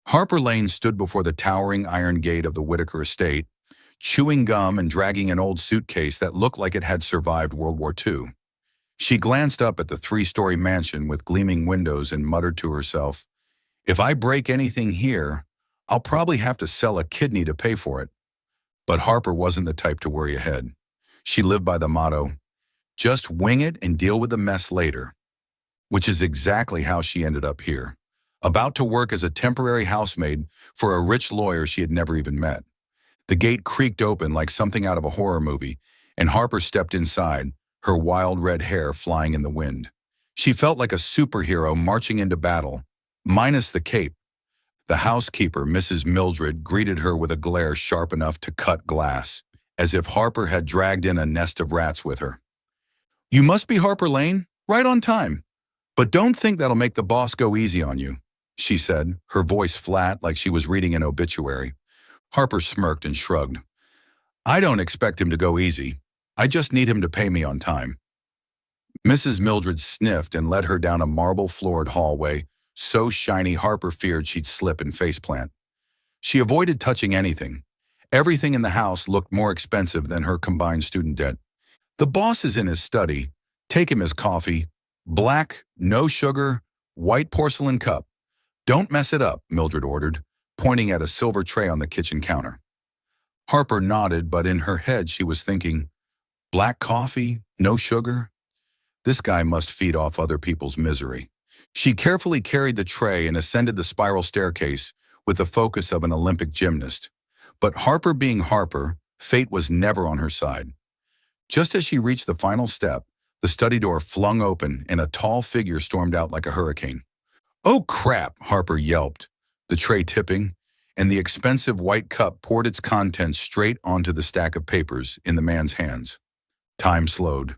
Harper Lane stood before the towering iron gate of the Whitaker estate, chewing gum and dragging an old suitcase that looked like it had survived World War II. She glanced up at the three-story mansion with gleaming windows and muttered to herself, "If I break anything here, I'll probably have to sell a kidney to pay for it." But Harper wasn't the type to worry ahead. She lived by the motto, "Just wing it and deal with the mess later," which is exactly how she ended up here, about to work as a temporary housemaid for a rich lawyer she had never even met. The gate creaked open like something out of a horror movie, and Harper stepped inside, her wild red hair flying in the wind. She felt like a superhero marching into battle, minus the cape. The housekeeper, Mrs. Mildred, greeted her with a glare sharp enough to cut glass, as if Harper had dragged in a nest of rats with her. "You must be Harper Lane, right on time. But don't think that'll make the boss go easy on you," she said, her voice flat like she was reading an obituary. Harper smirked and shrugged. "I don't expect him to go easy. I just need him to pay me on time." Mrs. Mildred sniffed and led her down a marble-floored hallway, so shiny Harper feared she'd slip and faceplant. She avoided touching anything. Everything in the house looked more expensive than her combined student debt. "The boss is in his study. Take him his coffee. Black, no sugar, white porcelain cup. Don't mess it up," Mildred ordered, pointing at a silver tray on the kitchen counter. Harper nodded, but in her head she was thinking, black coffee, no sugar? This guy must feed off other people's misery. She carefully carried the tray and ascended the spiral staircase with the focus of an Olympic gymnast. But Harper being Harper, fate was never on her side. Just as she reached the final step, the study door flung open and a tall figure stormed out like a hurricane. "Oh crap," Harper yelped, the tray tipping, and the expensive white cup poured its contents straight onto the stack of papers in the man's hands. Time slowed.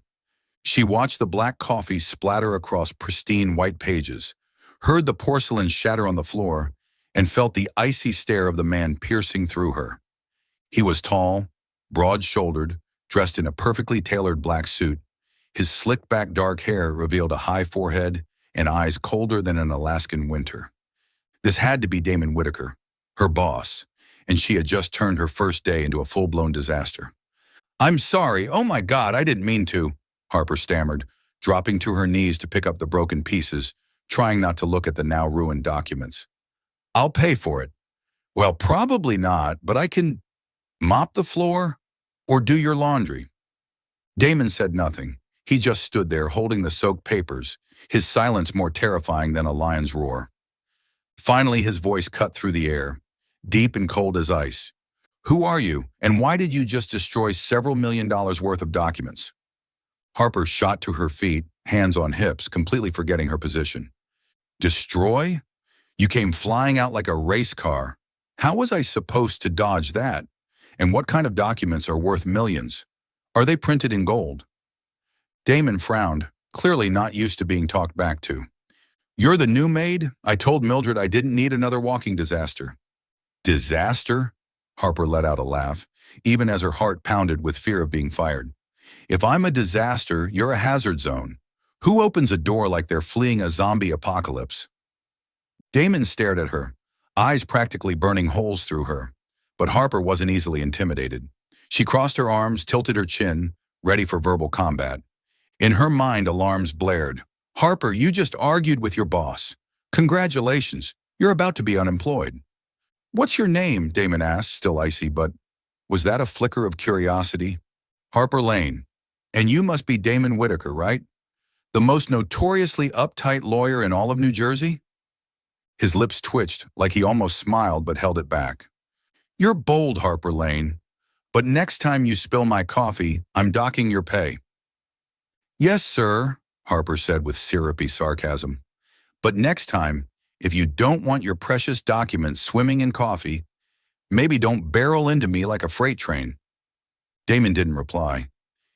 She watched the black coffee splatter across pristine white pages, heard the porcelain shatter on the floor, and felt the icy stare of the man piercing through her. He was tall, broad-shouldered, dressed in a perfectly tailored black suit. His slick-back dark hair revealed a high forehead and eyes colder than an Alaskan winter. This had to be Damon Whitaker, her boss, and she had just turned her first day into a full-blown disaster. "I'm sorry, oh my God, I didn't mean to," Harper stammered, dropping to her knees to pick up the broken pieces, trying not to look at the now ruined documents. "I'll pay for it." "Well, probably not, but I can mop the floor or do your laundry." Damon said nothing. He just stood there holding the soaked papers, his silence more terrifying than a lion's roar. Finally, his voice cut through the air, deep and cold as ice. "Who are you, and why did you just destroy several $1,000,000 worth of documents?" Harper shot to her feet, hands on hips, completely forgetting her position. "Destroy? You came flying out like a race car. How was I supposed to dodge that? And what kind of documents are worth millions? Are they printed in gold?" Damon frowned, clearly not used to being talked back to. "You're the new maid? I told Mildred I didn't need another walking disaster." "Disaster?" Harper let out a laugh, even as her heart pounded with fear of being fired. "If I'm a disaster, you're a hazard zone. Who opens a door like they're fleeing a zombie apocalypse?" Damon stared at her, eyes practically burning holes through her. But Harper wasn't easily intimidated. She crossed her arms, tilted her chin, ready for verbal combat. In her mind, alarms blared. "Harper, you just argued with your boss. Congratulations, you're about to be unemployed." "What's your name?" Damon asked, still icy, but was that a flicker of curiosity? "Harper Lane. And you must be Damon Whitaker, right? The most notoriously uptight lawyer in all of New Jersey?" His lips twitched, like he almost smiled but held it back. "You're bold, Harper Lane. But next time you spill my coffee, I'm docking your pay." "Yes, sir," Harper said with syrupy sarcasm. "But next time, if you don't want your precious documents swimming in coffee, maybe don't barrel into me like a freight train." Damon didn't reply.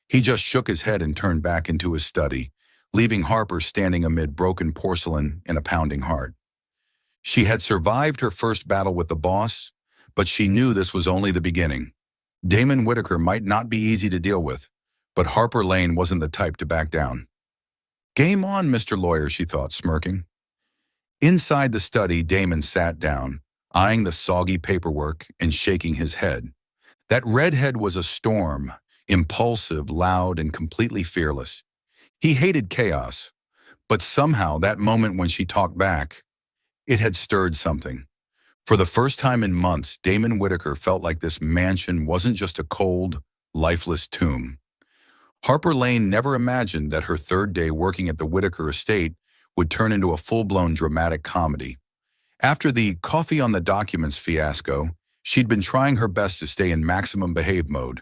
He just shook his head and turned back into his study, leaving Harper standing amid broken porcelain and a pounding heart. She had survived her first battle with the boss, but she knew this was only the beginning. Damon Whitaker might not be easy to deal with, but Harper Lane wasn't the type to back down. "Game on, Mr. Lawyer," she thought, smirking. Inside the study, Damon sat down, eyeing the soggy paperwork and shaking his head. That redhead was a storm, impulsive, loud, and completely fearless. He hated chaos, but somehow that moment when she talked back, it had stirred something. For the first time in months, Damon Whitaker felt like this mansion wasn't just a cold, lifeless tomb. Harper Lane never imagined that her third day working at the Whitaker estate would turn into a full-blown dramatic comedy. After the coffee on the documents fiasco, she'd been trying her best to stay in maximum behave mode,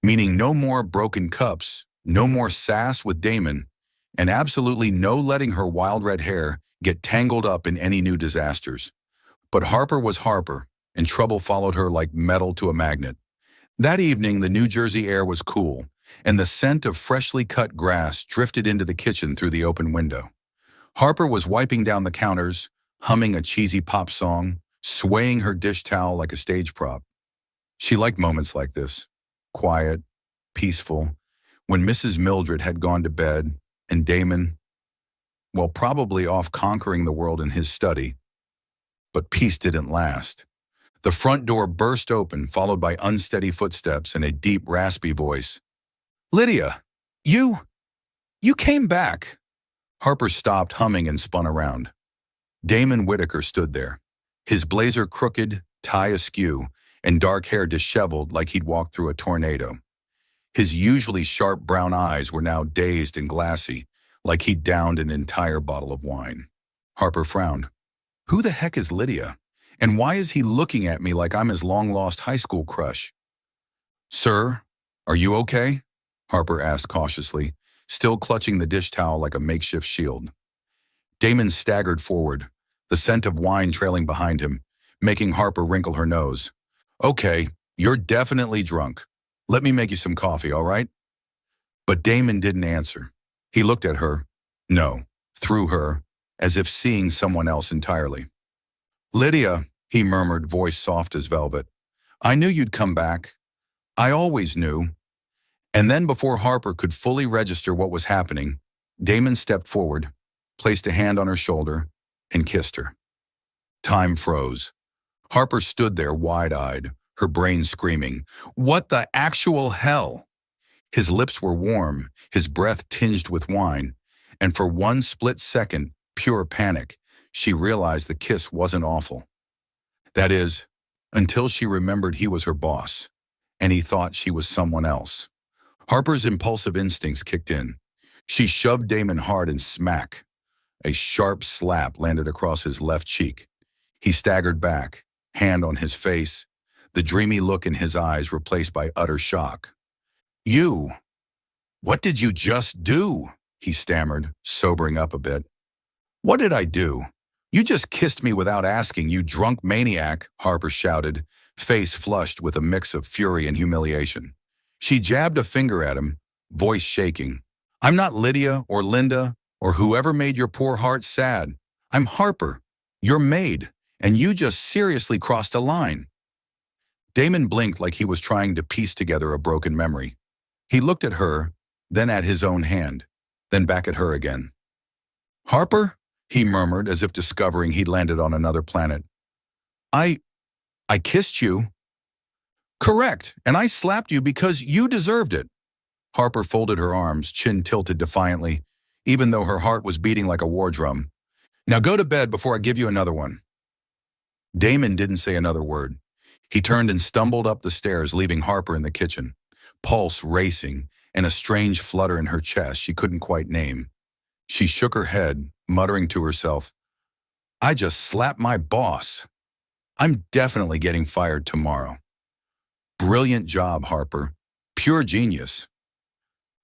meaning no more broken cups, no more sass with Damon, and absolutely no letting her wild red hair get tangled up in any new disasters. But Harper was Harper, and trouble followed her like metal to a magnet. That evening, the New Jersey air was cool, and the scent of freshly cut grass drifted into the kitchen through the open window. Harper was wiping down the counters, humming a cheesy pop song, swaying her dish towel like a stage prop. She liked moments like this, quiet, peaceful, when Mrs. Mildred had gone to bed and Damon, well, probably off conquering the world in his study. But peace didn't last. The front door burst open, followed by unsteady footsteps and a deep, raspy voice. "Lydia, you came back." Harper stopped humming and spun around. Damon Whitaker stood there, his blazer crooked, tie askew, and dark hair disheveled like he'd walked through a tornado. His usually sharp brown eyes were now dazed and glassy, like he'd downed an entire bottle of wine. Harper frowned. Who the heck is Lydia? And why is he looking at me like I'm his long-lost high school crush? "Sir, are you okay?" Harper asked cautiously, still clutching the dish towel like a makeshift shield. Damon staggered forward, the scent of wine trailing behind him, making Harper wrinkle her nose. "Okay, you're definitely drunk. Let me make you some coffee, all right?" But Damon didn't answer. He looked at her, no, through her, as if seeing someone else entirely. "Lydia," he murmured, voice soft as velvet, "I knew you'd come back. I always knew." And then before Harper could fully register what was happening, Damon stepped forward, placed a hand on her shoulder, and kissed her. Time froze. Harper stood there wide-eyed, her brain screaming, "What the actual hell?" His lips were warm, his breath tinged with wine, and for one split second, pure panic, she realized the kiss wasn't awful. That is, until she remembered he was her boss, and he thought she was someone else. Harper's impulsive instincts kicked in. She shoved Damon hard and smack. A sharp slap landed across his left cheek. He staggered back, hand on his face, the dreamy look in his eyes replaced by utter shock. What did you just do?" he stammered, sobering up a bit. "What did I do? You just kissed me without asking, you drunk maniac," Harper shouted, face flushed with a mix of fury and humiliation. She jabbed a finger at him, voice shaking. "I'm not Lydia or Linda or whoever made your poor heart sad. I'm Harper, your maid, and you just seriously crossed a line." Damon blinked like he was trying to piece together a broken memory. He looked at her, then at his own hand, then back at her again. "Harper?" he murmured as if discovering he'd landed on another planet. I kissed you." "Correct, and I slapped you because you deserved it." Harper folded her arms, chin tilted defiantly, even though her heart was beating like a war drum. "Now go to bed before I give you another one." Damon didn't say another word. He turned and stumbled up the stairs, leaving Harper in the kitchen, pulse racing and a strange flutter in her chest she couldn't quite name. She shook her head, muttering to herself, "I just slapped my boss. I'm definitely getting fired tomorrow." Brilliant job, Harper. Pure genius.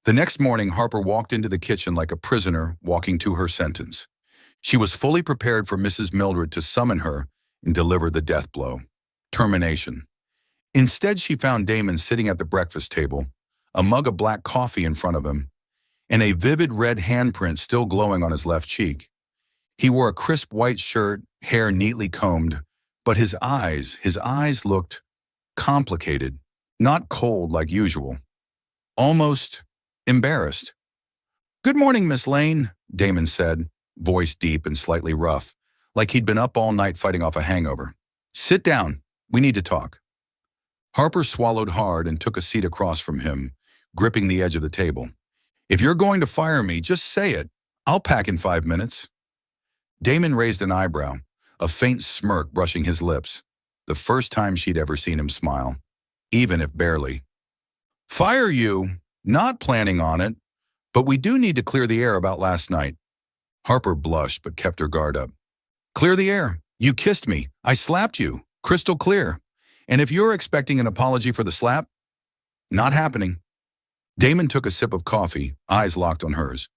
The next morning, Harper walked into the kitchen like a prisoner walking to her sentence. She was fully prepared for Mrs. Mildred to summon her and deliver the death blow. Termination. Instead, she found Damon sitting at the breakfast table, a mug of black coffee in front of him, and a vivid red handprint still glowing on his left cheek. He wore a crisp white shirt, hair neatly combed, but his eyes looked complicated, not cold like usual. Almost embarrassed. "Good morning, Miss Lane," Damon said, voice deep and slightly rough, like he'd been up all night fighting off a hangover. Sit down. We need to talk. Harper swallowed hard and took a seat across from him, gripping the edge of the table. If you're going to fire me, just say it. I'll pack in 5 minutes. Damon raised an eyebrow, a faint smirk brushing his lips, the first time she'd ever seen him smile, even if barely. Fire you? Not planning on it, but we do need to clear the air about last night. Harper blushed but kept her guard up. Clear the air. You kissed me. I slapped you. Crystal clear. And if you're expecting an apology for the slap, not happening. Damon took a sip of coffee, eyes locked on hers.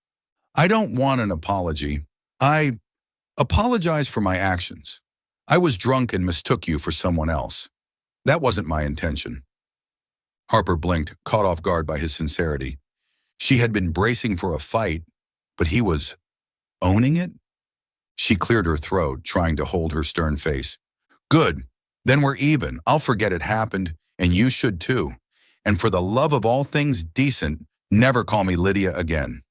I don't want an apology. I apologize for my actions. I was drunk and mistook you for someone else. That wasn't my intention. Harper blinked, caught off guard by his sincerity. She had been bracing for a fight, but he was owning it? She cleared her throat, trying to hold her stern face. Good. Then we're even. I'll forget it happened, and you should too. And for the love of all things decent, never call me Lydia again.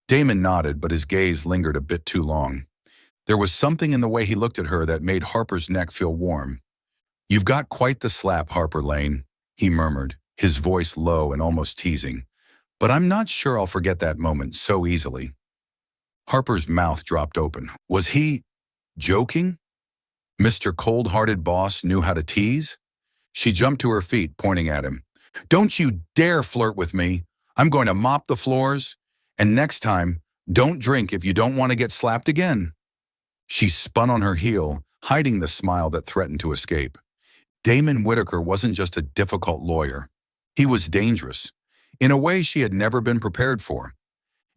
Damon nodded, but his gaze lingered a bit too long. There was something in the way he looked at her that made Harper's neck feel warm. You've got quite the slap, Harper Lane, he murmured, his voice low and almost teasing. But I'm not sure I'll forget that moment so easily. Harper's mouth dropped open. Was he joking? Mr. Cold-Hearted Boss knew how to tease? She jumped to her feet, pointing at him. Don't you dare flirt with me. I'm going to mop the floors. And next time, don't drink if you don't want to get slapped again. She spun on her heel, hiding the smile that threatened to escape. Damon Whitaker wasn't just a difficult lawyer. He was dangerous, in a way she had never been prepared for.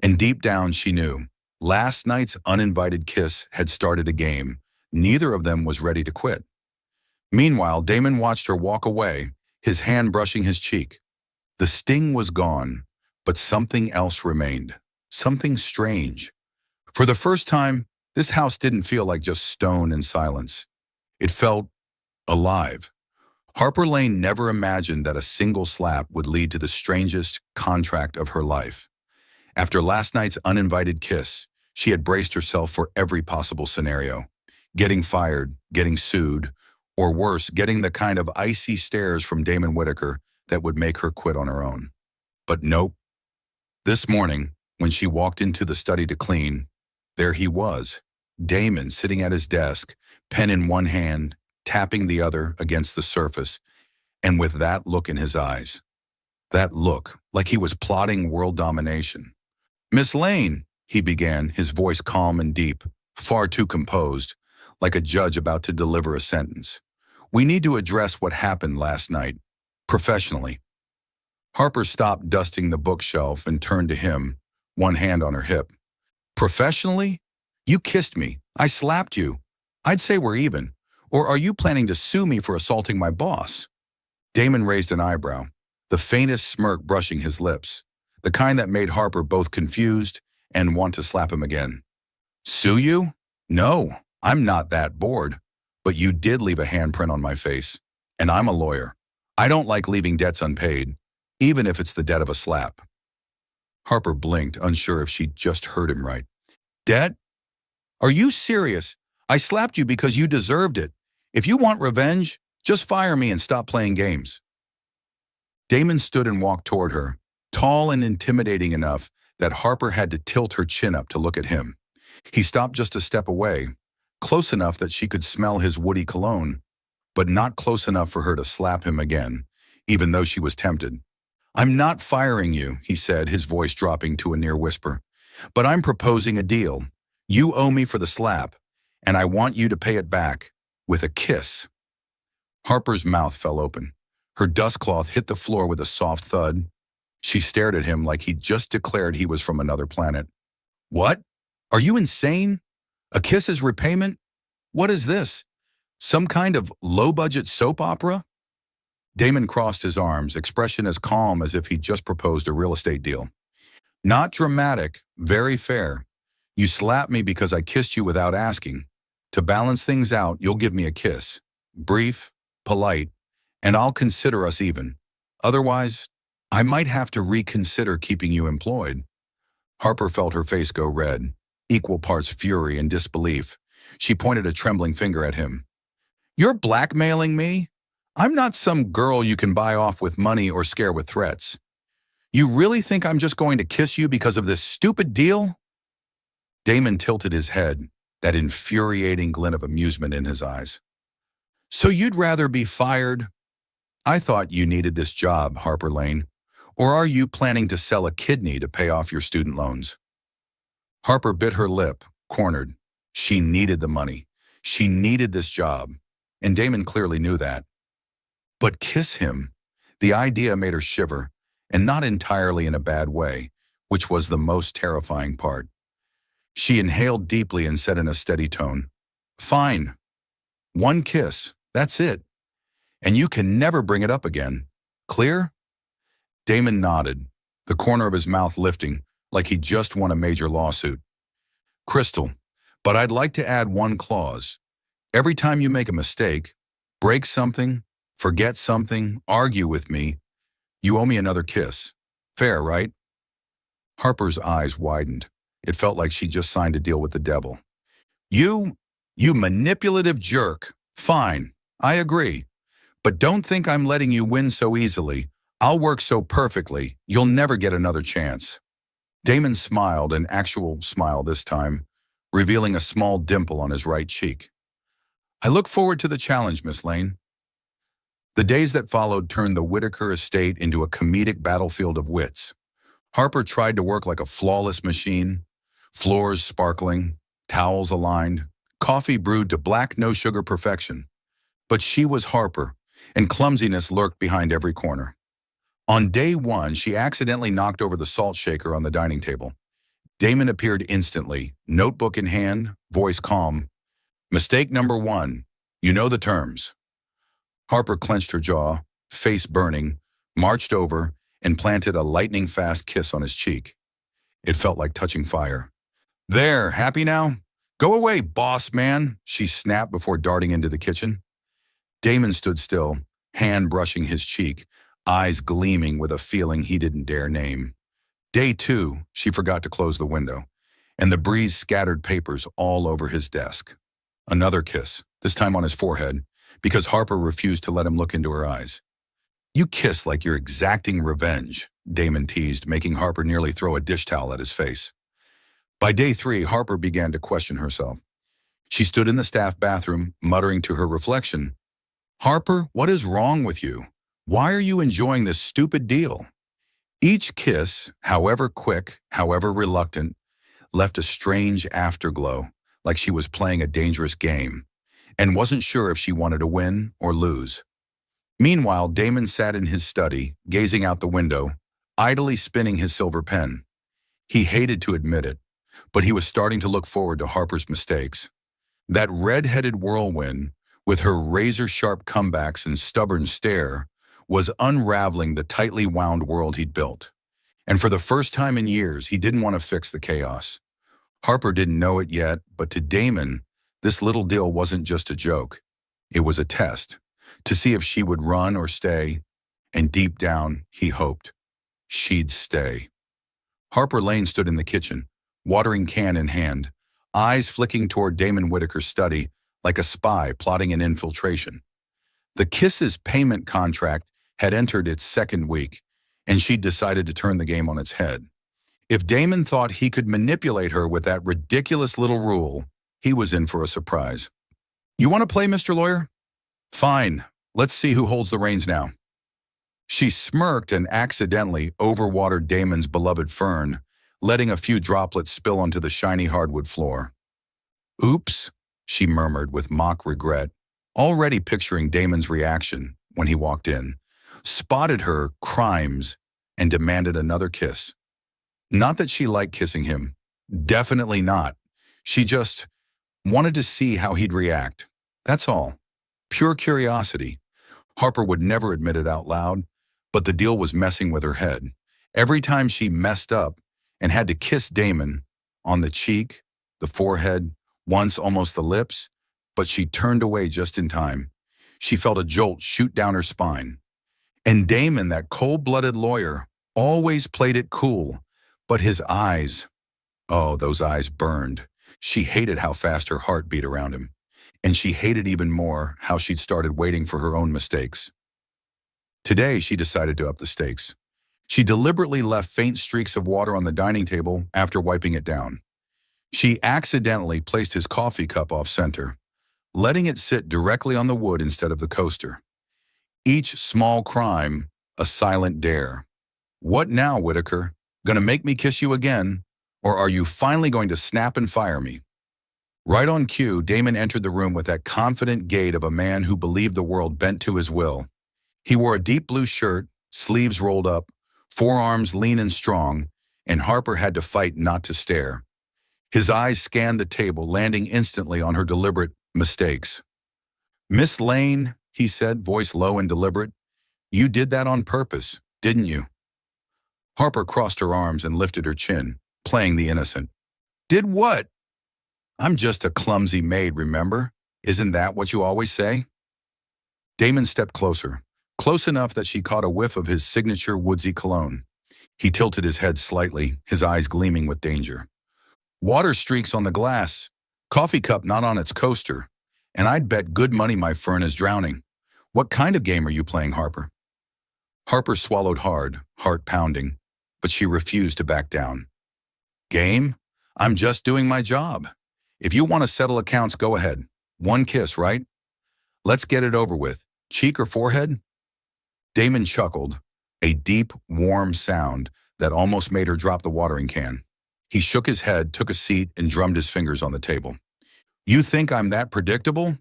And deep down she knew, last night's uninvited kiss had started a game. Neither of them was ready to quit. Meanwhile, Damon watched her walk away, his hand brushing his cheek. The sting was gone, but something else remained, something strange. For the first time, this house didn't feel like just stone and silence. It felt alive. Harper Lane never imagined that a single slap would lead to the strangest contract of her life. After last night's uninvited kiss, she had braced herself for every possible scenario. Getting fired, getting sued, or worse, getting the kind of icy stares from Damon Whitaker that would make her quit on her own. But nope. This morning, when she walked into the study to clean, there he was, Damon sitting at his desk, pen in one hand, tapping the other against the surface, and with that look in his eyes. That look, like he was plotting world domination. Miss Lane, he began, his voice calm and deep, far too composed, like a judge about to deliver a sentence. We need to address what happened last night, professionally. Harper stopped dusting the bookshelf and turned to him, one hand on her hip. Professionally? You kissed me. I slapped you. I'd say we're even. Or are you planning to sue me for assaulting my boss? Damon raised an eyebrow, the faintest smirk brushing his lips, the kind that made Harper both confused and want to slap him again. Sue you? No, I'm not that bored. But you did leave a handprint on my face, and I'm a lawyer. I don't like leaving debts unpaid, even if it's the debt of a slap. Harper blinked, unsure if she'd just heard him right. Debt? Are you serious? I slapped you because you deserved it. If you want revenge, just fire me and stop playing games. Damon stood and walked toward her, tall and intimidating enough that Harper had to tilt her chin up to look at him. He stopped just a step away, close enough that she could smell his woody cologne, but not close enough for her to slap him again, even though she was tempted. I'm not firing you, he said, his voice dropping to a near whisper, but I'm proposing a deal. You owe me for the slap, and I want you to pay it back with a kiss. Harper's mouth fell open. Her dustcloth hit the floor with a soft thud. She stared at him like he'd just declared he was from another planet. What? Are you insane? A kiss is repayment? What is this? Some kind of low-budget soap opera? Damon crossed his arms, expression as calm as if he'd just proposed a real estate deal. Not dramatic, very fair. You slapped me because I kissed you without asking. To balance things out, you'll give me a kiss. Brief, polite, and I'll consider us even. Otherwise, I might have to reconsider keeping you employed. Harper felt her face go red, equal parts fury and disbelief. She pointed a trembling finger at him. You're blackmailing me? I'm not some girl you can buy off with money or scare with threats. You really think I'm just going to kiss you because of this stupid deal? Damon tilted his head, that infuriating glint of amusement in his eyes. So you'd rather be fired? I thought you needed this job, Harper Lane. Or are you planning to sell a kidney to pay off your student loans? Harper bit her lip, cornered. She needed the money. She needed this job. And Damon clearly knew that. But kiss him? The idea made her shiver, and not entirely in a bad way, which was the most terrifying part. She inhaled deeply and said in a steady tone, Fine. One kiss. That's it. And you can never bring it up again. Clear? Damon nodded, the corner of his mouth lifting like he just won a major lawsuit. Crystal, but I'd like to add one clause. Every time you make a mistake, break something, forget something, argue with me, you owe me another kiss. Fair, right? Harper's eyes widened. It felt like she just signed a deal with the devil. You manipulative jerk. Fine, I agree. But don't think I'm letting you win so easily. I'll work so perfectly, you'll never get another chance. Damon smiled, an actual smile this time, revealing a small dimple on his right cheek. I look forward to the challenge, Miss Lane. The days that followed turned the Whitaker estate into a comedic battlefield of wits. Harper tried to work like a flawless machine, floors sparkling, towels aligned, coffee brewed to black no-sugar perfection. But she was Harper, and clumsiness lurked behind every corner. On day one, she accidentally knocked over the salt shaker on the dining table. Damon appeared instantly, notebook in hand, voice calm. Mistake number one. You know the terms. Harper clenched her jaw, face burning, marched over, and planted a lightning-fast kiss on his cheek. It felt like touching fire. There, happy now? Go away, boss man, she snapped before darting into the kitchen. Damon stood still, hand brushing his cheek, eyes gleaming with a feeling he didn't dare name. Day two, she forgot to close the window, and the breeze scattered papers all over his desk. Another kiss, this time on his forehead, because Harper refused to let him look into her eyes. You kiss like you're exacting revenge, Damon teased, making Harper nearly throw a dish towel at his face. By day three, Harper began to question herself. She stood in the staff bathroom, muttering to her reflection, Harper, what is wrong with you? Why are you enjoying this stupid deal? Each kiss, however quick, however reluctant, left a strange afterglow, like she was playing a dangerous game, and wasn't sure if she wanted to win or lose. Meanwhile, Damon sat in his study, gazing out the window, idly spinning his silver pen. He hated to admit it, but he was starting to look forward to Harper's mistakes. That red-headed whirlwind, with her razor-sharp comebacks and stubborn stare, was unraveling the tightly wound world he'd built. And for the first time in years, he didn't want to fix the chaos. Harper didn't know it yet, but to Damon, this little deal wasn't just a joke. It was a test, to see if she would run or stay, and deep down, he hoped she'd stay. Harper Lane stood in the kitchen, watering can in hand, eyes flicking toward Damon Whitaker's study like a spy plotting an infiltration. The KISSES payment contract had entered its second week, and she'd decided to turn the game on its head. If Damon thought he could manipulate her with that ridiculous little rule, he was in for a surprise. You want to play, Mr. Lawyer? Fine. Let's see who holds the reins now. She smirked and accidentally overwatered Damon's beloved fern, letting a few droplets spill onto the shiny hardwood floor. Oops, she murmured with mock regret, already picturing Damon's reaction when he walked in, spotted her crimes, and demanded another kiss. Not that she liked kissing him. Definitely not. She just wanted to see how he'd react. That's all. Pure curiosity. Harper would never admit it out loud, but the deal was messing with her head. Every time she messed up and had to kiss Damon on the cheek, the forehead, once almost the lips, but she turned away just in time. She felt a jolt shoot down her spine. And Damon, that cold-blooded lawyer, always played it cool, but his eyes, oh, those eyes burned. She hated how fast her heart beat around him. and she hated even more how she'd started waiting for her own mistakes. Today, she decided to up the stakes. She deliberately left faint streaks of water on the dining table after wiping it down. She accidentally placed his coffee cup off-center, letting it sit directly on the wood instead of the coaster. Each small crime, a silent dare. What now, Whitaker? Gonna make me kiss you again? Or are you finally going to snap and fire me? Right on cue, Damon entered the room with that confident gait of a man who believed the world bent to his will. He wore a deep blue shirt, sleeves rolled up, forearms lean and strong, and Harper had to fight not to stare. His eyes scanned the table, landing instantly on her deliberate mistakes. "Miss Lane," he said, voice low and deliberate, "you did that on purpose, didn't you?" Harper crossed her arms and lifted her chin, playing the innocent. "Did what?" "I'm just a clumsy maid, remember? Isn't that what you always say?" Damon stepped closer, close enough that she caught a whiff of his signature woodsy cologne. He tilted his head slightly, his eyes gleaming with danger. "Water streaks on the glass, coffee cup not on its coaster, and I'd bet good money my fern is drowning. What kind of game are you playing, Harper?" Harper swallowed hard, heart pounding, but she refused to back down. "Game? I'm just doing my job. If you want to settle accounts, go ahead. One kiss, right? Let's get it over with. Cheek or forehead?" Damon chuckled, a deep, warm sound that almost made her drop the watering can. He shook his head, took a seat, and drummed his fingers on the table. "You think I'm that predictable?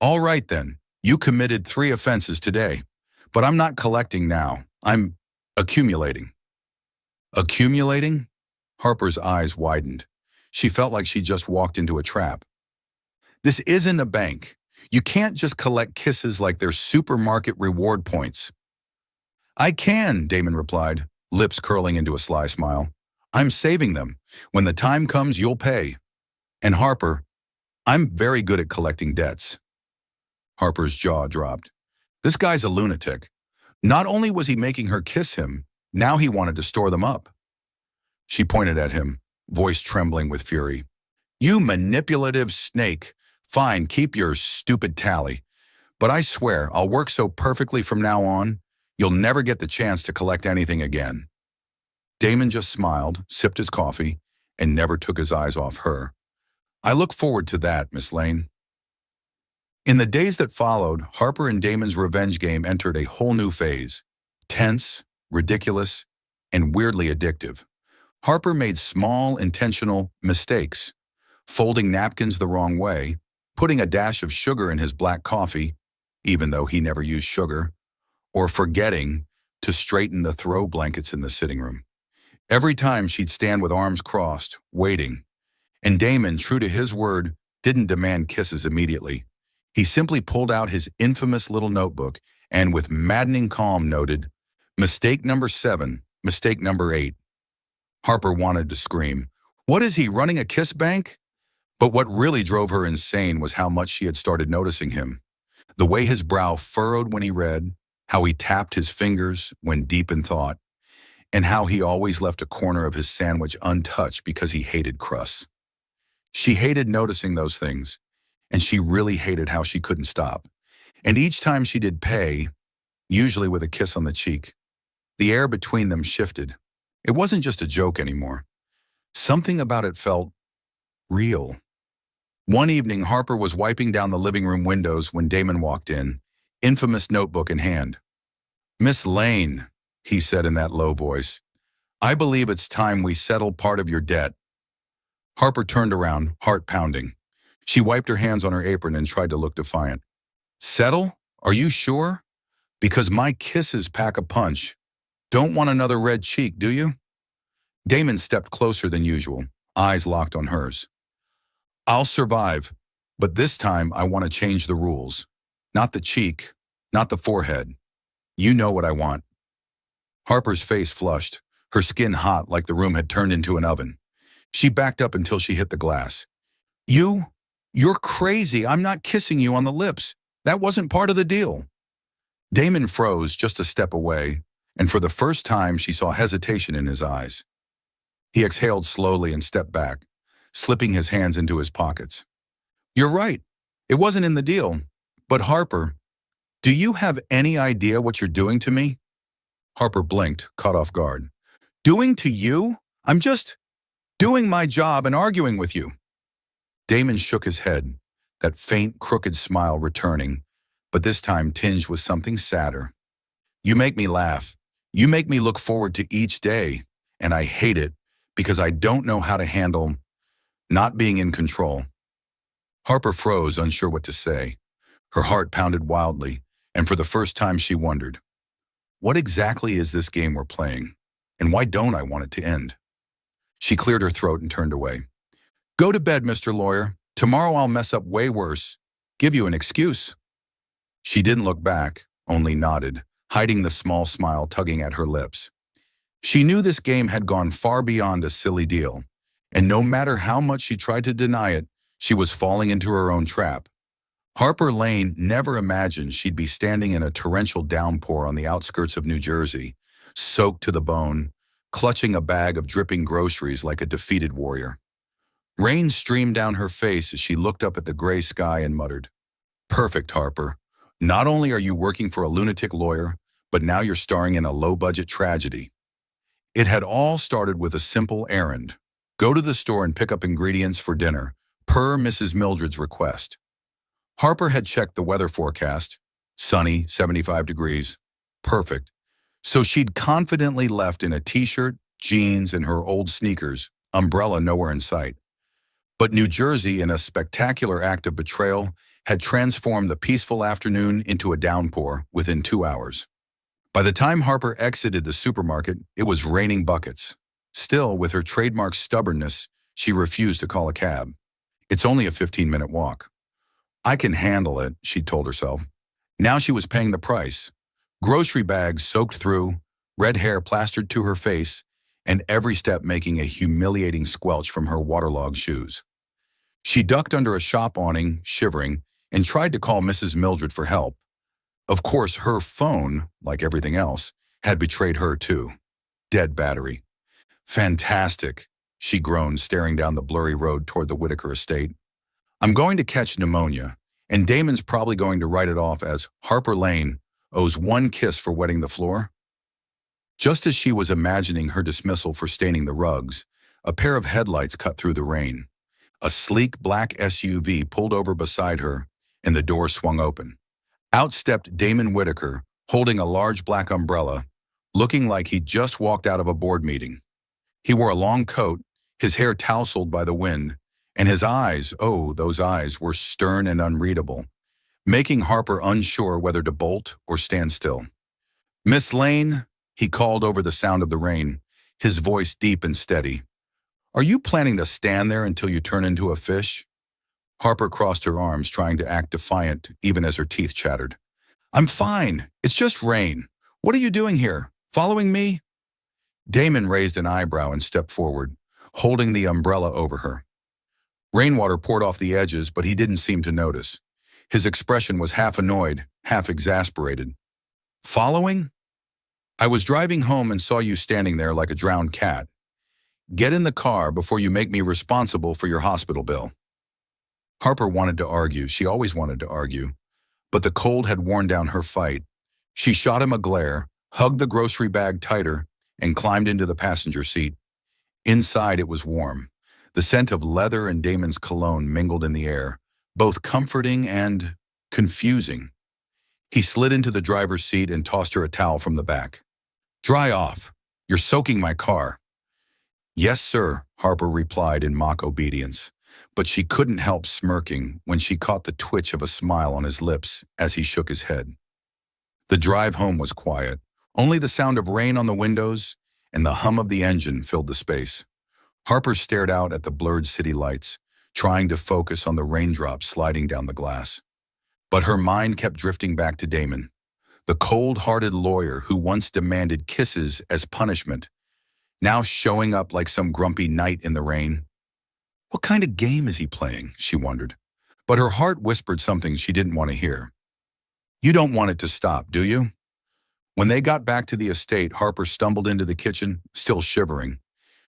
All right then, you committed 3 offenses today, but I'm not collecting now. I'm accumulating." "Accumulating?" Harper's eyes widened. She felt like she just walked into a trap. "This isn't a bank. You can't just collect kisses like they're supermarket reward points." "I can," Damon replied, lips curling into a sly smile. "I'm saving them. When the time comes, you'll pay. And Harper, I'm very good at collecting debts." Harper's jaw dropped. This guy's a lunatic. Not only was he making her kiss him, now he wanted to store them up. She pointed at him, voice trembling with fury. "You manipulative snake. Fine, keep your stupid tally. But I swear, I'll work so perfectly from now on, you'll never get the chance to collect anything again." Damon just smiled, sipped his coffee, and never took his eyes off her. "I look forward to that, Miss Lane." In the days that followed, Harper and Damon's revenge game entered a whole new phase. Tense, ridiculous, and weirdly addictive. Harper made small, intentional mistakes, folding napkins the wrong way, putting a dash of sugar in his black coffee, even though he never used sugar, or forgetting to straighten the throw blankets in the sitting room. Every time she'd stand with arms crossed, waiting, and Damon, true to his word, didn't demand kisses immediately. He simply pulled out his infamous little notebook and with maddening calm noted, "Mistake number 7, mistake number 8. Harper wanted to scream, "What is he, running a kiss bank?" But what really drove her insane was how much she had started noticing him. The way his brow furrowed when he read, how he tapped his fingers when deep in thought, and how he always left a corner of his sandwich untouched because he hated crusts. She hated noticing those things, and she really hated how she couldn't stop. And each time she did pay, usually with a kiss on the cheek, the air between them shifted. It wasn't just a joke anymore. Something about it felt real. One evening, Harper was wiping down the living room windows when Damon walked in, infamous notebook in hand. "Miss Lane," he said in that low voice, "I believe it's time we settle part of your debt." Harper turned around, heart pounding. She wiped her hands on her apron and tried to look defiant. "Settle? Are you sure? Because my kisses pack a punch. Don't want another red cheek, do you?" Damon stepped closer than usual, eyes locked on hers. "I'll survive, but this time I want to change the rules. Not the cheek, not the forehead. You know what I want." Harper's face flushed, her skin hot like the room had turned into an oven. She backed up until she hit the glass. You're crazy. I'm not kissing you on the lips. That wasn't part of the deal." Damon froze just a step away, and for the first time she saw hesitation in his eyes. He exhaled slowly and stepped back, slipping his hands into his pockets. "You're right. It wasn't in the deal. But Harper, do you have any idea what you're doing to me? Harper blinked, caught off guard. Doing to you? I'm just doing my job and arguing with you. Damon shook his head, that faint, crooked smile returning, but this time tinged with something sadder. You make me laugh. You make me look forward to each day, and I hate it because I don't know how to handle not being in control. Harper froze, unsure what to say. Her heart pounded wildly, and for the first time she wondered, what exactly is this game we're playing, and why don't I want it to end? She cleared her throat and turned away. Go to bed, Mr. Lawyer. Tomorrow I'll mess up way worse. Give you an excuse. She didn't look back, only nodded, hiding the small smile tugging at her lips. She knew this game had gone far beyond a silly deal, and no matter how much she tried to deny it, she was falling into her own trap. Harper Lane never imagined she'd be standing in a torrential downpour on the outskirts of New Jersey, soaked to the bone, clutching a bag of dripping groceries like a defeated warrior. Rain streamed down her face as she looked up at the gray sky and muttered, Perfect, Harper. Not only are you working for a lunatic lawyer, but now you're starring in a low-budget tragedy. It had all started with a simple errand. Go to the store and pick up ingredients for dinner, per Mrs. Mildred's request. Harper had checked the weather forecast. Sunny, 75 degrees. Perfect. So she'd confidently left in a t-shirt, jeans, and her old sneakers, umbrella nowhere in sight. But New Jersey, in a spectacular act of betrayal, had transformed the peaceful afternoon into a downpour within 2 hours. By the time Harper exited the supermarket, it was raining buckets. Still, with her trademark stubbornness, she refused to call a cab. It's only a 15-minute walk. I can handle it, she told herself. Now she was paying the price. Grocery bags soaked through, red hair plastered to her face, and every step making a humiliating squelch from her waterlogged shoes. She ducked under a shop awning, shivering, and tried to call Mrs. Mildred for help. Of course, her phone, like everything else, had betrayed her too. Dead battery. Fantastic, she groaned, staring down the blurry road toward the Whitaker estate. I'm going to catch pneumonia, and Damon's probably going to write it off as Harper Lane owes one kiss for wetting the floor. Just as she was imagining her dismissal for staining the rugs, a pair of headlights cut through the rain. A sleek black SUV pulled over beside her, and the door swung open. Out stepped Damon Whitaker, holding a large black umbrella, looking like he'd just walked out of a board meeting. He wore a long coat, his hair tousled by the wind, and his eyes, oh, those eyes, were stern and unreadable, making Harper unsure whether to bolt or stand still. Miss Lane, he called over the sound of the rain, his voice deep and steady. Are you planning to stand there until you turn into a fish? Harper crossed her arms, trying to act defiant, even as her teeth chattered. I'm fine. It's just rain. What are you doing here? Following me? Damon raised an eyebrow and stepped forward, holding the umbrella over her. Rainwater poured off the edges, but he didn't seem to notice. His expression was half annoyed, half exasperated. Following? I was driving home and saw you standing there like a drowned cat. Get in the car before you make me responsible for your hospital bill. Harper wanted to argue. She always wanted to argue. But the cold had worn down her fight. She shot him a glare, hugged the grocery bag tighter, and climbed into the passenger seat. Inside it was warm. The scent of leather and Damon's cologne mingled in the air, both comforting and confusing. He slid into the driver's seat and tossed her a towel from the back. Dry off. You're soaking my car. Yes, sir, Harper replied in mock obedience, but she couldn't help smirking when she caught the twitch of a smile on his lips as he shook his head. The drive home was quiet. Only the sound of rain on the windows and the hum of the engine filled the space. Harper stared out at the blurred city lights, trying to focus on the raindrops sliding down the glass. But her mind kept drifting back to Damon, the cold-hearted lawyer who once demanded kisses as punishment, now showing up like some grumpy knight in the rain. What kind of game is he playing, she wondered. But her heart whispered something she didn't want to hear. You don't want it to stop, do you? When they got back to the estate, Harper stumbled into the kitchen, still shivering.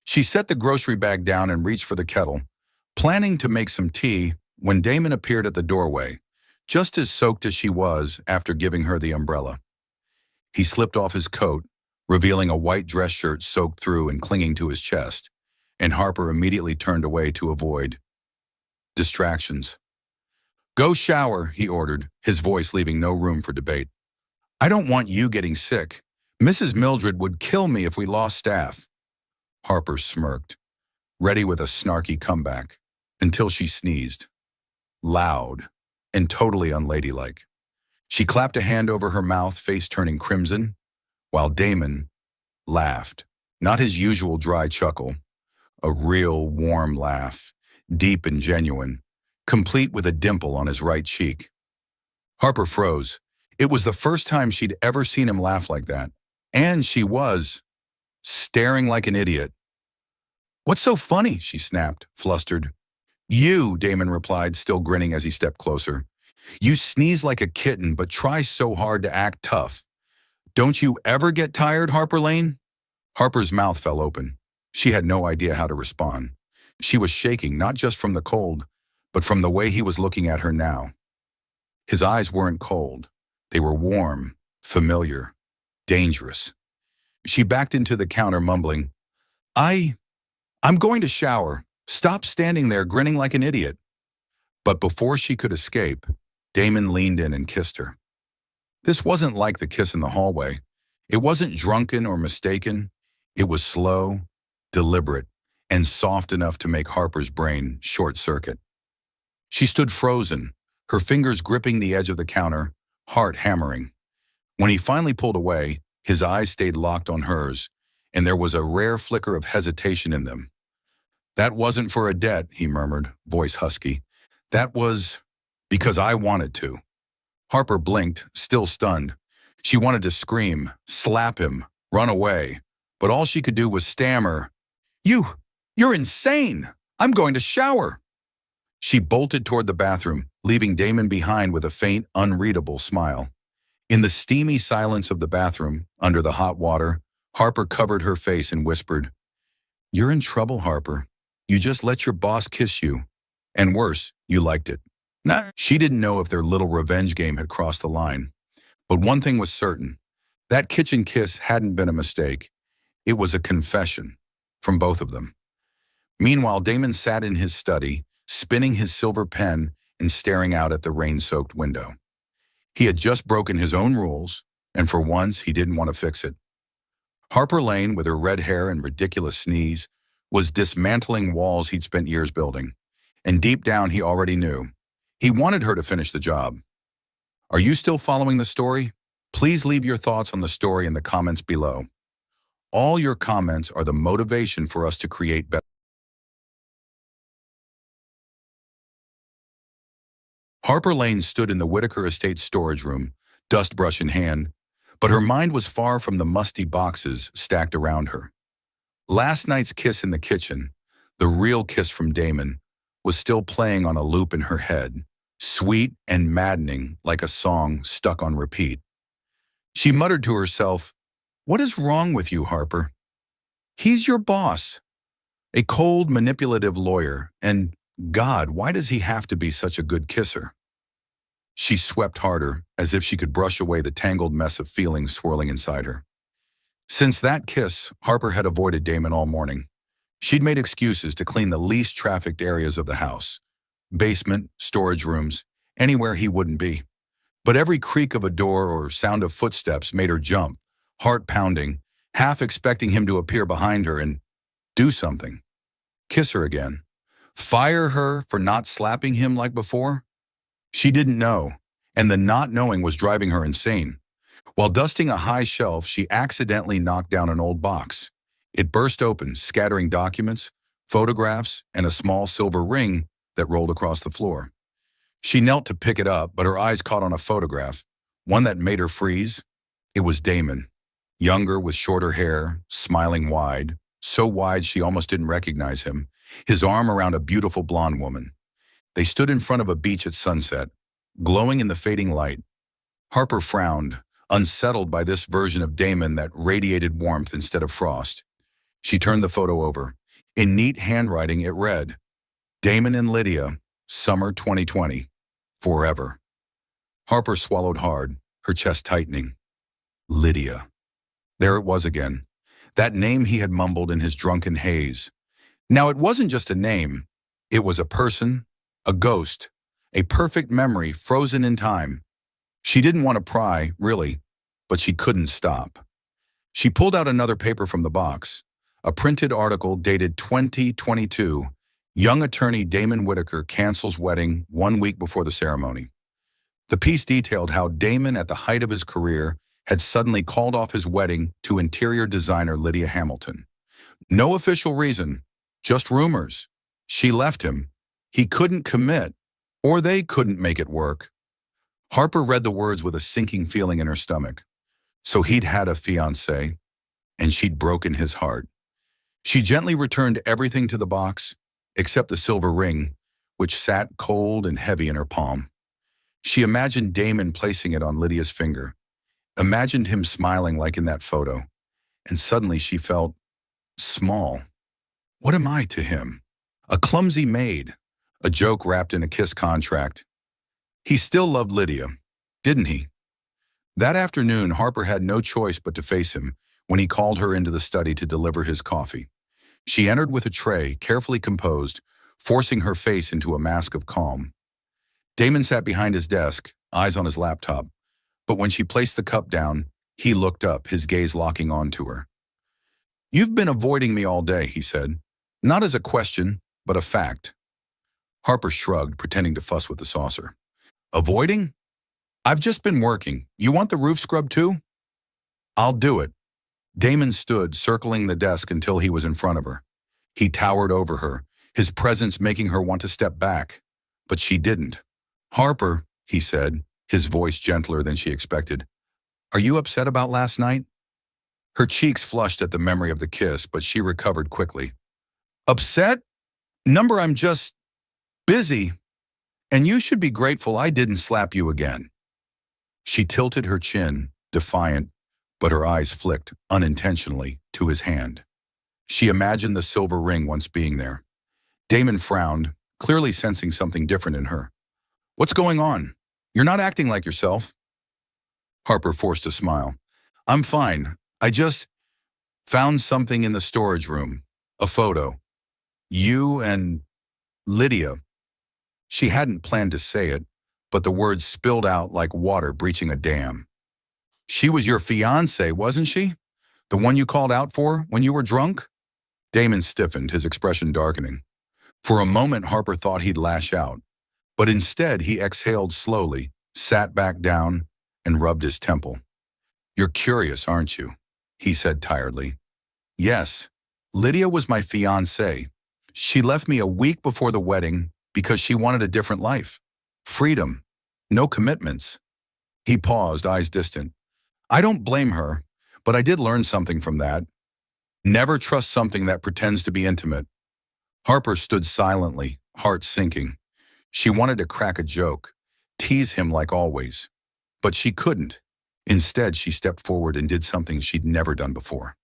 She set the grocery bag down and reached for the kettle, planning to make some tea when Damon appeared at the doorway, just as soaked as she was after giving her the umbrella. He slipped off his coat, revealing a white dress shirt soaked through and clinging to his chest, and Harper immediately turned away to avoid distractions. "Go shower," he ordered, his voice leaving no room for debate. "I don't want you getting sick. Mrs. Mildred would kill me if we lost staff." Harper smirked, ready with a snarky comeback, until she sneezed. Loud and totally unladylike. She clapped a hand over her mouth, face turning crimson, while Damon laughed. Not his usual dry chuckle, a real warm laugh, deep and genuine, complete with a dimple on his right cheek. Harper froze. It was the first time she'd ever seen him laugh like that, and she was staring like an idiot. "What's so funny?" she snapped, flustered. "You," Damon replied, still grinning as he stepped closer. "You sneeze like a kitten, but try so hard to act tough. Don't you ever get tired, Harper Lane?" Harper's mouth fell open. She had no idea how to respond. She was shaking, not just from the cold, but from the way he was looking at her now. His eyes weren't cold. They were warm, familiar, dangerous. She backed into the counter, mumbling, I'm going to shower. Stop standing there grinning like an idiot." But before she could escape, Damon leaned in and kissed her. This wasn't like the kiss in the hallway. It wasn't drunken or mistaken. It was slow, deliberate, and soft enough to make Harper's brain short-circuit. She stood frozen, her fingers gripping the edge of the counter, heart hammering. When he finally pulled away, his eyes stayed locked on hers, and there was a rare flicker of hesitation in them. "That wasn't for a debt," he murmured, voice husky. "That was because I wanted to." Harper blinked, still stunned. She wanted to scream, slap him, run away, but all she could do was stammer, You're insane! I'm going to shower!" She bolted toward the bathroom, leaving Damon behind with a faint, unreadable smile. In the steamy silence of the bathroom, under the hot water, Harper covered her face and whispered, "You're in trouble, Harper. You just let your boss kiss you. And worse, you liked it." She didn't know if their little revenge game had crossed the line. But one thing was certain. That kitchen kiss hadn't been a mistake. It was a confession from both of them. Meanwhile, Damon sat in his study, spinning his silver pen and staring out at the rain-soaked window. He had just broken his own rules, and for once he didn't want to fix it. Harper Lane, with her red hair and ridiculous sneeze, was dismantling walls he'd spent years building. And deep down, he already knew. He wanted her to finish the job. Are you still following the story? Please leave your thoughts on the story in the comments below. All your comments are the motivation for us to create better. Harper Lane stood in the Whitaker Estate storage room, dustbrush in hand, but her mind was far from the musty boxes stacked around her. Last night's kiss in the kitchen, the real kiss from Damon, was still playing on a loop in her head, sweet and maddening like a song stuck on repeat. She muttered to herself, "What is wrong with you, Harper? He's your boss, a cold, manipulative lawyer, and God, why does he have to be such a good kisser?" She swept harder, as if she could brush away the tangled mess of feelings swirling inside her. Since that kiss, Harper had avoided Damon all morning. She'd made excuses to clean the least trafficked areas of the house. Basement, storage rooms, anywhere he wouldn't be. But every creak of a door or sound of footsteps made her jump, heart pounding, half expecting him to appear behind her and do something. Kiss her again. Fire her for not slapping him like before? She didn't know, and the not knowing was driving her insane. While dusting a high shelf, she accidentally knocked down an old box. It burst open, scattering documents, photographs, and a small silver ring that rolled across the floor. She knelt to pick it up, but her eyes caught on a photograph, one that made her freeze. It was Damon, younger with shorter hair, smiling wide, so wide she almost didn't recognize him, his arm around a beautiful blonde woman. They stood in front of a beach at sunset, glowing in the fading light. Harper frowned, unsettled by this version of Damon that radiated warmth instead of frost. She turned the photo over. In neat handwriting, it read, "Damon and Lydia, Summer 2020. Forever. Harper swallowed hard, her chest tightening. Lydia. There it was again. That name he had mumbled in his drunken haze. Now it wasn't just a name. It was a person, a ghost, a perfect memory frozen in time. She didn't want to pry, really, but she couldn't stop. She pulled out another paper from the box, a printed article dated 2022. Young attorney Damon Whitaker cancels wedding 1 week before the ceremony. The piece detailed how Damon, at the height of his career, had suddenly called off his wedding to interior designer Lydia Hamilton. No official reason, just rumors. She left him. He couldn't commit, or they couldn't make it work. Harper read the words with a sinking feeling in her stomach. So he'd had a fiancée, and she'd broken his heart. She gently returned everything to the box, except the silver ring, which sat cold and heavy in her palm. She imagined Damon placing it on Lydia's finger, imagined him smiling like in that photo, and suddenly she felt small. What am I to him? A clumsy maid, a joke wrapped in a kiss contract. He still loved Lydia, didn't he? That afternoon, Harper had no choice but to face him when he called her into the study to deliver his coffee. She entered with a tray, carefully composed, forcing her face into a mask of calm. Damon sat behind his desk, eyes on his laptop, but when she placed the cup down, he looked up, his gaze locking onto her. "You've been avoiding me all day," he said. "Not as a question, but a fact." Harper shrugged, pretending to fuss with the saucer. "Avoiding? I've just been working. You want the roof scrubbed too?" "I'll do it." Damon stood, circling the desk until he was in front of her. He towered over her, his presence making her want to step back. But she didn't. "Harper," he said, his voice gentler than she expected, "are you upset about last night?" Her cheeks flushed at the memory of the kiss, but she recovered quickly. "Upset? Number, I'm just busy. And you should be grateful I didn't slap you again." She tilted her chin, defiant, but her eyes flicked, unintentionally, to his hand. She imagined the silver ring once being there. Damon frowned, clearly sensing something different in her. "What's going on? You're not acting like yourself." Harper forced a smile. "I'm fine. I just found something in the storage room. A photo. You and Lydia." She hadn't planned to say it, but the words spilled out like water breaching a dam. "She was your fiancée, wasn't she? The one you called out for when you were drunk?" Damon stiffened, his expression darkening. For a moment, Harper thought he'd lash out, but instead he exhaled slowly, sat back down, and rubbed his temple. "You're curious, aren't you?" he said tiredly. "Yes, Lydia was my fiancée. She left me a week before the wedding because she wanted a different life. Freedom. No commitments." He paused, eyes distant. "I don't blame her, but I did learn something from that. Never trust something that pretends to be intimate." Harper stood silently, heart sinking. She wanted to crack a joke, tease him like always, but she couldn't. Instead, she stepped forward and did something she'd never done before.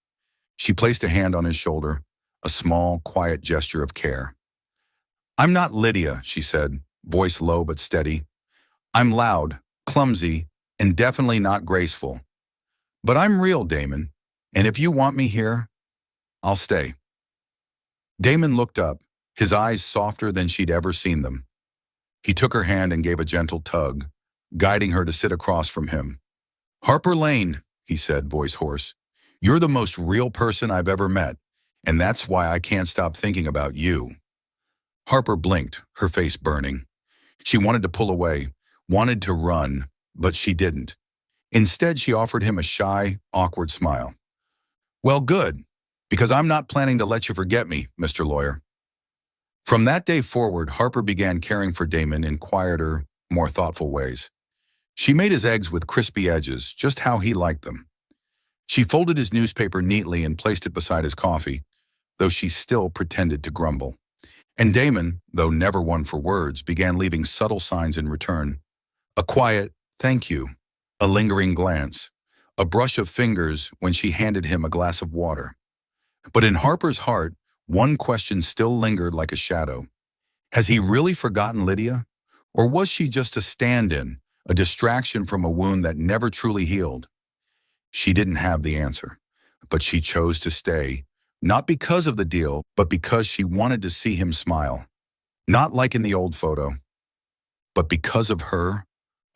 She placed a hand on his shoulder, a small, quiet gesture of care. "I'm not Lydia," she said, voice low but steady. "I'm loud, clumsy, and definitely not graceful. But I'm real, Damon, and if you want me here, I'll stay." Damon looked up, his eyes softer than she'd ever seen them. He took her hand and gave a gentle tug, guiding her to sit across from him. "Harper Lane," he said, voice hoarse, "you're the most real person I've ever met, and that's why I can't stop thinking about you." Harper blinked, her face burning. She wanted to pull away, wanted to run, but she didn't. Instead, she offered him a shy, awkward smile. "Well, good, because I'm not planning to let you forget me, Mr. Lawyer." From that day forward, Harper began caring for Damon in quieter, more thoughtful ways. She made his eggs with crispy edges, just how he liked them. She folded his newspaper neatly and placed it beside his coffee, though she still pretended to grumble. And Damon, though never one for words, began leaving subtle signs in return. A quiet, "thank you," a lingering glance, a brush of fingers when she handed him a glass of water. But in Harper's heart, one question still lingered like a shadow. Has he really forgotten Lydia? Or was she just a stand-in, a distraction from a wound that never truly healed? She didn't have the answer, but she chose to stay, not because of the deal, but because she wanted to see him smile. Not like in the old photo, but because of her.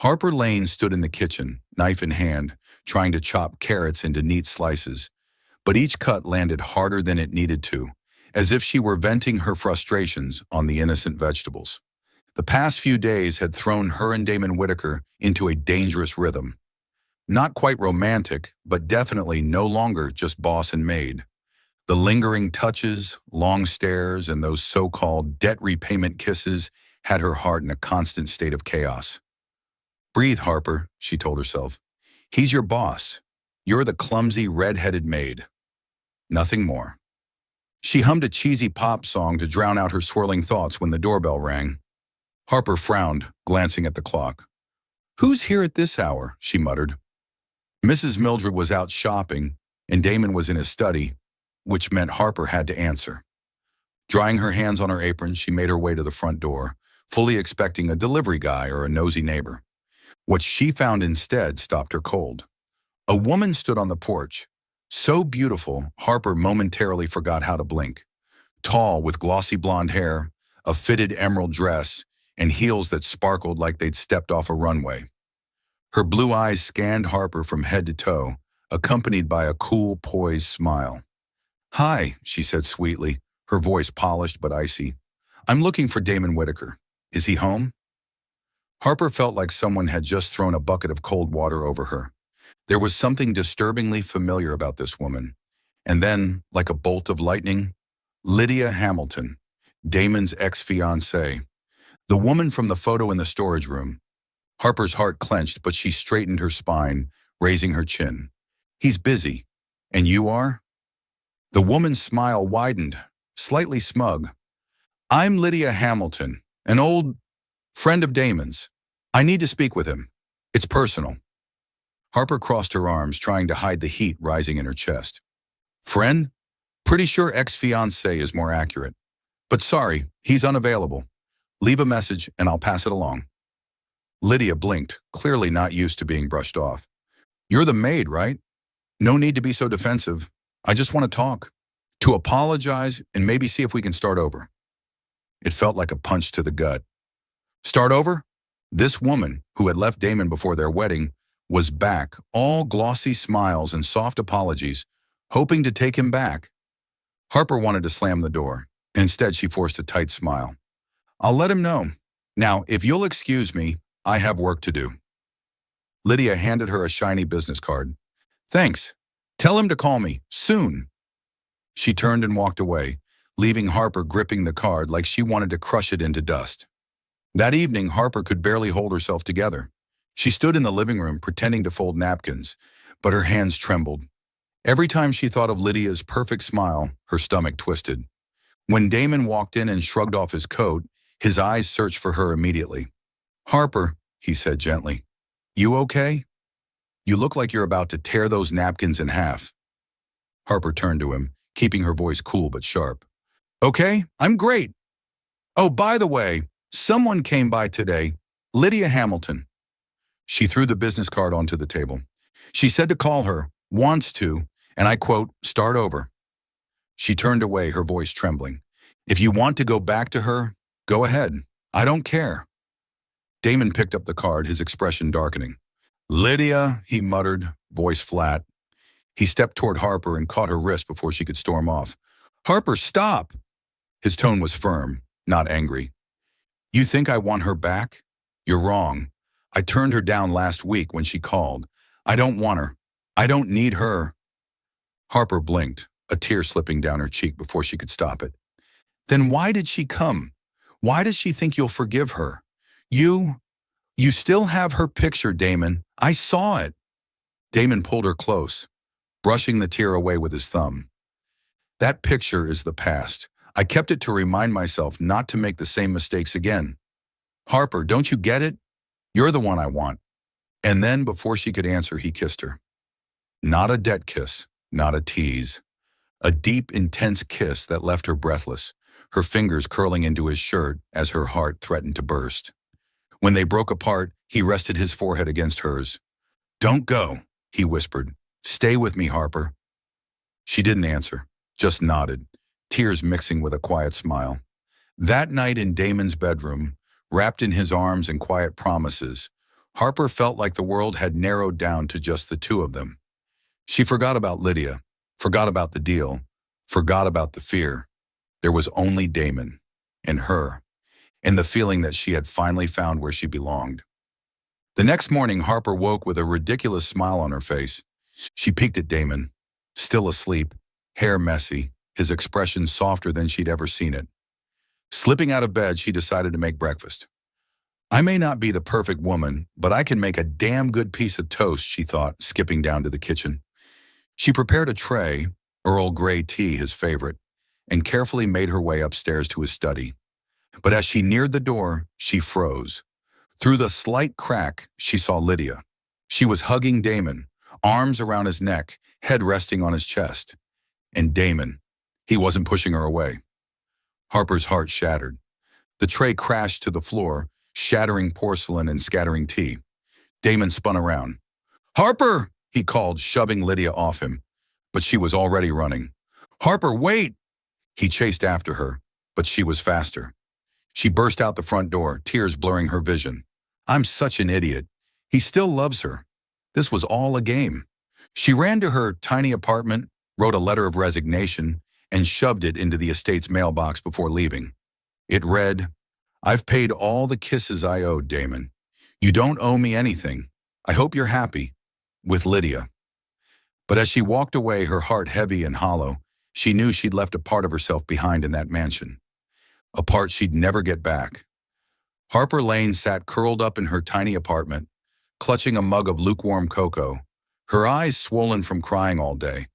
Harper Lane stood in the kitchen, knife in hand, trying to chop carrots into neat slices, but each cut landed harder than it needed to, as if she were venting her frustrations on the innocent vegetables. The past few days had thrown her and Damon Whitaker into a dangerous rhythm. Not quite romantic, but definitely no longer just boss and maid. The lingering touches, long stares, and those so-called debt repayment kisses had her heart in a constant state of chaos. "Breathe, Harper," she told herself. "He's your boss. You're the clumsy, red-headed maid. Nothing more." She hummed a cheesy pop song to drown out her swirling thoughts when the doorbell rang. Harper frowned, glancing at the clock. "Who's here at this hour?" she muttered. Mrs. Mildred was out shopping, and Damon was in his study, which meant Harper had to answer. Drying her hands on her apron, she made her way to the front door, fully expecting a delivery guy or a nosy neighbor. What she found instead stopped her cold. A woman stood on the porch, so beautiful Harper momentarily forgot how to blink. Tall, with glossy blonde hair, a fitted emerald dress, and heels that sparkled like they'd stepped off a runway. Her blue eyes scanned Harper from head to toe, accompanied by a cool, poised smile. "Hi," she said sweetly, her voice polished but icy. "I'm looking for Damon Whitaker. Is he home?" Harper felt like someone had just thrown a bucket of cold water over her. There was something disturbingly familiar about this woman. And then, like a bolt of lightning, Lydia Hamilton, Damon's ex-fiancée. The woman from the photo in the storage room. Harper's heart clenched, but she straightened her spine, raising her chin. "He's busy. And you are?" The woman's smile widened, slightly smug. "I'm Lydia Hamilton, an old friend of Damon's. I need to speak with him. It's personal." Harper crossed her arms, trying to hide the heat rising in her chest. "Friend? Pretty sure ex-fiancé is more accurate. But sorry, he's unavailable. Leave a message and I'll pass it along." Lydia blinked, clearly not used to being brushed off. "You're the maid, right? No need to be so defensive. I just want to talk. To apologize and maybe see if we can start over." It felt like a punch to the gut. Start over? This woman, who had left Damon before their wedding, was back, all glossy smiles and soft apologies, hoping to take him back. Harper wanted to slam the door. Instead, she forced a tight smile. "I'll let him know. Now, if you'll excuse me, I have work to do." Lydia handed her a shiny business card. "Thanks. Tell him to call me, soon." She turned and walked away, leaving Harper gripping the card like she wanted to crush it into dust. That evening, Harper could barely hold herself together. She stood in the living room pretending to fold napkins, but her hands trembled. Every time she thought of Lydia's perfect smile, her stomach twisted. When Damon walked in and shrugged off his coat, his eyes searched for her immediately. "Harper," he said gently, "you okay? You look like you're about to tear those napkins in half." Harper turned to him, keeping her voice cool but sharp. "Okay, I'm great. Oh, by the way, someone came by today, Lydia Hamilton." She threw the business card onto the table. "She said to call her, wants to, and I quote, start over." She turned away, her voice trembling. "If you want to go back to her, go ahead. I don't care." Damon picked up the card, his expression darkening. "Lydia," he muttered, voice flat. He stepped toward Harper and caught her wrist before she could storm off. "Harper, stop!" His tone was firm, not angry. "You think I want her back? You're wrong. I turned her down last week when she called. I don't want her. I don't need her." Harper blinked, a tear slipping down her cheek before she could stop it. "Then why did she come? Why does she think you'll forgive her? You still have her picture, Damon. I saw it." Damon pulled her close, brushing the tear away with his thumb. "That picture is the past. I kept it to remind myself not to make the same mistakes again. Harper, don't you get it? You're the one I want." And then, before she could answer, he kissed her. Not a debt kiss, not a tease. A deep, intense kiss that left her breathless, her fingers curling into his shirt as her heart threatened to burst. When they broke apart, he rested his forehead against hers. "Don't go," he whispered. "Stay with me, Harper." She didn't answer, just nodded, tears mixing with a quiet smile. That night in Damon's bedroom, wrapped in his arms and quiet promises, Harper felt like the world had narrowed down to just the two of them. She forgot about Lydia, forgot about the deal, forgot about the fear. There was only Damon, and her, and the feeling that she had finally found where she belonged. The next morning, Harper woke with a ridiculous smile on her face. She peeked at Damon, still asleep, hair messy, his expression softer than she'd ever seen it. Slipping out of bed, she decided to make breakfast. "I may not be the perfect woman, but I can make a damn good piece of toast," she thought, skipping down to the kitchen. She prepared a tray, Earl Grey tea, his favorite, and carefully made her way upstairs to his study. But as she neared the door, she froze. Through the slight crack, she saw Lydia. She was hugging Damon, arms around his neck, head resting on his chest. And Damon, he wasn't pushing her away. Harper's heart shattered. The tray crashed to the floor, shattering porcelain and scattering tea. Damon spun around. "Harper!" he called, shoving Lydia off him. But she was already running. "Harper, wait!" He chased after her, but she was faster. She burst out the front door, tears blurring her vision. I'm such an idiot. He still loves her. This was all a game. She ran to her tiny apartment, wrote a letter of resignation, and shoved it into the estate's mailbox before leaving. It read, "I've paid all the kisses I owed, Damon. You don't owe me anything. I hope you're happy. With Lydia." But as she walked away, her heart heavy and hollow, she knew she'd left a part of herself behind in that mansion. A part she'd never get back. Harper Lane sat curled up in her tiny apartment, clutching a mug of lukewarm cocoa, her eyes swollen from crying all day.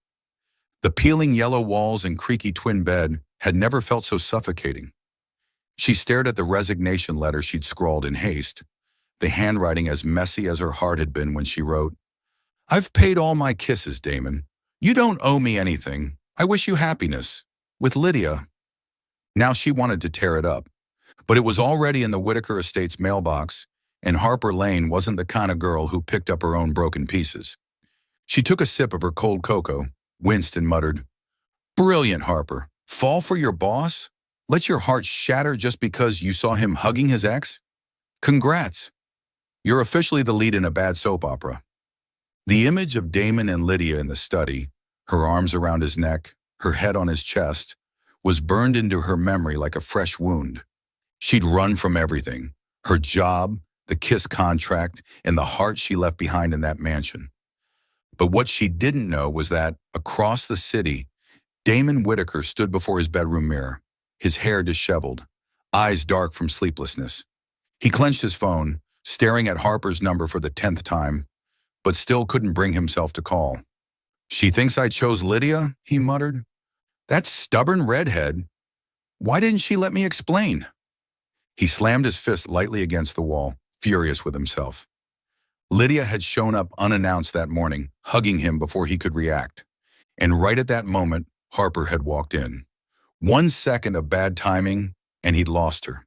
The peeling yellow walls and creaky twin bed had never felt so suffocating. She stared at the resignation letter she'd scrawled in haste, the handwriting as messy as her heart had been when she wrote, "I've paid all my kisses, Damon. You don't owe me anything. I wish you happiness. With Lydia." Now she wanted to tear it up, but it was already in the Whitaker estate's mailbox, and Harper Lane wasn't the kind of girl who picked up her own broken pieces. She took a sip of her cold cocoa, winced and muttered, "Brilliant, Harper. Fall for your boss? Let your heart shatter just because you saw him hugging his ex? Congrats. You're officially the lead in a bad soap opera." The image of Damon and Lydia in the study, her arms around his neck, her head on his chest, was burned into her memory like a fresh wound. She'd run from everything, her job, the KISS contract, and the heart she left behind in that mansion. But what she didn't know was that, across the city, Damon Whitaker stood before his bedroom mirror, his hair disheveled, eyes dark from sleeplessness. He clenched his phone, staring at Harper's number for the 10th time, but still couldn't bring himself to call. "She thinks I chose Lydia," he muttered. "That stubborn redhead. Why didn't she let me explain?" He slammed his fist lightly against the wall, furious with himself. Lydia had shown up unannounced that morning, hugging him before he could react. And right at that moment, Harper had walked in. 1 second of bad timing, and he'd lost her.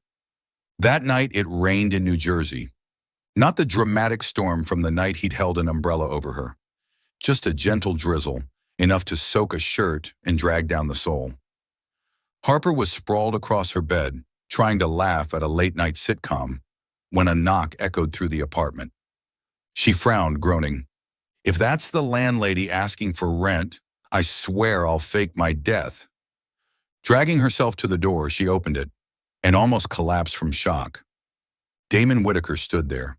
That night, it rained in New Jersey. Not the dramatic storm from the night he'd held an umbrella over her. Just a gentle drizzle, enough to soak a shirt and drag down the soul. Harper was sprawled across her bed, trying to laugh at a late-night sitcom, when a knock echoed through the apartment. She frowned, groaning, "If that's the landlady asking for rent, I swear I'll fake my death." Dragging herself to the door, she opened it, and almost collapsed from shock. Damon Whitaker stood there,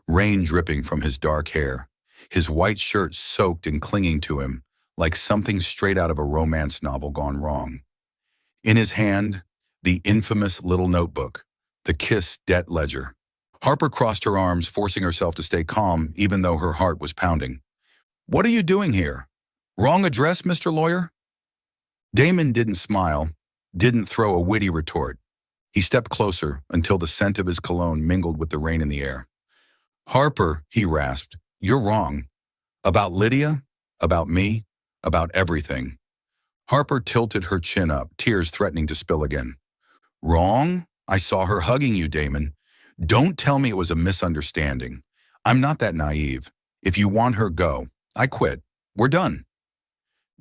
rain dripping from his dark hair, his white shirt soaked and clinging to him like something straight out of a romance novel gone wrong. In his hand, the infamous little notebook, the KISS debt ledger. Harper crossed her arms, forcing herself to stay calm even though her heart was pounding. "What are you doing here? Wrong address, Mr. Lawyer?" Damon didn't smile, didn't throw a witty retort. He stepped closer until the scent of his cologne mingled with the rain in the air. "Harper," he rasped, "you're wrong. About Lydia, about me, about everything." Harper tilted her chin up, tears threatening to spill again. Wrong? I saw her hugging you, Damon. Don't tell me it was a misunderstanding. I'm not that naive. If you want her, go. I quit. We're done.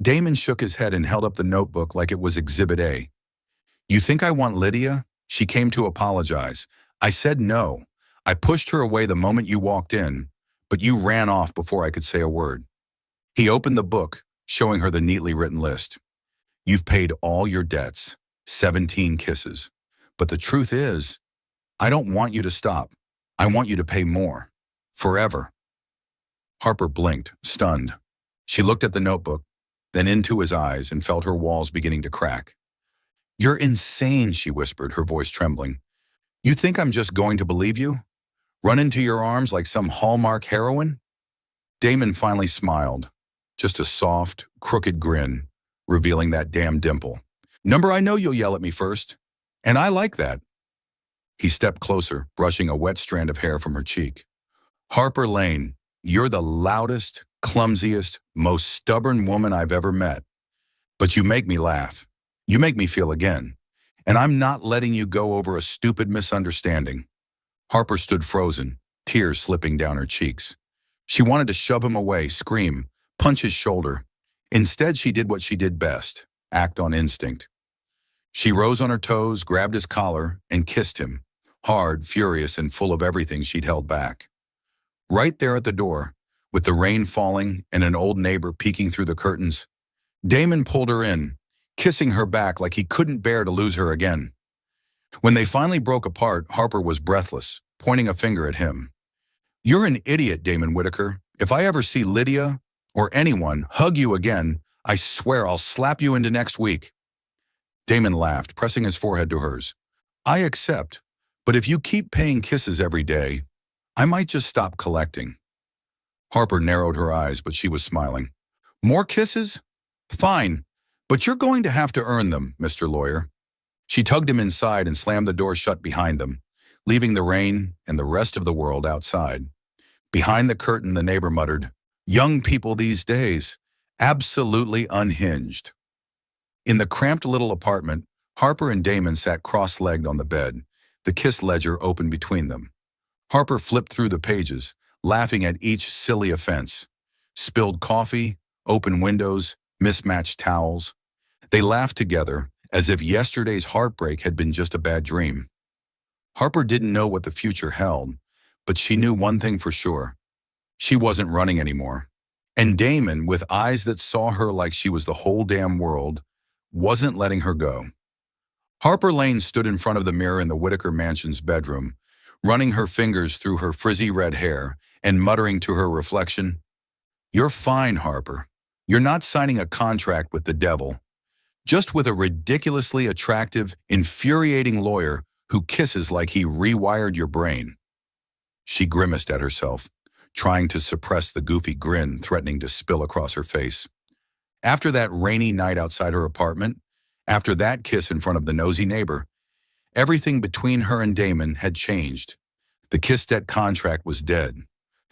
Damon shook his head and held up the notebook like it was Exhibit A. You think I want Lydia? She came to apologize. I said no. I pushed her away the moment you walked in, but you ran off before I could say a word. He opened the book, showing her the neatly written list. You've paid all your debts, 17 kisses. But the truth is, I don't want you to stop. I want you to pay more. Forever. Harper blinked, stunned. She looked at the notebook, then into his eyes and felt her walls beginning to crack. You're insane, she whispered, her voice trembling. You think I'm just going to believe you? Run into your arms like some Hallmark heroine? Damon finally smiled, just a soft, crooked grin, revealing that damn dimple. Number, I know you'll yell at me first, and I like that. He stepped closer, brushing a wet strand of hair from her cheek. Harper Lane, you're the loudest, clumsiest, most stubborn woman I've ever met. But you make me laugh. You make me feel again. And I'm not letting you go over a stupid misunderstanding. Harper stood frozen, tears slipping down her cheeks. She wanted to shove him away, scream, punch his shoulder. Instead, she did what she did best, act on instinct. She rose on her toes, grabbed his collar, and kissed him, hard, furious, and full of everything she'd held back. Right there at the door, with the rain falling and an old neighbor peeking through the curtains, Damon pulled her in, kissing her back like he couldn't bear to lose her again. When they finally broke apart, Harper was breathless, pointing a finger at him. You're an idiot, Damon Whitaker. If I ever see Lydia or anyone hug you again, I swear I'll slap you into next week. Damon laughed, pressing his forehead to hers. I accept, but if you keep paying kisses every day, I might just stop collecting. Harper narrowed her eyes, but she was smiling. More kisses? Fine, but you're going to have to earn them, Mr. Lawyer. She tugged him inside and slammed the door shut behind them, leaving the rain and the rest of the world outside. Behind the curtain, the neighbor muttered, Young people these days, absolutely unhinged. In the cramped little apartment, Harper and Damon sat cross-legged on the bed, the kiss ledger open between them. Harper flipped through the pages, laughing at each silly offense. Spilled coffee, open windows, mismatched towels. They laughed together, as if yesterday's heartbreak had been just a bad dream. Harper didn't know what the future held, but she knew one thing for sure. She wasn't running anymore. And Damon, with eyes that saw her like she was the whole damn world, wasn't letting her go. Harper Lane stood in front of the mirror in the Whitaker mansion's bedroom, running her fingers through her frizzy red hair and muttering to her reflection, You're fine, Harper. You're not signing a contract with the devil, just with a ridiculously attractive, infuriating lawyer who kisses like he rewired your brain. She grimaced at herself, trying to suppress the goofy grin threatening to spill across her face. After that rainy night outside her apartment, after that kiss in front of the nosy neighbor, everything between her and Damon had changed. The kiss debt contract was dead.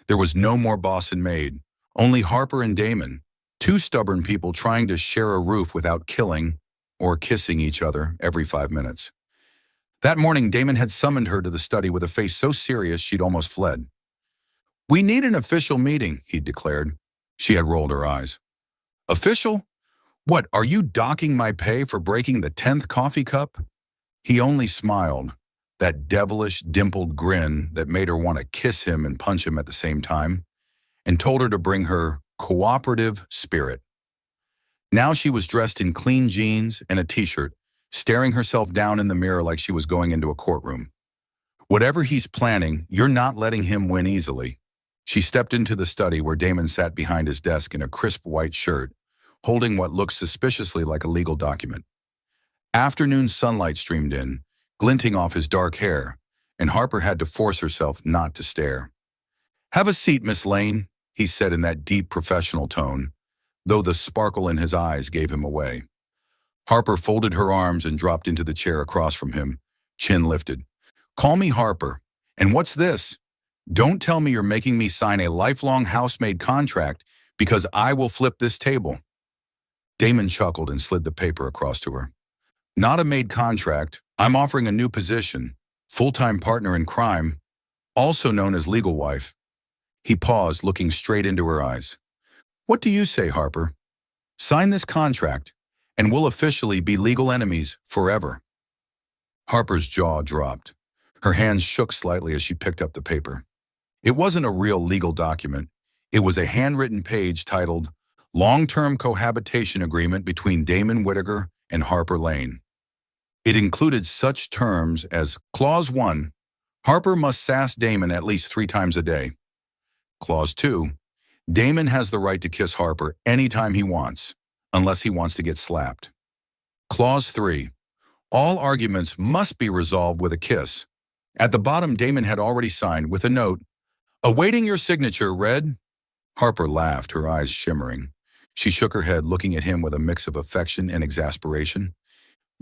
There was no more boss and maid, only Harper and Damon, two stubborn people trying to share a roof without killing or kissing each other every 5 minutes. That morning, Damon had summoned her to the study with a face so serious she'd almost fled. We need an official meeting, he'd declared. She had rolled her eyes. Official? What, are you docking my pay for breaking the 10th coffee cup? He only smiled, that devilish, dimpled grin that made her want to kiss him and punch him at the same time, and told her to bring her cooperative spirit. Now she was dressed in clean jeans and a t-shirt, staring herself down in the mirror like she was going into a courtroom. Whatever he's planning, you're not letting him win easily. She stepped into the study where Damon sat behind his desk in a crisp white shirt, holding what looked suspiciously like a legal document. Afternoon sunlight streamed in, glinting off his dark hair, and Harper had to force herself not to stare. Have a seat, Miss Lane, he said in that deep professional tone, though the sparkle in his eyes gave him away. Harper folded her arms and dropped into the chair across from him, chin lifted. Call me Harper. And what's this? Don't tell me you're making me sign a lifelong housemaid contract because I will flip this table. Damon chuckled and slid the paper across to her. Not a maid contract. I'm offering a new position, full-time partner in crime, also known as legal wife. He paused, looking straight into her eyes. What do you say, Harper? Sign this contract, and we'll officially be legal enemies forever. Harper's jaw dropped. Her hands shook slightly as she picked up the paper. It wasn't a real legal document. It was a handwritten page titled Long-Term Cohabitation Agreement between Damon Whitaker and Harper Lane. It included such terms as Clause 1, Harper must sass Damon at least 3 times a day. Clause 2, Damon has the right to kiss Harper anytime he wants, unless he wants to get slapped. Clause 3, all arguments must be resolved with a kiss. At the bottom, Damon had already signed with a note, awaiting your signature, read. Harper laughed, her eyes shimmering. She shook her head, looking at him with a mix of affection and exasperation.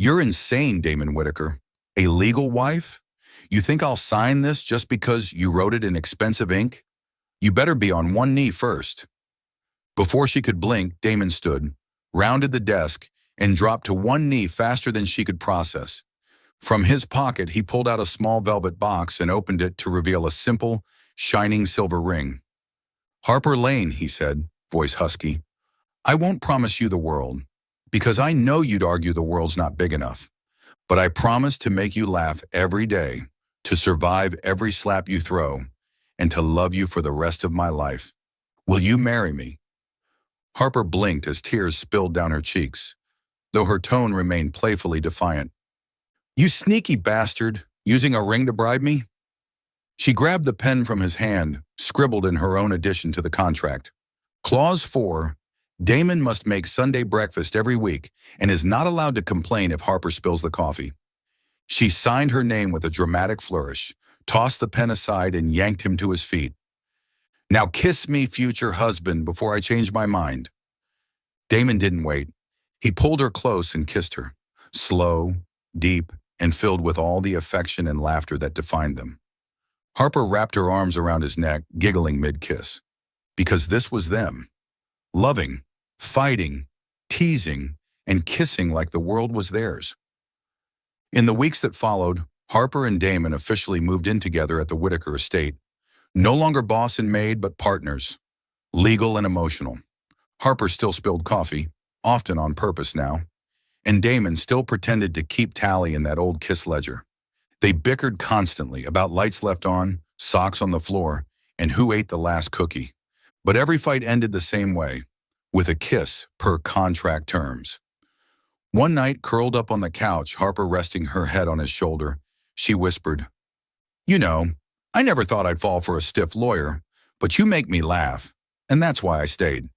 You're insane, Damon Whitaker. A legal wife? You think I'll sign this just because you wrote it in expensive ink? You better be on one knee first. Before she could blink, Damon stood, rounded the desk, and dropped to one knee faster than she could process. From his pocket, he pulled out a small velvet box and opened it to reveal a simple, shining silver ring. Harper Lane, he said, voice husky, I won't promise you the world, because I know you'd argue the world's not big enough. But I promise to make you laugh every day, to survive every slap you throw, and to love you for the rest of my life. Will you marry me? Harper blinked as tears spilled down her cheeks, though her tone remained playfully defiant. You sneaky bastard, using a ring to bribe me? She grabbed the pen from his hand, scribbled in her own addition to the contract. Clause 4, Damon must make Sunday breakfast every week and is not allowed to complain if Harper spills the coffee. She signed her name with a dramatic flourish, tossed the pen aside, and yanked him to his feet. Now kiss me, future husband, before I change my mind. Damon didn't wait. He pulled her close and kissed her, slow, deep, and filled with all the affection and laughter that defined them. Harper wrapped her arms around his neck, giggling mid-kiss. Because this was them. Loving, fighting, teasing, and kissing like the world was theirs. In the weeks that followed, Harper and Damon officially moved in together at the Whitaker estate. No longer boss and maid, but partners. Legal and emotional. Harper still spilled coffee, often on purpose now, and Damon still pretended to keep tally in that old kiss ledger. They bickered constantly about lights left on, socks on the floor, and who ate the last cookie. But every fight ended the same way, with a kiss per contract terms. One night, curled up on the couch, Harper resting her head on his shoulder, she whispered, You know, I never thought I'd fall for a stiff lawyer, but you make me laugh, and that's why I stayed.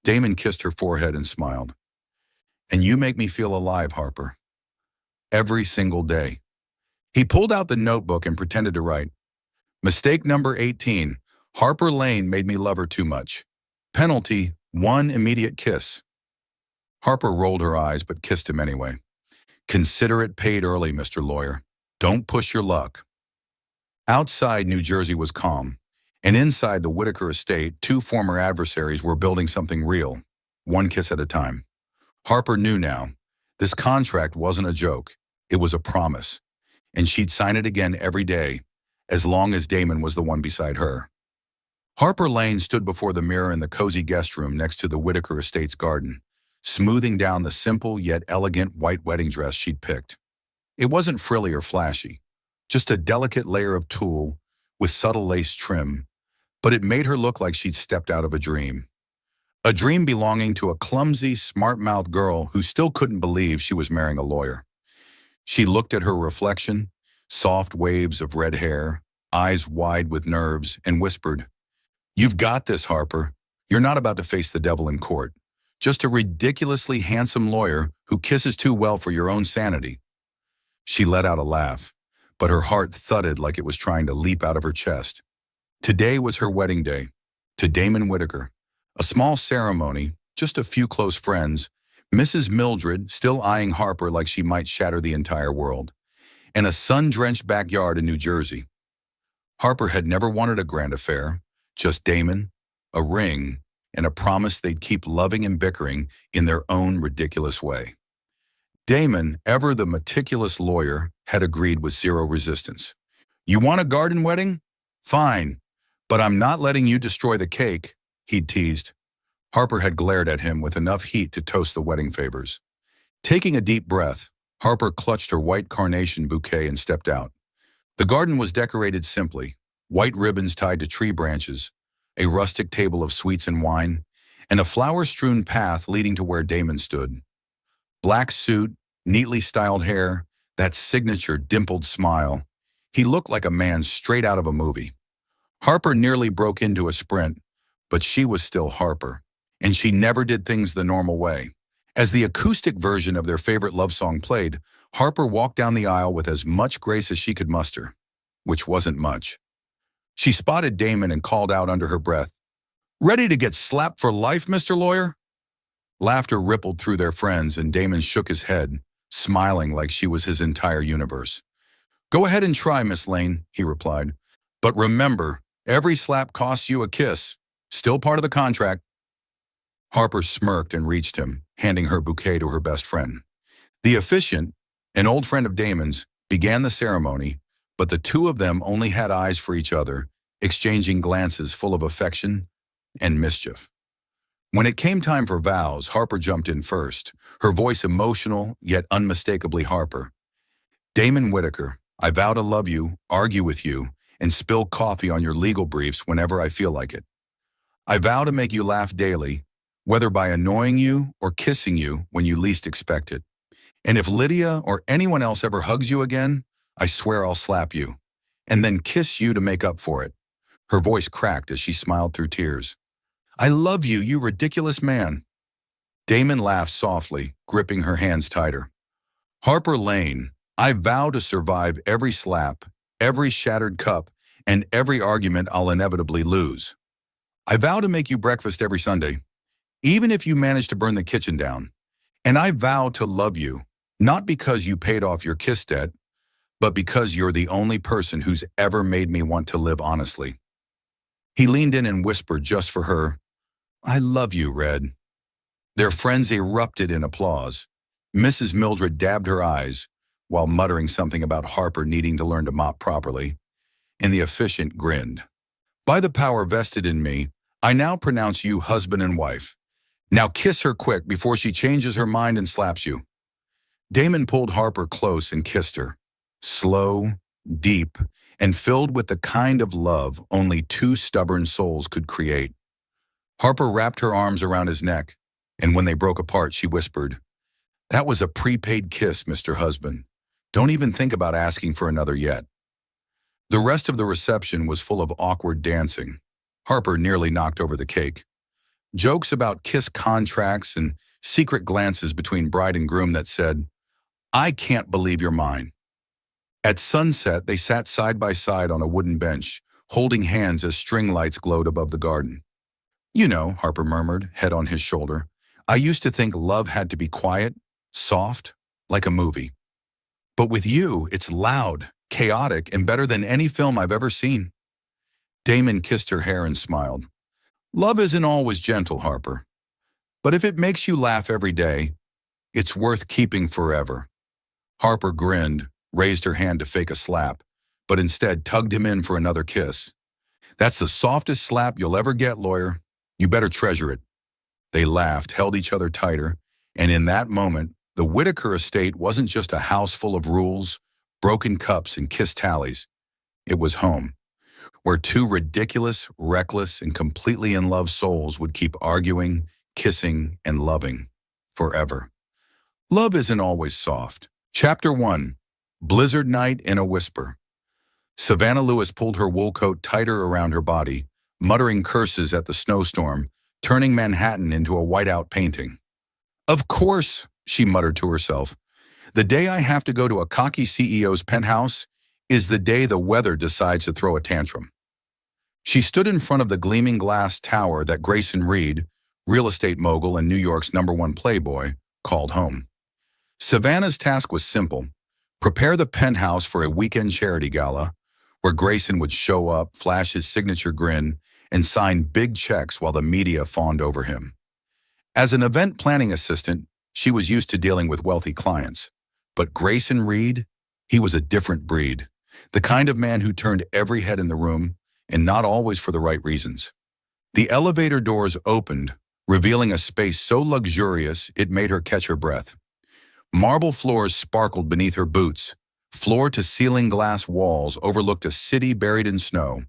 Damon kissed her forehead and smiled. And you make me feel alive, Harper. Every single day. He pulled out the notebook and pretended to write. Mistake number 18. Harper Lane made me love her too much. Penalty, 1 immediate kiss. Harper rolled her eyes but kissed him anyway. Consider it paid early, Mr. Lawyer. Don't push your luck. Outside, New Jersey was calm, and inside the Whitaker estate, 2 former adversaries were building something real, one kiss at a time. Harper knew now. This contract wasn't a joke. It was a promise, and she'd sign it again every day, as long as Damon was the one beside her. Harper Lane stood before the mirror in the cozy guest room next to the Whitaker estate's garden, smoothing down the simple yet elegant white wedding dress she'd picked. It wasn't frilly or flashy, just a delicate layer of tulle with subtle lace trim, but it made her look like she'd stepped out of a dream. A dream belonging to a clumsy, smart-mouthed girl who still couldn't believe she was marrying a lawyer. She looked at her reflection, soft waves of red hair, eyes wide with nerves, and whispered, You've got this, Harper. You're not about to face the devil in court. Just a ridiculously handsome lawyer who kisses too well for your own sanity. She let out a laugh, but her heart thudded like it was trying to leap out of her chest. Today was her wedding day, to Damon Whitaker. A small ceremony, just a few close friends, Mrs. Mildred still eyeing Harper like she might shatter the entire world, and a sun-drenched backyard in New Jersey. Harper had never wanted a grand affair, just Damon, a ring, and a promise they'd keep loving and bickering in their own ridiculous way. Damon, ever the meticulous lawyer, had agreed with zero resistance. You want a garden wedding? Fine, but I'm not letting you destroy the cake, he'd teased. Harper had glared at him with enough heat to toast the wedding favors. Taking a deep breath, Harper clutched her white carnation bouquet and stepped out. The garden was decorated simply, white ribbons tied to tree branches, a rustic table of sweets and wine, and a flower-strewn path leading to where Damon stood. Black suit, neatly styled hair, that signature dimpled smile. He looked like a man straight out of a movie. Harper nearly broke into a sprint, but she was still Harper, and she never did things the normal way. As the acoustic version of their favorite love song played, Harper walked down the aisle with as much grace as she could muster, which wasn't much. She spotted Damon and called out under her breath, "Ready to get slapped for life, Mr. Lawyer?" Laughter rippled through their friends, and Damon shook his head, smiling like she was his entire universe. "Go ahead and try, Miss Lane," he replied. "But remember, every slap costs you a kiss. Still part of the contract." Harper smirked and reached him, handing her bouquet to her best friend. The officiant, an old friend of Damon's, began the ceremony, but the two of them only had eyes for each other, exchanging glances full of affection and mischief. When it came time for vows, Harper jumped in first, her voice emotional yet unmistakably Harper. "Damon Whitaker, I vow to love you, argue with you, and spill coffee on your legal briefs whenever I feel like it. I vow to make you laugh daily, whether by annoying you or kissing you when you least expect it. And if Lydia or anyone else ever hugs you again, I swear I'll slap you, and then kiss you to make up for it." Her voice cracked as she smiled through tears. "I love you, you ridiculous man." Damon laughed softly, gripping her hands tighter. "Harper Lane, I vow to survive every slap, every shattered cup, and every argument I'll inevitably lose. I vow to make you breakfast every Sunday, even if you manage to burn the kitchen down. And I vow to love you, not because you paid off your kiss debt, but because you're the only person who's ever made me want to live honestly." He leaned in and whispered just for her, "I love you, Red." Their friends erupted in applause. Mrs. Mildred dabbed her eyes, while muttering something about Harper needing to learn to mop properly, and the officiant grinned. "By the power vested in me, I now pronounce you husband and wife. Now kiss her quick before she changes her mind and slaps you." Damon pulled Harper close and kissed her, slow, deep, and filled with the kind of love only two stubborn souls could create. Harper wrapped her arms around his neck, and when they broke apart, she whispered, "That was a prepaid kiss, Mr. Husband. Don't even think about asking for another yet." The rest of the reception was full of awkward dancing. Harper nearly knocked over the cake. Jokes about kiss contracts and secret glances between bride and groom that said, "I can't believe you're mine." At sunset, they sat side by side on a wooden bench, holding hands as string lights glowed above the garden. "You know," Harper murmured, head on his shoulder, "I used to think love had to be quiet, soft, like a movie. But with you, it's loud, chaotic, and better than any film I've ever seen." Damon kissed her hair and smiled. "Love isn't always gentle, Harper. But if it makes you laugh every day, it's worth keeping forever." Harper grinned, raised her hand to fake a slap, but instead tugged him in for another kiss. "That's the softest slap you'll ever get, lawyer. You better treasure it." They laughed, held each other tighter, and in that moment, the Whitaker estate wasn't just a house full of rules, broken cups, and kiss tallies. It was home, where two ridiculous, reckless, and completely in love souls would keep arguing, kissing, and loving forever. Love isn't always soft. Chapter 1. Blizzard Night in a Whisper. Savannah Lewis pulled her wool coat tighter around her body, muttering curses at the snowstorm, turning Manhattan into a whiteout painting. "Of course," she muttered to herself, "the day I have to go to a cocky CEO's penthouse is the day the weather decides to throw a tantrum." She stood in front of the gleaming glass tower that Grayson Reed, real estate mogul and New York's #1 playboy, called home. Savannah's task was simple: prepare the penthouse for a weekend charity gala, where Grayson would show up, flash his signature grin, and sign big checks while the media fawned over him. As an event planning assistant, She was used to dealing with wealthy clients. But Grayson Reed, he was a different breed. The kind of man who turned every head in the room, and not always for the right reasons. The elevator doors opened, revealing a space so luxurious it made her catch her breath. Marble floors sparkled beneath her boots. Floor-to-ceiling glass walls overlooked a city buried in snow,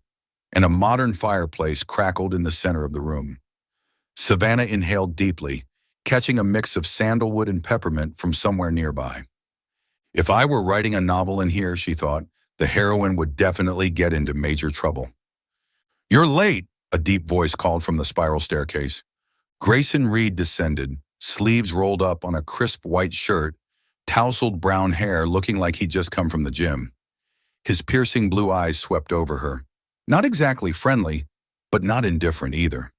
and a modern fireplace crackled in the center of the room. Savannah inhaled deeply, catching a mix of sandalwood and peppermint from somewhere nearby. If I were writing a novel in here, she thought, the heroine would definitely get into major trouble. "You're late," a deep voice called from the spiral staircase. Grayson Reed descended, sleeves rolled up on a crisp white shirt, tousled brown hair looking like he'd just come from the gym. His piercing blue eyes swept over her. Not exactly friendly, but not indifferent either.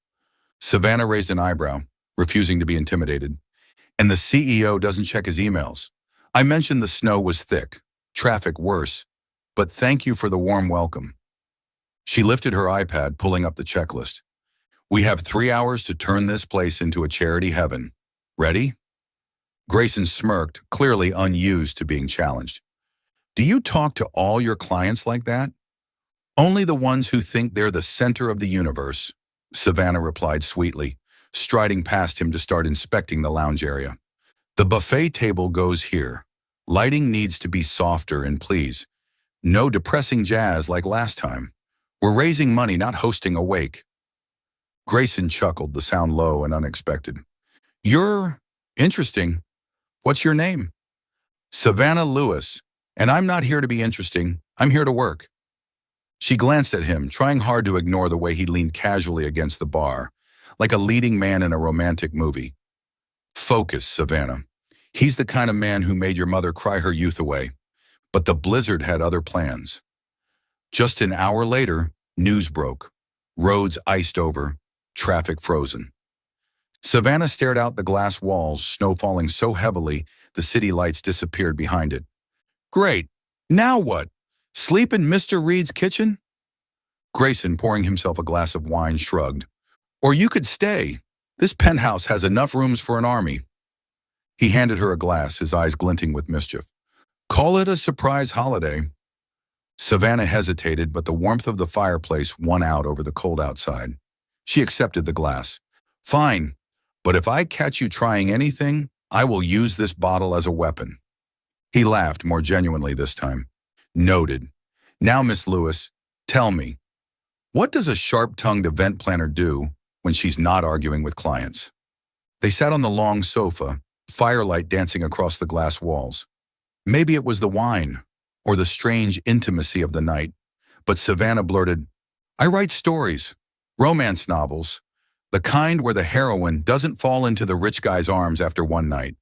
Savannah raised an eyebrow, refusing to be intimidated. "And the CEO doesn't check his emails. I mentioned the snow was thick, traffic worse, but thank you for the warm welcome." She lifted her iPad, pulling up the checklist. "We have 3 hours to turn this place into a charity heaven. Ready?" Grayson smirked, clearly unused to being challenged. "Do you talk to all your clients like that?" "Only the ones who think they're the center of the universe," Savannah replied sweetly, striding past him to start inspecting the lounge area. "The buffet table goes here. Lighting needs to be softer, and please, no depressing jazz like last time. We're raising money, not hosting a wake." Grayson chuckled, the sound low and unexpected. "You're interesting. What's your name?" "Savannah Lewis, and I'm not here to be interesting. I'm here to work." She glanced at him, trying hard to ignore the way he leaned casually against the bar, like a leading man in a romantic movie. "Focus, Savannah. He's the kind of man who made your mother cry her youth away. But the blizzard had other plans." Just an hour later, news broke. Roads iced over, traffic frozen. Savannah stared out the glass walls, snow falling so heavily the city lights disappeared behind it. "Great. Now what? Sleep in Mr. Reed's kitchen?" Grayson, pouring himself a glass of wine, shrugged. "Or you could stay. This penthouse has enough rooms for an army." He handed her a glass, his eyes glinting with mischief. "Call it a surprise holiday." Savannah hesitated, but the warmth of the fireplace won out over the cold outside. She accepted the glass. "Fine, but if I catch you trying anything, I will use this bottle as a weapon." He laughed, more genuinely this time. "Noted. Now, Miss Lewis, tell me, what does a sharp-tongued event planner do when she's not arguing with clients?" They sat on the long sofa, firelight dancing across the glass walls. Maybe it was the wine, or the strange intimacy of the night, but Savannah blurted, "I write stories, romance novels, the kind where the heroine doesn't fall into the rich guy's arms after one night."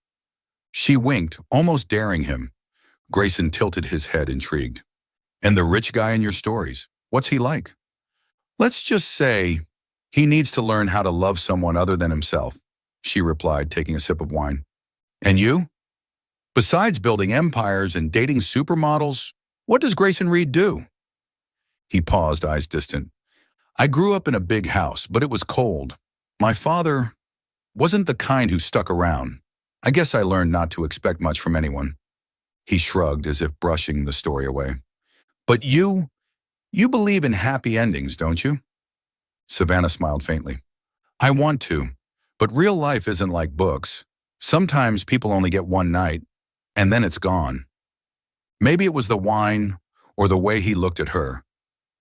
She winked, almost daring him. Grayson tilted his head, intrigued. "And the rich guy in your stories, what's he like?" "Let's just say he needs to learn how to love someone other than himself," she replied, taking a sip of wine. "And you? Besides building empires and dating supermodels, what does Grayson Reed do?" He paused, eyes distant. "I grew up in a big house, but it was cold. My father wasn't the kind who stuck around. I guess I learned not to expect much from anyone." He shrugged, as if brushing the story away. "But you believe in happy endings, don't you?" Savannah smiled faintly. "I want to, but real life isn't like books. Sometimes people only get one night, and then it's gone." Maybe it was the wine or the way he looked at her.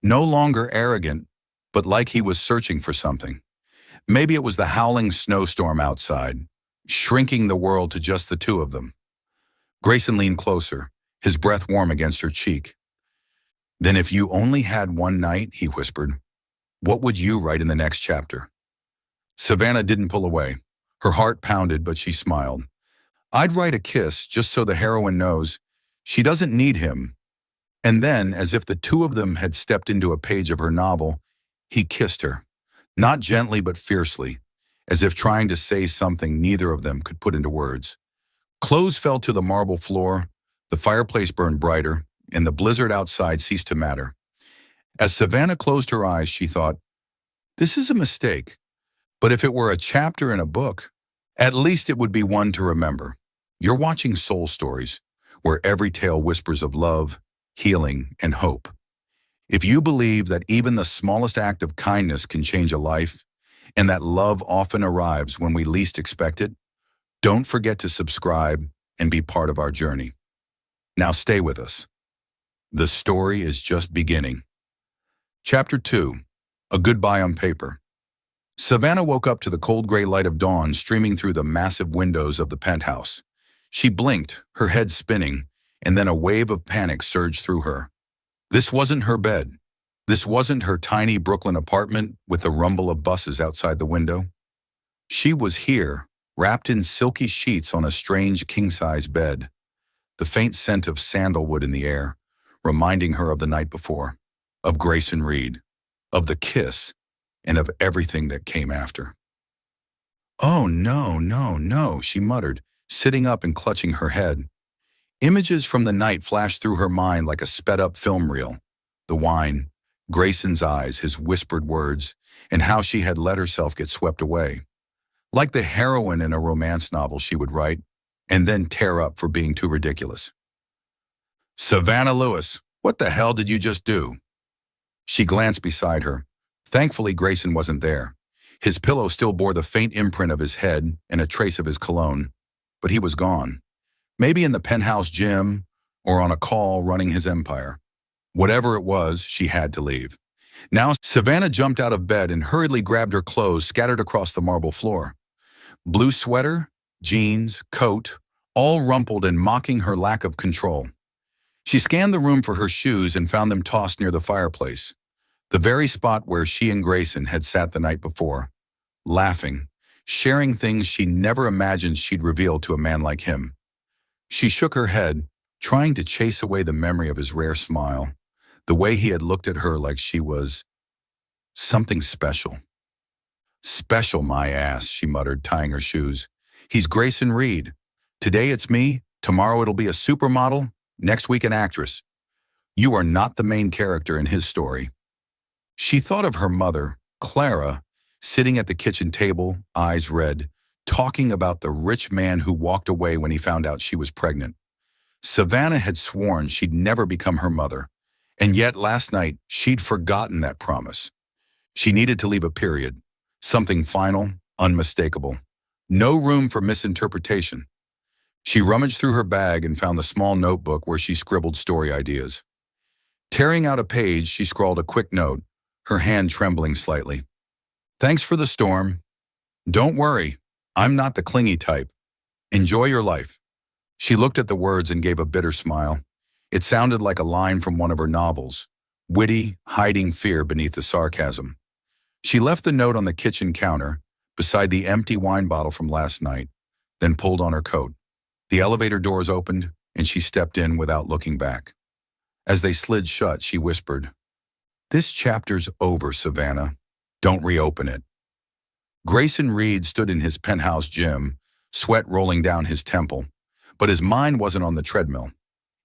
No longer arrogant, but like he was searching for something. Maybe it was the howling snowstorm outside, shrinking the world to just the two of them. Grayson leaned closer, his breath warm against her cheek. "Then if you only had one night," he whispered, "what would you write in the next chapter?" Savannah didn't pull away. Her heart pounded, but she smiled. "I'd write a kiss just so the heroine knows she doesn't need him." And then, as if the two of them had stepped into a page of her novel, he kissed her. Not gently, but fiercely, as if trying to say something neither of them could put into words. Clothes fell to the marble floor, the fireplace burned brighter, and the blizzard outside ceased to matter. As Savannah closed her eyes, she thought, "This is a mistake, but if it were a chapter in a book, At least it would be one to remember. You're watching Soul Stories, where every tale whispers of love, healing, and hope. If you believe that even the smallest act of kindness can change a life, and that love often arrives when we least expect it, don't forget to subscribe and be part of our journey. Now stay with us. The story is just beginning. Chapter 2. A Goodbye on Paper. Savannah woke up to the cold gray light of dawn streaming through the massive windows of the penthouse. She blinked, her head spinning, and then a wave of panic surged through her. This wasn't her bed. This wasn't her tiny Brooklyn apartment with the rumble of buses outside the window. She was here, wrapped in silky sheets on a strange king-size bed, the faint scent of sandalwood in the air, reminding her of the night before, of Grayson Reed, of the kiss, and of everything that came after. "Oh, no, no, no," she muttered, sitting up and clutching her head. Images from the night flashed through her mind like a sped-up film reel. The wine, Grayson's eyes, his whispered words, and how she had let herself get swept away. Like the heroine in a romance novel she would write, and then tear up for being too ridiculous. "Savannah Lewis, what the hell did you just do?" She glanced beside her. Thankfully, Grayson wasn't there. His pillow still bore the faint imprint of his head and a trace of his cologne, but he was gone. Maybe in the penthouse gym or on a call running his empire. Whatever it was, she had to leave. Now, Savannah jumped out of bed and hurriedly grabbed her clothes scattered across the marble floor. Blue sweater, jeans, coat, all rumpled and mocking her lack of control. She scanned the room for her shoes and found them tossed near the fireplace, the very spot where she and Grayson had sat the night before, laughing, sharing things she never imagined she'd reveal to a man like him. She shook her head, trying to chase away the memory of his rare smile, the way he had looked at her like she was something special. "Special, my ass," she muttered, tying her shoes. "He's Grayson Reed. Today it's me, tomorrow it'll be a supermodel, next week an actress. You are not the main character in his story." She thought of her mother, Clara, sitting at the kitchen table, eyes red, talking about the rich man who walked away when he found out she was pregnant. Savannah had sworn she'd never become her mother, and yet last night she'd forgotten that promise. She needed to leave a period, something final, unmistakable. No room for misinterpretation. She rummaged through her bag and found the small notebook where she scribbled story ideas. Tearing out a page, she scrawled a quick note, her hand trembling slightly. "Thanks for the storm. Don't worry, I'm not the clingy type. Enjoy your life." She looked at the words and gave a bitter smile. It sounded like a line from one of her novels, witty, hiding fear beneath the sarcasm. She left the note on the kitchen counter, beside the empty wine bottle from last night, then pulled on her coat. The elevator doors opened, and she stepped in without looking back. As they slid shut, she whispered, "This chapter's over, Savannah. Don't reopen it." Grayson Reed stood in his penthouse gym, sweat rolling down his temple, but his mind wasn't on the treadmill.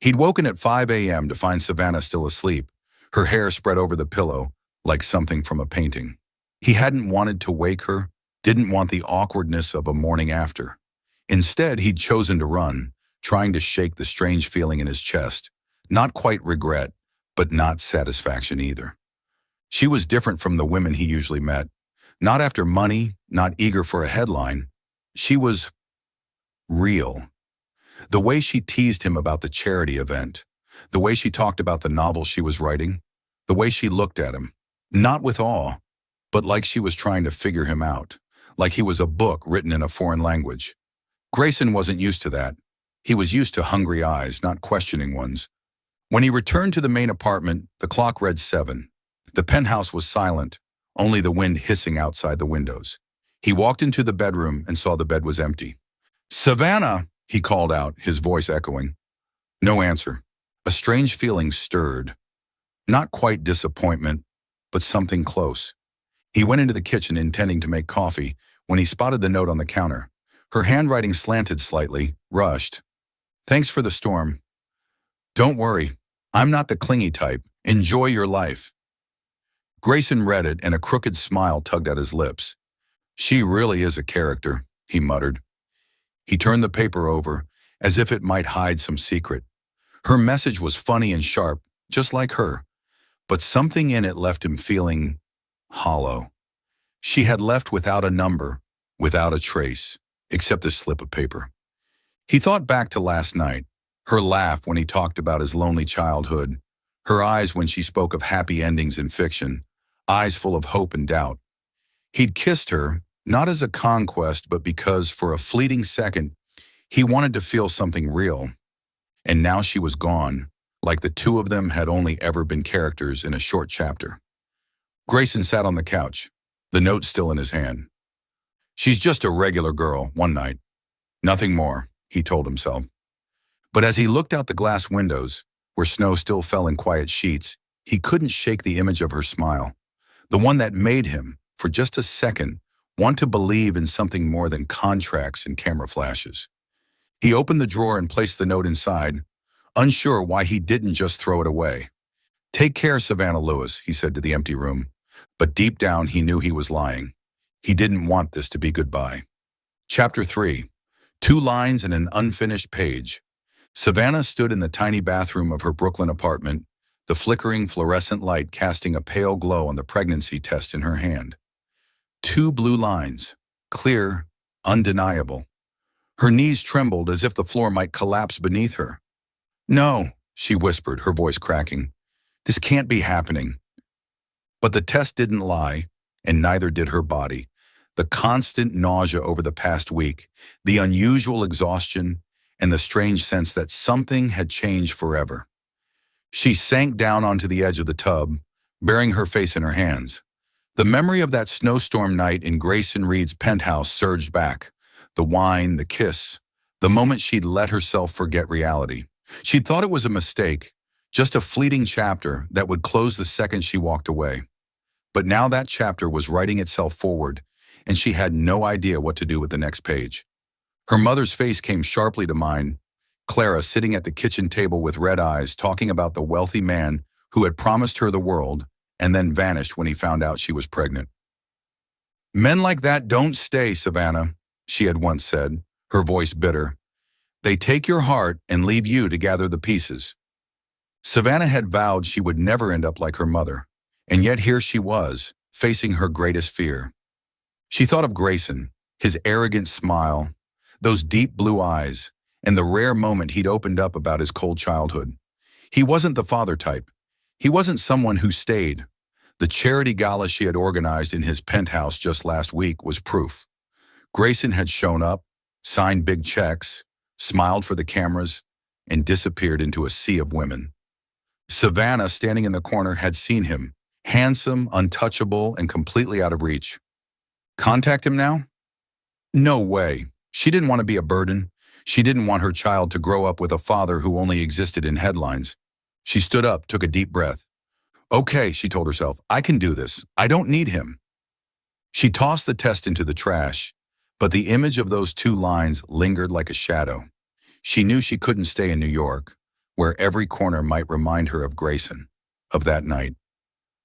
He'd woken at 5 a.m. to find Savannah still asleep, her hair spread over the pillow like something from a painting. He hadn't wanted to wake her, didn't want the awkwardness of a morning after. Instead, he'd chosen to run, trying to shake the strange feeling in his chest. Not quite regret, but not satisfaction either. She was different from the women he usually met. Not after money, not eager for a headline. She was real. The way she teased him about the charity event, the way she talked about the novel she was writing, the way she looked at him, not with awe, but like she was trying to figure him out, like he was a book written in a foreign language. Grayson wasn't used to that. He was used to hungry eyes, not questioning ones. When he returned to the main apartment, the clock read 7. The penthouse was silent, only the wind hissing outside the windows. He walked into the bedroom and saw the bed was empty. "Savannah!" he called out, his voice echoing. No answer. A strange feeling stirred. Not quite disappointment, but something close. He went into the kitchen intending to make coffee when he spotted the note on the counter. Her handwriting slanted slightly, rushed. "Thanks for the storm. Don't worry, I'm not the clingy type. Enjoy your life." Grayson read it and a crooked smile tugged at his lips. She really is a character. he muttered. He turned the paper over, as if it might hide some secret. Her message was funny and sharp, just like her, but something in it left him feeling hollow. She had left without a number, without a trace, except a slip of paper. He thought back to last night, her laugh when he talked about his lonely childhood, her eyes when she spoke of happy endings in fiction, eyes full of hope and doubt. He'd kissed her, not as a conquest, but because, for a fleeting second, he wanted to feel something real. And now she was gone, like the two of them had only ever been characters in a short chapter. Grayson sat on the couch, the note still in his hand. She's just a regular girl, one night. Nothing more, he told himself. But as he looked out the glass windows, where snow still fell in quiet sheets, he couldn't shake the image of her smile, the one that made him, for just a second, want to believe in something more than contracts and camera flashes. He opened the drawer and placed the note inside, unsure why he didn't just throw it away. "Take care, Savannah Lewis," he said to the empty room, but deep down he knew he was lying. He didn't want this to be goodbye. Chapter 3. 2 lines and an unfinished page. Savannah stood in the tiny bathroom of her Brooklyn apartment, the flickering fluorescent light casting a pale glow on the pregnancy test in her hand. 2 blue lines, clear, undeniable. Her knees trembled as if the floor might collapse beneath her. "No," she whispered, her voice cracking. "This can't be happening." But the test didn't lie, and neither did her body. The constant nausea over the past week, the unusual exhaustion, and the strange sense that something had changed forever. She sank down onto the edge of the tub, burying her face in her hands. The memory of that snowstorm night in Grayson Reed's penthouse surged back. The wine, the kiss, the moment she'd let herself forget reality. She'd thought it was a mistake, just a fleeting chapter that would close the second she walked away. But now that chapter was writing itself forward, and she had no idea what to do with the next page. Her mother's face came sharply to mind, Clara sitting at the kitchen table with red eyes talking about the wealthy man who had promised her the world and then vanished when he found out she was pregnant. "Men like that don't stay, Savannah," she had once said, her voice bitter. "They take your heart and leave you to gather the pieces." Savannah had vowed she would never end up like her mother, and yet here she was, facing her greatest fear. She thought of Grayson, his arrogant smile, those deep blue eyes, and the rare moment he'd opened up about his cold childhood. He wasn't the father type. He wasn't someone who stayed. The charity gala she had organized in his penthouse just last week was proof. Grayson had shown up, signed big checks, smiled for the cameras, and disappeared into a sea of women. Savannah, standing in the corner, had seen him, handsome, untouchable, and completely out of reach. Contact him now? No way. She didn't want to be a burden. She didn't want her child to grow up with a father who only existed in headlines. She stood up, took a deep breath. "Okay," she told herself, "I can do this. I don't need him." She tossed the test into the trash, but the image of those 2 lines lingered like a shadow. She knew she couldn't stay in New York, where every corner might remind her of Grayson, of that night.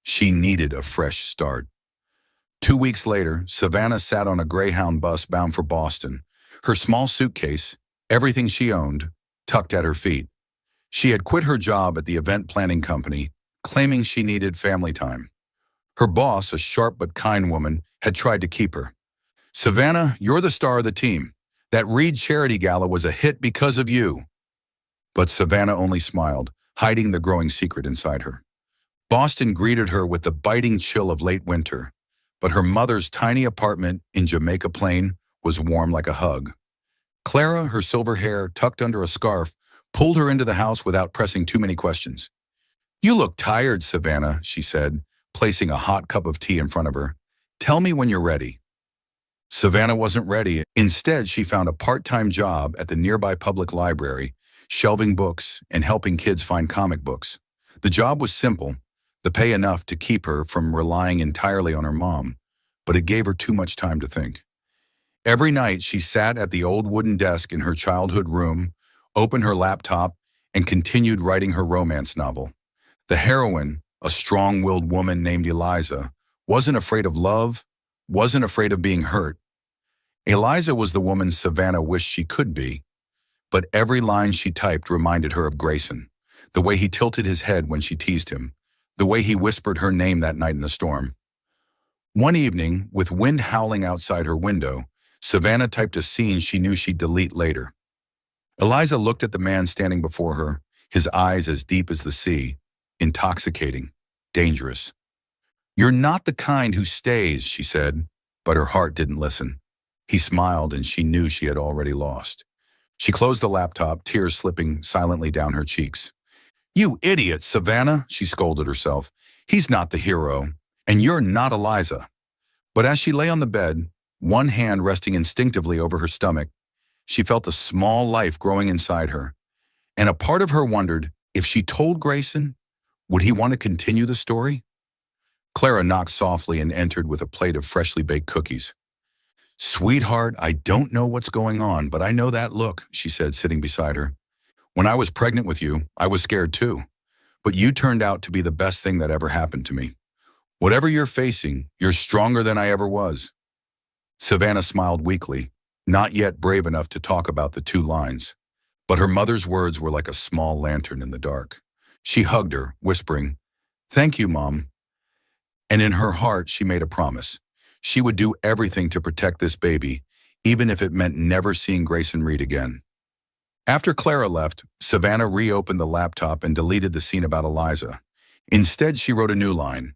She needed a fresh start. 2 weeks later, Savannah sat on a Greyhound bus bound for Boston, her small suitcase, everything she owned, tucked at her feet. She had quit her job at the event planning company, claiming she needed family time. Her boss, a sharp but kind woman, had tried to keep her. "Savannah, you're the star of the team. That Reed charity gala was a hit because of you." But Savannah only smiled, hiding the growing secret inside her. Boston greeted her with the biting chill of late winter, but her mother's tiny apartment in Jamaica Plain was warm like a hug. Clara, her silver hair tucked under a scarf, pulled her into the house without pressing too many questions. "You look tired, Savannah," she said, placing a hot cup of tea in front of her. "Tell me when you're ready." Savannah wasn't ready. Instead, she found a part-time job at the nearby public library, shelving books and helping kids find comic books. The job was simple, the pay enough to keep her from relying entirely on her mom, but it gave her too much time to think. Every night, she sat at the old wooden desk in her childhood room, opened her laptop, and continued writing her romance novel. The heroine, a strong-willed woman named Eliza, wasn't afraid of love, wasn't afraid of being hurt. Eliza was the woman Savannah wished she could be, but every line she typed reminded her of Grayson, the way he tilted his head when she teased him, the way he whispered her name that night in the storm. One evening, with wind howling outside her window, Savannah typed a scene she knew she'd delete later. Eliza looked at the man standing before her, his eyes as deep as the sea, intoxicating, dangerous. "You're not the kind who stays," she said, but her heart didn't listen. He smiled and she knew she had already lost. She closed the laptop, tears slipping silently down her cheeks. "You idiot, Savannah," she scolded herself. "He's not the hero, and you're not Eliza." But as she lay on the bed, one hand resting instinctively over her stomach, she felt a small life growing inside her. And a part of her wondered, if she told Grayson, would he want to continue the story? Clara knocked softly and entered with a plate of freshly baked cookies. "Sweetheart, I don't know what's going on, but I know that look," she said, sitting beside her. "When I was pregnant with you, I was scared too. But you turned out to be the best thing that ever happened to me. Whatever you're facing, you're stronger than I ever was." Savannah smiled weakly, not yet brave enough to talk about the 2 lines. But her mother's words were like a small lantern in the dark. She hugged her, whispering, "Thank you, Mom." And in her heart, she made a promise. She would do everything to protect this baby, even if it meant never seeing Grayson Reed again. After Clara left, Savannah reopened the laptop and deleted the scene about Eliza. Instead, she wrote a new line.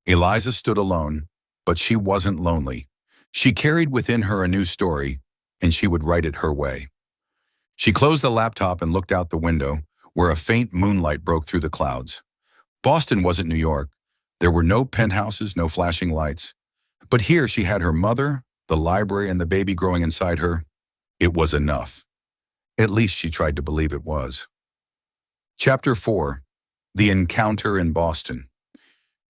Eliza stood alone, but she wasn't lonely. She carried within her a new story, and she would write it her way. She closed the laptop and looked out the window, where a faint moonlight broke through the clouds. Boston wasn't New York. There were no penthouses, no flashing lights. But here she had her mother, the library, and the baby growing inside her. It was enough. At least she tried to believe it was. Chapter 4. The Encounter in Boston.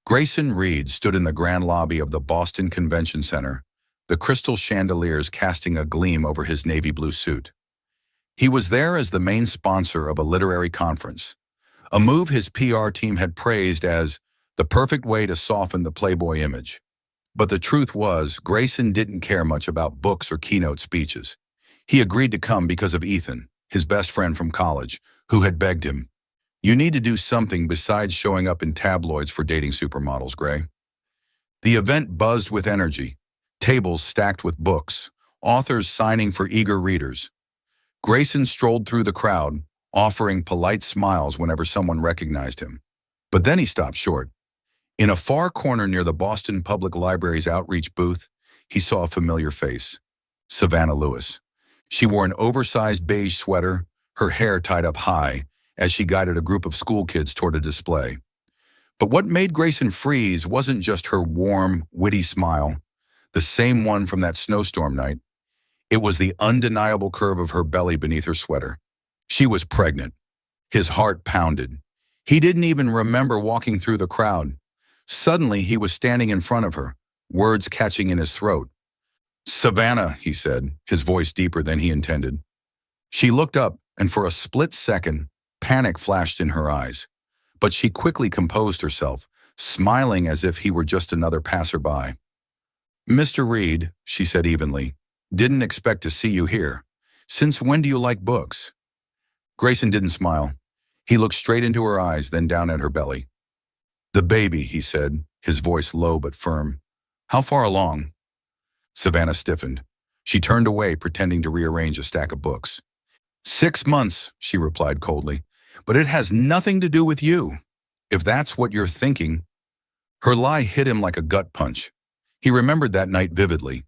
Grayson Reed stood in the grand lobby of the Boston Convention Center, the crystal chandeliers casting a gleam over his navy blue suit. He was there as the main sponsor of a literary conference, a move his PR team had praised as the perfect way to soften the Playboy image. But the truth was, Grayson didn't care much about books or keynote speeches. He agreed to come because of Ethan, his best friend from college, who had begged him, "You need to do something besides showing up in tabloids for dating supermodels, Gray." The event buzzed with energy, tables stacked with books, authors signing for eager readers. Grayson strolled through the crowd, offering polite smiles whenever someone recognized him. But then he stopped short. In a far corner near the Boston Public Library's outreach booth, he saw a familiar face, Savannah Lewis. She wore an oversized beige sweater, her hair tied up high, as she guided a group of school kids toward a display. But what made Grayson freeze wasn't just her warm, witty smile, the same one from that snowstorm night. It was the undeniable curve of her belly beneath her sweater. She was pregnant. His heart pounded. He didn't even remember walking through the crowd. Suddenly, he was standing in front of her, words catching in his throat. "Savannah," he said, his voice deeper than he intended. She looked up, and for a split second, panic flashed in her eyes. But she quickly composed herself, smiling as if he were just another passerby. "Mr. Reed," she said evenly, "didn't expect to see you here. Since when do you like books?" Grayson didn't smile. He looked straight into her eyes, then down at her belly. "The baby," he said, his voice low but firm. "How far along?" Savannah stiffened. She turned away, pretending to rearrange a stack of books. "6 months," she replied coldly. "But it has nothing to do with you, if that's what you're thinking." Her lie hit him like a gut punch. He remembered that night vividly.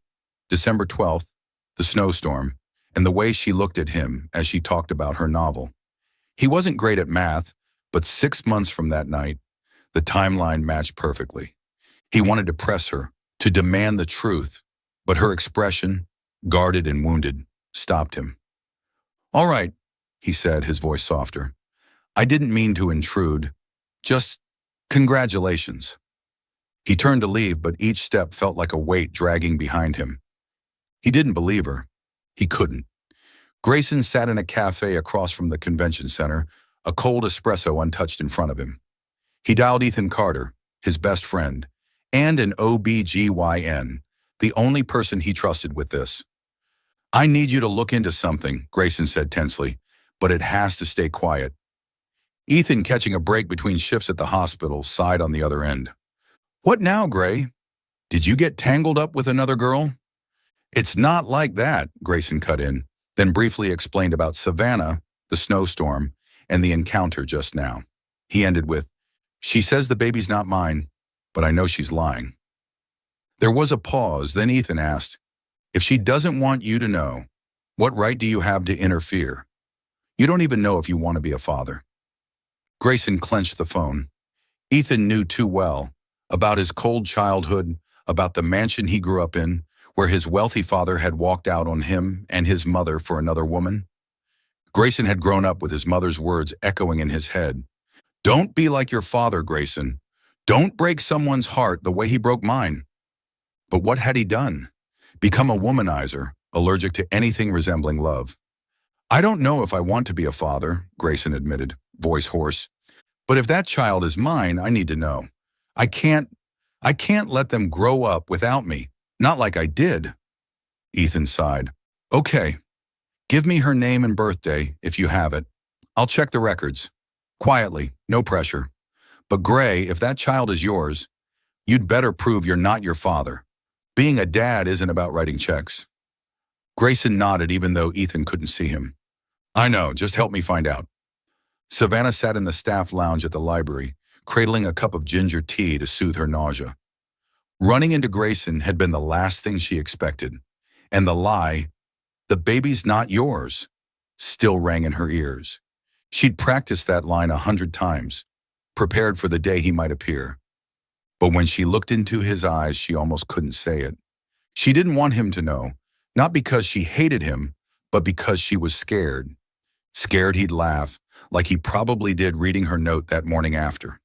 December 12th, the snowstorm, and the way she looked at him as she talked about her novel. He wasn't great at math, but 6 months from that night, the timeline matched perfectly. He wanted to press her, to demand the truth, but her expression, guarded and wounded, stopped him. "All right," he said, his voice softer. "I didn't mean to intrude. Just congratulations." He turned to leave, but each step felt like a weight dragging behind him. He didn't believe her. He couldn't. Grayson sat in a cafe across from the convention center, a cold espresso untouched in front of him. He dialed Ethan Carter, his best friend, and an OBGYN, the only person he trusted with this. I need you to look into something, Grayson said tensely, but it has to stay quiet. Ethan, catching a break between shifts at the hospital, sighed on the other end. What now, Gray? Did you get tangled up with another girl? It's not like that, Grayson cut in, then briefly explained about Savannah, the snowstorm, and the encounter just now. He ended with, she says the baby's not mine, but I know she's lying. There was a pause, then Ethan asked, if she doesn't want you to know, what right do you have to interfere? You don't even know if you want to be a father. Grayson clenched the phone. Ethan knew too well about his cold childhood, about the mansion he grew up in, where his wealthy father had walked out on him and his mother for another woman. Grayson had grown up with his mother's words echoing in his head. Don't be like your father, Grayson. Don't break someone's heart the way he broke mine. But what had he done? Become a womanizer, allergic to anything resembling love. I don't know if I want to be a father, Grayson admitted, voice hoarse. But if that child is mine, I need to know. I can't let them grow up without me. Not like I did. Ethan sighed. Okay. Give me her name and birthday, if you have it. I'll check the records. Quietly, no pressure. But Gray, if that child is yours, you'd better prove you're not your father. Being a dad isn't about writing checks. Grayson nodded even though Ethan couldn't see him. I know, just help me find out. Savannah sat in the staff lounge at the library, cradling a cup of ginger tea to soothe her nausea. Running into Grayson had been the last thing she expected, and the lie, the baby's not yours, still rang in her ears. She'd practiced that line 100 times, prepared for the day he might appear. But when she looked into his eyes, she almost couldn't say it. She didn't want him to know, not because she hated him, but because she was scared. Scared he'd laugh, like he probably did reading her note that morning after.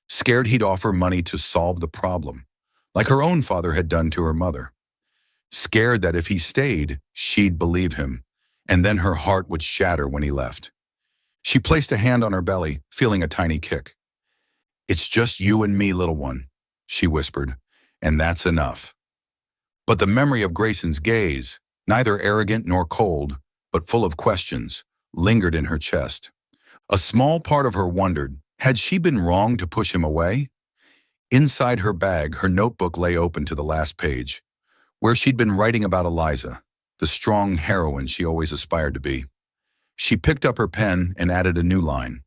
Scared he'd offer money to solve the problem, like her own father had done to her mother. Scared that if he stayed, she'd believe him, and then her heart would shatter when he left. She placed a hand on her belly, feeling a tiny kick. It's just you and me, little one, she whispered, and that's enough. But the memory of Grayson's gaze, neither arrogant nor cold, but full of questions, lingered in her chest. A small part of her wondered, had she been wrong to push him away? Inside her bag, her notebook lay open to the last page, where she'd been writing about Eliza, the strong heroine she always aspired to be. She picked up her pen and added a new line.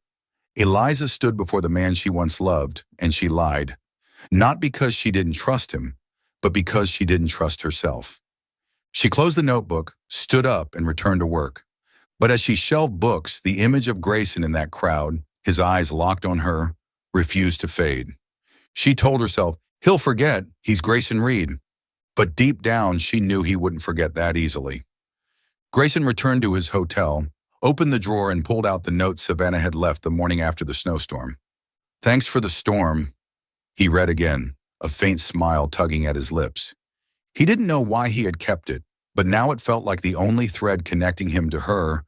Eliza stood before the man she once loved, and she lied. Not because she didn't trust him, but because she didn't trust herself. She closed the notebook, stood up, and returned to work. But as she shelved books, the image of Grayson in that crowd, his eyes locked on her, refused to fade. She told herself, he'll forget, he's Grayson Reed. But deep down, she knew he wouldn't forget that easily. Grayson returned to his hotel, opened the drawer, and pulled out the note Savannah had left the morning after the snowstorm. Thanks for the storm, he read again, a faint smile tugging at his lips. He didn't know why he had kept it, but now it felt like the only thread connecting him to her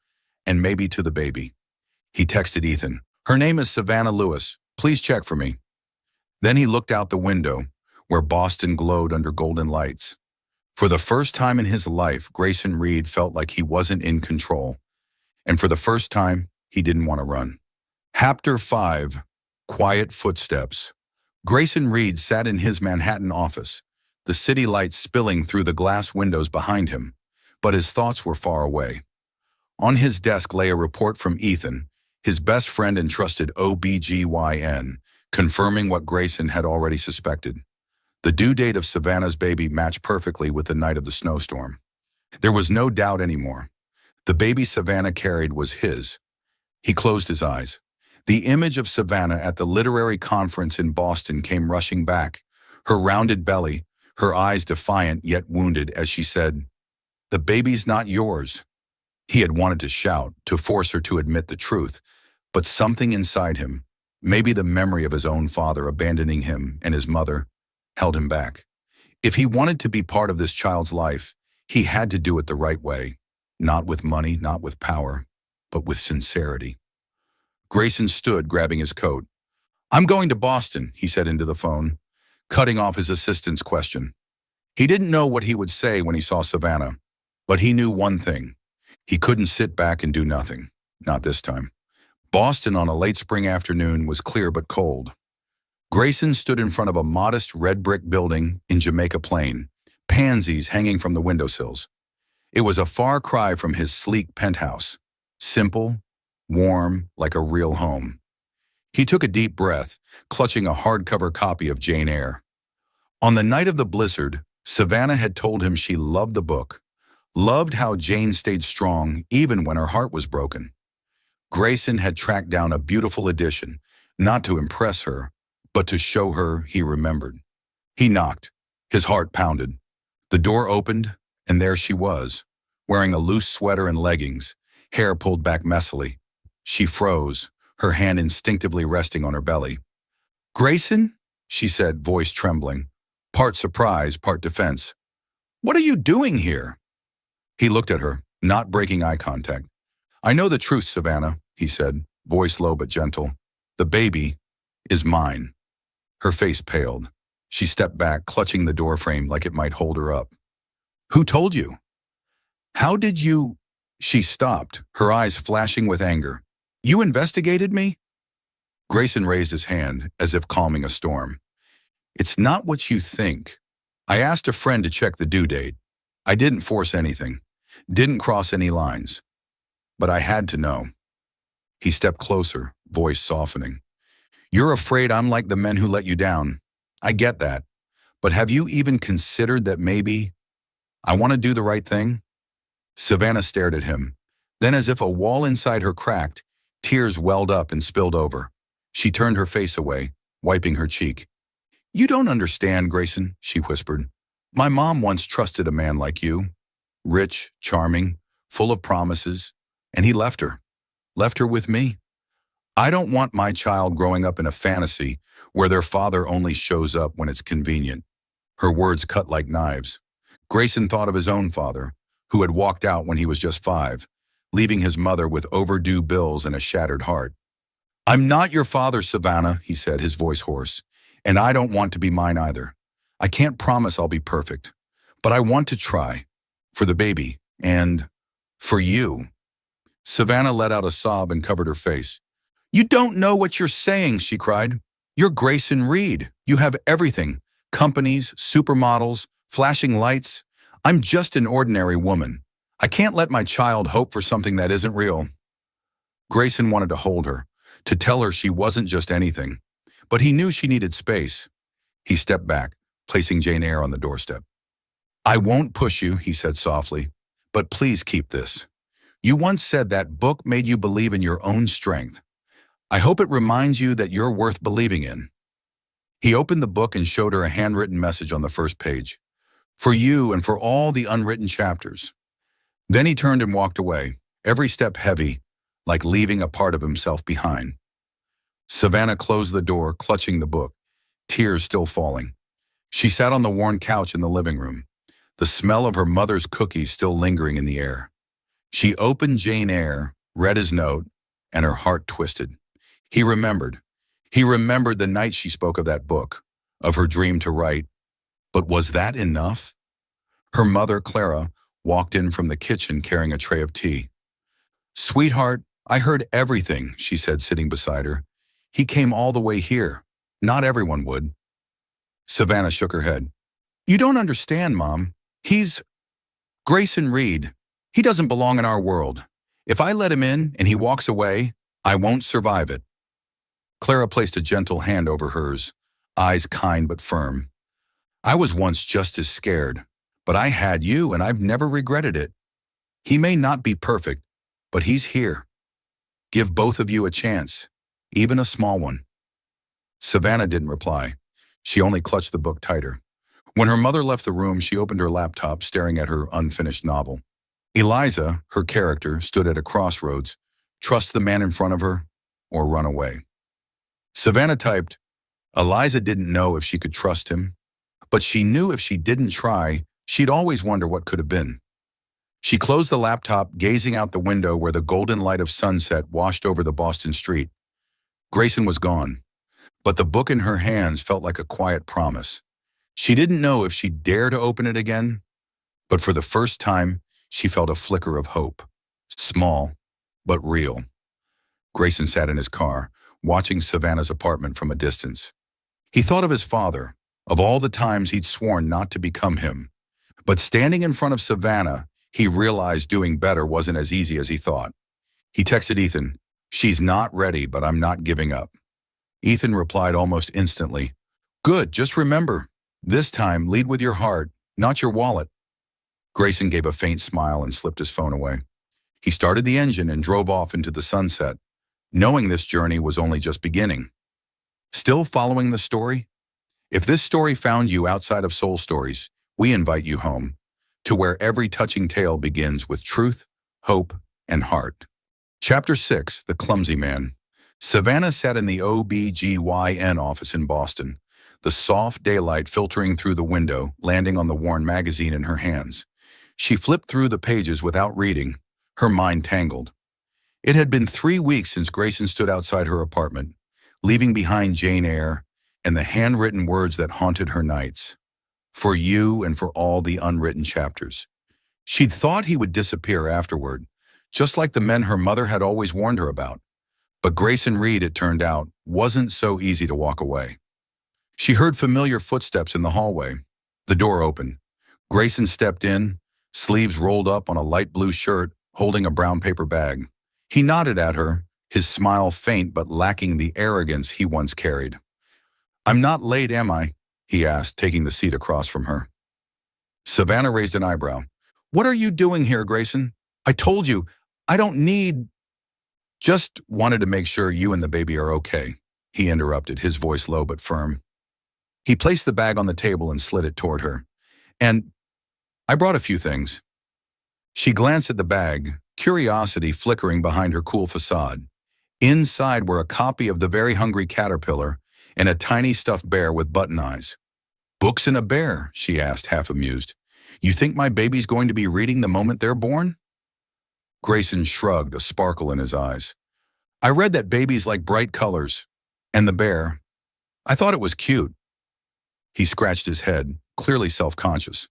and maybe to the baby. He texted Ethan, her name is Savannah Lewis. Please check for me. Then he looked out the window, where Boston glowed under golden lights. For the first time in his life, Grayson Reed felt like he wasn't in control. And for the first time, he didn't want to run. Chapter 5. Quiet Footsteps. Grayson Reed sat in his Manhattan office, the city lights spilling through the glass windows behind him, but his thoughts were far away. On his desk lay a report from Ethan, his best friend and trusted OBGYN, confirming what Grayson had already suspected. The due date of Savannah's baby matched perfectly with the night of the snowstorm. There was no doubt anymore. The baby Savannah carried was his. He closed his eyes. The image of Savannah at the literary conference in Boston came rushing back, her rounded belly, her eyes defiant yet wounded as she said, "The baby's not yours." He had wanted to shout, to force her to admit the truth, but something inside him, maybe the memory of his own father abandoning him and his mother, held him back. If he wanted to be part of this child's life, he had to do it the right way. Not with money, not with power, but with sincerity. Grayson stood, grabbing his coat. "I'm going to Boston," he said into the phone, cutting off his assistant's question. He didn't know what he would say when he saw Savannah, But he knew one thing. He couldn't sit back and do nothing. Not this time. Boston on a late spring afternoon was clear but cold. Grayson stood in front of a modest red brick building in Jamaica Plain, pansies hanging from the windowsills. It was a far cry from his sleek penthouse. Simple, warm, like a real home. He took a deep breath, clutching a hardcover copy of Jane Eyre. On the night of the blizzard, Savannah had told him she loved the book, loved how Jane stayed strong even when her heart was broken. Grayson had tracked down a beautiful edition, not to impress her, but to show her he remembered. He knocked. His heart pounded. The door opened, and there she was, wearing a loose sweater and leggings, hair pulled back messily. She froze, her hand instinctively resting on her belly. "Grayson?" she said, voice trembling, part surprise, part defense. "What are you doing here?" He looked at her, not breaking eye contact. "I know the truth, Savannah," he said, voice low but gentle. "The baby is mine." Her face paled. She stepped back, clutching the doorframe like it might hold her up. "Who told you?" "How did you—" She stopped, her eyes flashing with anger. "You investigated me?" Grayson raised his hand, as if calming a storm. "It's not what you think. I asked a friend to check the due date. I didn't force anything, didn't cross any lines. But I had to know." He stepped closer, voice softening. "You're afraid I'm like the men who let you down. I get that. But have you even considered that maybe I want to do the right thing?" Savannah stared at him. Then, as if a wall inside her cracked, tears welled up and spilled over. She turned her face away, wiping her cheek. "You don't understand, Grayson," she whispered. "My mom once trusted a man like you. Rich, charming, full of promises. And he left her. Left her with me. I don't want my child growing up in a fantasy where their father only shows up when it's convenient." Her words cut like knives. Grayson thought of his own father, who had walked out when he was just 5, leaving his mother with overdue bills and a shattered heart. "I'm not your father, Savannah," he said, his voice hoarse. "And I don't want to be mine either. I can't promise I'll be perfect. But I want to try. For the baby. And for you." Savannah let out a sob and covered her face. "You don't know what you're saying," she cried. "You're Grayson Reed. You have everything. Companies, supermodels, flashing lights. I'm just an ordinary woman. I can't let my child hope for something that isn't real." Grayson wanted to hold her, to tell her she wasn't just anything. But he knew she needed space. He stepped back, placing Jane Eyre on the doorstep. "I won't push you," he said softly, "but please keep this. You once said that book made you believe in your own strength. I hope it reminds you that you're worth believing in." He opened the book and showed her a handwritten message on the first page. "For you and for all the unwritten chapters." Then he turned and walked away, every step heavy, like leaving a part of himself behind. Savannah closed the door, clutching the book, tears still falling. She sat on the worn couch in the living room, the smell of her mother's cookies still lingering in the air. She opened Jane Eyre, read his note, and her heart twisted. He remembered. He remembered the night she spoke of that book, of her dream to write. But was that enough? Her mother, Clara, walked in from the kitchen carrying a tray of tea. "Sweetheart, I heard everything," she said, sitting beside her. "He came all the way here. Not everyone would." Savannah shook her head. "You don't understand, Mom. He's Grayson Reed. He doesn't belong in our world. If I let him in and he walks away, I won't survive it." Clara placed a gentle hand over hers, eyes kind but firm. "I was once just as scared, but I had you and I've never regretted it. He may not be perfect, but he's here. Give both of you a chance, even a small one." Savannah didn't reply. She only clutched the book tighter. When her mother left the room, she opened her laptop, staring at her unfinished novel. Eliza, her character, stood at a crossroads. Trust the man in front of her, or run away. Savannah typed, Eliza didn't know if she could trust him, but she knew if she didn't try, she'd always wonder what could have been. She closed the laptop, gazing out the window where the golden light of sunset washed over the Boston street. Grayson was gone, but the book in her hands felt like a quiet promise. She didn't know if she'd dare to open it again, but for the first time, she felt a flicker of hope. Small, but real. Grayson sat in his car, watching Savannah's apartment from a distance. He thought of his father, of all the times he'd sworn not to become him. But standing in front of Savannah, he realized doing better wasn't as easy as he thought. He texted Ethan, "She's not ready, but I'm not giving up." Ethan replied almost instantly, "Good, just remember, this time lead with your heart, not your wallet." Grayson gave a faint smile and slipped his phone away. He started the engine and drove off into the sunset, knowing this journey was only just beginning. Still following the story? If this story found you outside of Soul Stories, we invite you home, to where every touching tale begins with truth, hope, and heart. Chapter 6, The Clumsy Man. Savannah sat in the OBGYN office in Boston, the soft daylight filtering through the window, landing on the worn magazine in her hands. She flipped through the pages without reading, her mind tangled. It had been 3 weeks since Grayson stood outside her apartment, leaving behind Jane Eyre and the handwritten words that haunted her nights. For you and for all the unwritten chapters. She'd thought he would disappear afterward, just like the men her mother had always warned her about. But Grayson Reed, it turned out, wasn't so easy to walk away. She heard familiar footsteps in the hallway. The door opened. Grayson stepped in, sleeves rolled up on a light blue shirt, holding a brown paper bag. He nodded at her, his smile faint but lacking the arrogance he once carried. "I'm not late, am I?" he asked, taking the seat across from her. Savannah raised an eyebrow. "What are you doing here, Grayson? I told you, I don't need—" "Just wanted to make sure you and the baby are okay," he interrupted, his voice low but firm. He placed the bag on the table and slid it toward her. "And I brought a few things." She glanced at the bag, curiosity flickering behind her cool facade. Inside were a copy of The Very Hungry Caterpillar and a tiny stuffed bear with button eyes. "Books and a bear?" she asked, half amused. "You think my baby's going to be reading the moment they're born?" Grayson shrugged, a sparkle in his eyes. "I read that babies like bright colors. And the bear. I thought it was cute." He scratched his head, clearly self-conscious.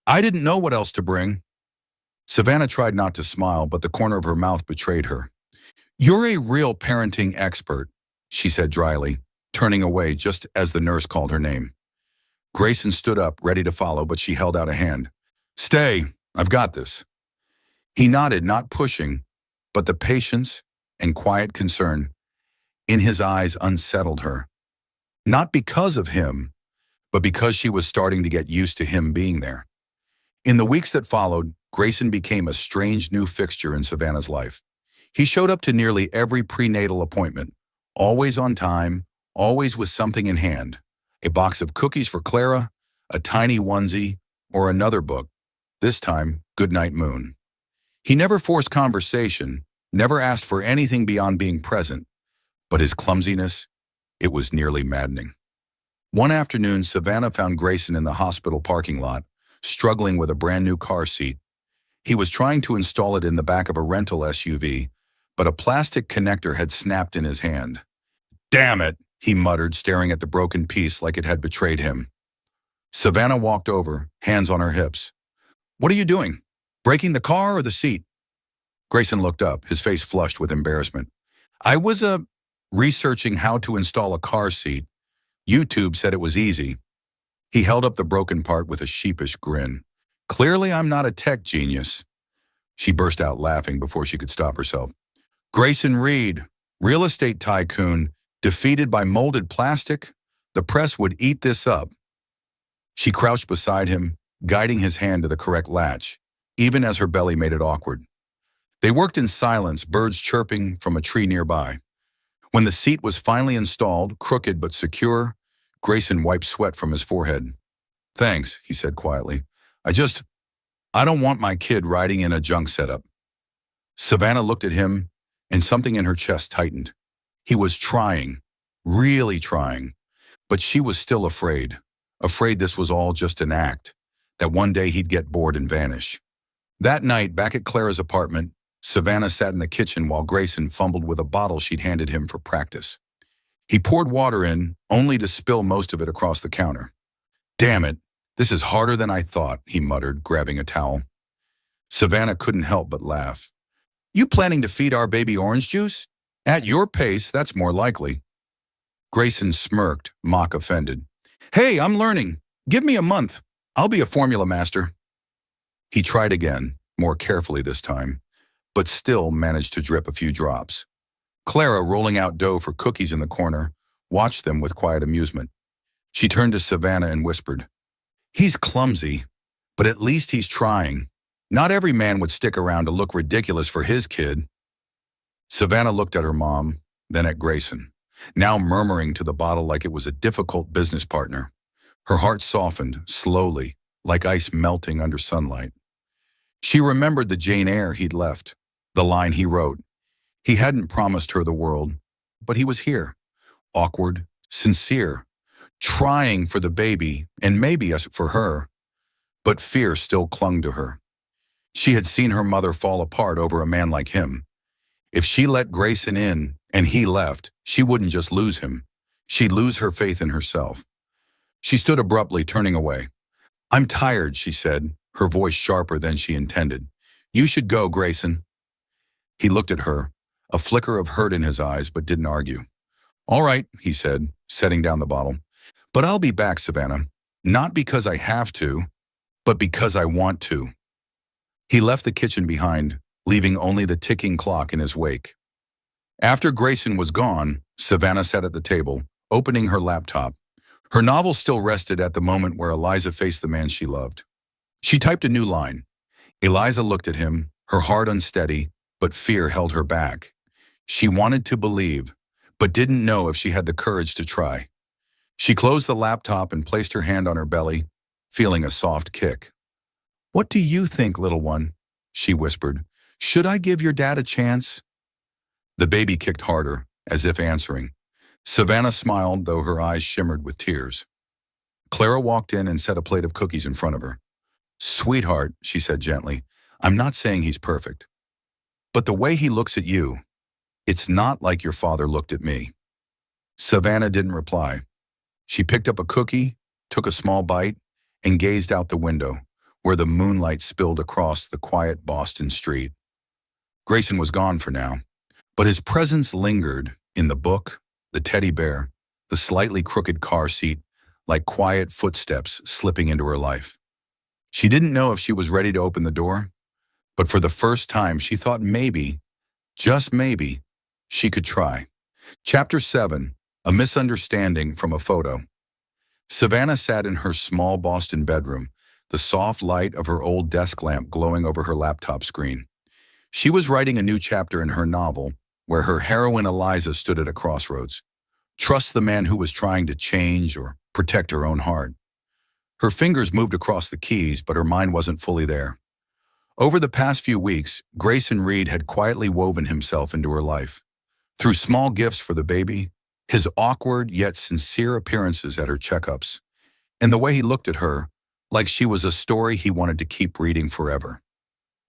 "I didn't know what else to bring." Savannah tried not to smile, but the corner of her mouth betrayed her. "You're a real parenting expert," she said dryly, turning away just as the nurse called her name. Grayson stood up, ready to follow, but she held out a hand. "Stay, I've got this." He nodded, not pushing, but the patience and quiet concern in his eyes unsettled her. Not because of him, but because she was starting to get used to him being there. In the weeks that followed, Grayson became a strange new fixture in Savannah's life. He showed up to nearly every prenatal appointment, always on time, always with something in hand. A box of cookies for Clara, a tiny onesie, or another book, this time Goodnight Moon. He never forced conversation, never asked for anything beyond being present, but his clumsiness, it was nearly maddening. One afternoon, Savannah found Grayson in the hospital parking lot, struggling with a brand new car seat. He was trying to install it in the back of a rental SUV, but a plastic connector had snapped in his hand. "Damn it," he muttered, staring at the broken piece like it had betrayed him. Savannah walked over, hands on her hips. "What are you doing? Breaking the car or the seat?" Grayson looked up, his face flushed with embarrassment. "I was researching how to install a car seat. YouTube said it was easy." He held up the broken part with a sheepish grin. "Clearly I'm not a tech genius." She burst out laughing before she could stop herself. "Grayson Reed, real estate tycoon, defeated by molded plastic? The press would eat this up." She crouched beside him, guiding his hand to the correct latch, even as her belly made it awkward. They worked in silence, birds chirping from a tree nearby. When the seat was finally installed, crooked but secure, Grayson wiped sweat from his forehead. "Thanks," he said quietly. I don't want my kid riding in a junk setup." Savannah looked at him, and something in her chest tightened. He was trying, really trying, but she was still afraid this was all just an act, that one day he'd get bored and vanish. That night, back at Clara's apartment, Savannah sat in the kitchen while Grayson fumbled with a bottle she'd handed him for practice. He poured water in, only to spill most of it across the counter. "Damn it, this is harder than I thought," he muttered, grabbing a towel. Savannah couldn't help but laugh. You planning to feed our baby orange juice? At your pace, that's more likely. Grayson smirked, mock offended. Hey, I'm learning. Give me a month. I'll be a formula master. He tried again, more carefully this time, but still managed to drip a few drops. Clara, rolling out dough for cookies in the corner, watched them with quiet amusement. She turned to Savannah and whispered, He's clumsy, but at least he's trying. Not every man would stick around to look ridiculous for his kid. Savannah looked at her mom, then at Grayson, now murmuring to the bottle like it was a difficult business partner. Her heart softened, slowly, like ice melting under sunlight. She remembered the Jane Eyre he'd left, the line he wrote. He hadn't promised her the world, but he was here, awkward, sincere, trying for the baby and maybe for her, but fear still clung to her. She had seen her mother fall apart over a man like him. If she let Grayson in and he left, she wouldn't just lose him. She'd lose her faith in herself. She stood abruptly, turning away. I'm tired, she said, her voice sharper than she intended. You should go, Grayson. He looked at her, a flicker of hurt in his eyes, but didn't argue. All right, he said, setting down the bottle. But I'll be back, Savannah. Not because I have to, but because I want to. He left the kitchen behind, leaving only the ticking clock in his wake. After Grayson was gone, Savannah sat at the table, opening her laptop. Her novel still rested at the moment where Eliza faced the man she loved. She typed a new line. Eliza looked at him, her heart unsteady, but fear held her back. She wanted to believe, but didn't know if she had the courage to try. She closed the laptop and placed her hand on her belly, feeling a soft kick. What do you think, little one? She whispered. Should I give your dad a chance? The baby kicked harder, as if answering. Savannah smiled, though her eyes shimmered with tears. Clara walked in and set a plate of cookies in front of her. Sweetheart, she said gently, I'm not saying he's perfect. But the way he looks at you, it's not like your father looked at me. Savannah didn't reply. She picked up a cookie, took a small bite, and gazed out the window, where the moonlight spilled across the quiet Boston street. Grayson was gone for now, but his presence lingered in the book, the teddy bear, the slightly crooked car seat, like quiet footsteps slipping into her life. She didn't know if she was ready to open the door, but for the first time she thought maybe, just maybe, she could try. Chapter 7, A Misunderstanding from a Photo. Savannah sat in her small Boston bedroom, the soft light of her old desk lamp glowing over her laptop screen. She was writing a new chapter in her novel, where her heroine Eliza stood at a crossroads. Trust the man who was trying to change or protect her own heart. Her fingers moved across the keys, but her mind wasn't fully there. Over the past few weeks, Grayson Reed had quietly woven himself into her life. Through small gifts for the baby, his awkward yet sincere appearances at her checkups, and the way he looked at her, like she was a story he wanted to keep reading forever.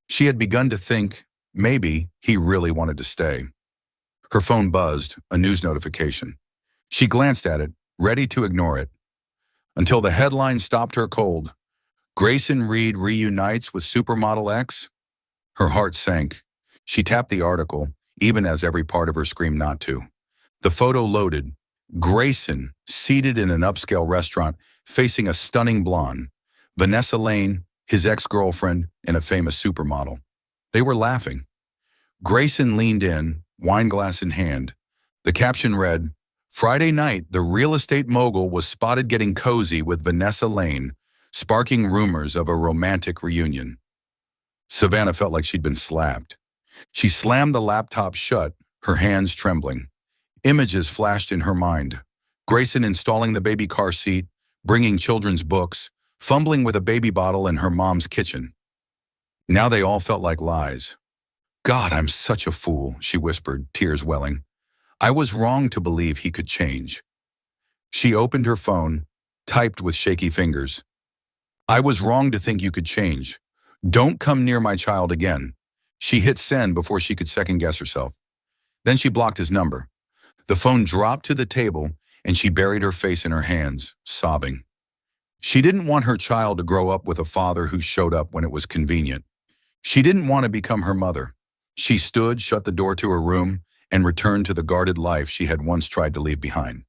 She had begun to think maybe he really wanted to stay. Her phone buzzed, a news notification. She glanced at it, ready to ignore it, until the headline stopped her cold. Grayson Reed reunites with Supermodel X? Her heart sank. She tapped the article, even as every part of her screamed not to. The photo loaded. Grayson, seated in an upscale restaurant, facing a stunning blonde. Vanessa Lane, his ex-girlfriend, and a famous supermodel. They were laughing. Grayson leaned in, wineglass in hand. The caption read, Friday night, the real estate mogul was spotted getting cozy with Vanessa Lane, sparking rumors of a romantic reunion. Savannah felt like she'd been slapped. She slammed the laptop shut, her hands trembling. Images flashed in her mind. Grayson installing the baby car seat, bringing children's books, fumbling with a baby bottle in her mom's kitchen. Now they all felt like lies. God, I'm such a fool, she whispered, tears welling. I was wrong to believe he could change. She opened her phone, typed with shaky fingers. I was wrong to think you could change. Don't come near my child again. She hit send before she could second-guess herself. Then she blocked his number. The phone dropped to the table, and she buried her face in her hands, sobbing. She didn't want her child to grow up with a father who showed up when it was convenient. She didn't want to become her mother. She stood, shut the door to her room, and returned to the guarded life she had once tried to leave behind.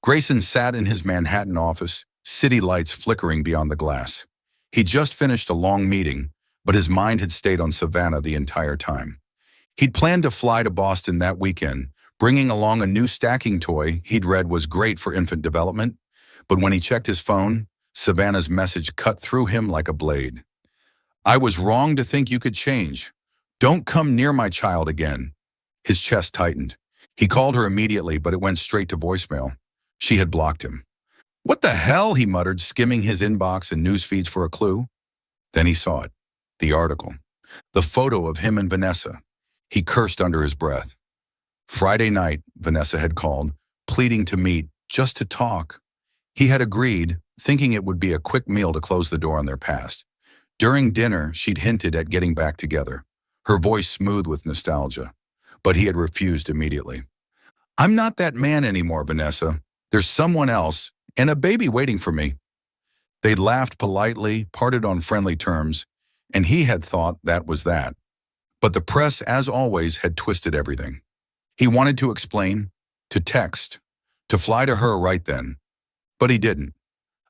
Grayson sat in his Manhattan office, city lights flickering beyond the glass. He'd just finished a long meeting, but his mind had stayed on Savannah the entire time. He'd planned to fly to Boston that weekend, bringing along a new stacking toy he'd read was great for infant development, but when he checked his phone, Savannah's message cut through him like a blade. "I was wrong to think you could change. Don't come near my child again." His chest tightened. He called her immediately, but it went straight to voicemail. She had blocked him. "What the hell?" he muttered, skimming his inbox and news feeds for a clue. Then he saw it. The article. The photo of him and Vanessa. He cursed under his breath. Friday night, Vanessa had called, pleading to meet, just to talk. He had agreed, thinking it would be a quick meal to close the door on their past. During dinner, she'd hinted at getting back together, her voice smooth with nostalgia. But he had refused immediately. "I'm not that man anymore, Vanessa. There's someone else, and a baby waiting for me." They'd laughed politely, parted on friendly terms, and he had thought that was that. But the press, as always, had twisted everything. He wanted to explain, to text, to fly to her right then. But he didn't.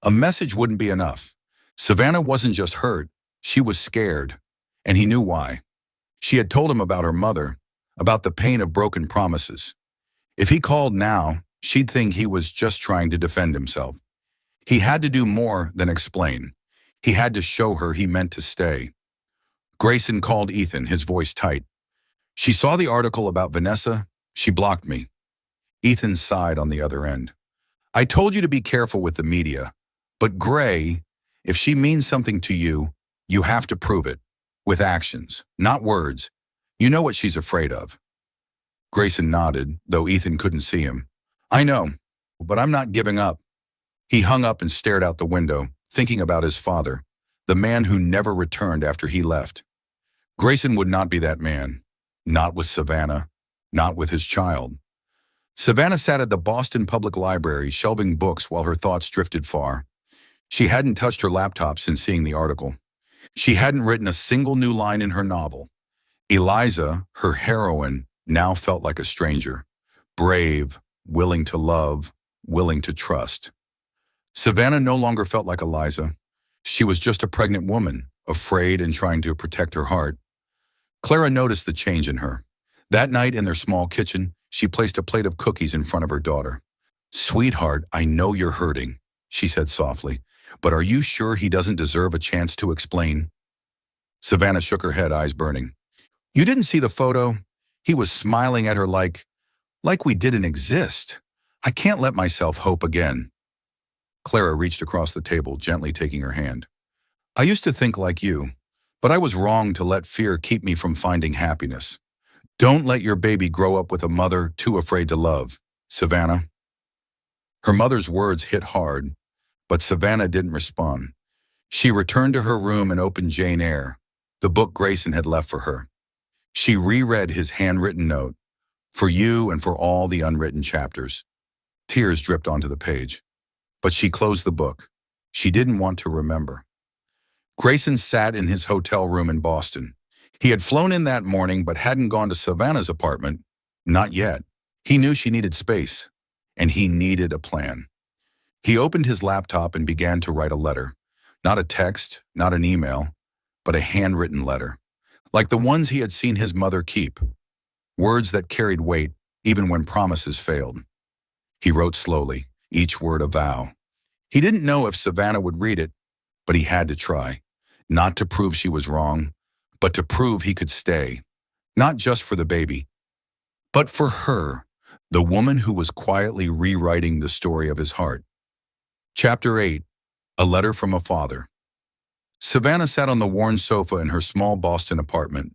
A message wouldn't be enough. Savannah wasn't just hurt, she was scared, and he knew why. She had told him about her mother, about the pain of broken promises. If he called now, she'd think he was just trying to defend himself. He had to do more than explain. He had to show her he meant to stay. Grayson called Ethan, his voice tight. "She saw the article about Vanessa. She blocked me." Ethan sighed on the other end. "I told you to be careful with the media. But Gray, if she means something to you, you have to prove it. With actions, not words. You know what she's afraid of." Grayson nodded, though Ethan couldn't see him. "I know, but I'm not giving up." He hung up and stared out the window, thinking about his father, the man who never returned after he left. Grayson would not be that man. Not with Savannah. Not with his child. Savannah sat at the Boston Public Library, shelving books while her thoughts drifted far. She hadn't touched her laptop since seeing the article. She hadn't written a single new line in her novel. Eliza, her heroine, now felt like a stranger. Brave, willing to love, willing to trust. Savannah no longer felt like Eliza. She was just a pregnant woman, afraid and trying to protect her heart. Clara noticed the change in her. That night in their small kitchen, she placed a plate of cookies in front of her daughter. "Sweetheart, I know you're hurting," she said softly, "but are you sure he doesn't deserve a chance to explain?" Savannah shook her head, eyes burning. "You didn't see the photo? He was smiling at her like we didn't exist. I can't let myself hope again." Clara reached across the table, gently taking her hand. "I used to think like you, but I was wrong to let fear keep me from finding happiness. Don't let your baby grow up with a mother too afraid to love, Savannah." Her mother's words hit hard, but Savannah didn't respond. She returned to her room and opened Jane Eyre, the book Grayson had left for her. She reread his handwritten note, "For you and for all the unwritten chapters." Tears dripped onto the page. But she closed the book. She didn't want to remember. Grayson sat in his hotel room in Boston. He had flown in that morning but hadn't gone to Savannah's apartment. Not yet. He knew she needed space, and he needed a plan. He opened his laptop and began to write a letter. Not a text, not an email, but a handwritten letter, like the ones he had seen his mother keep. Words that carried weight, even when promises failed. He wrote slowly, each word a vow. He didn't know if Savannah would read it, but he had to try. Not to prove she was wrong, but to prove he could stay. Not just for the baby, but for her, the woman who was quietly rewriting the story of his heart. Chapter 8. A Letter from a Father. Savannah sat on the worn sofa in her small Boston apartment,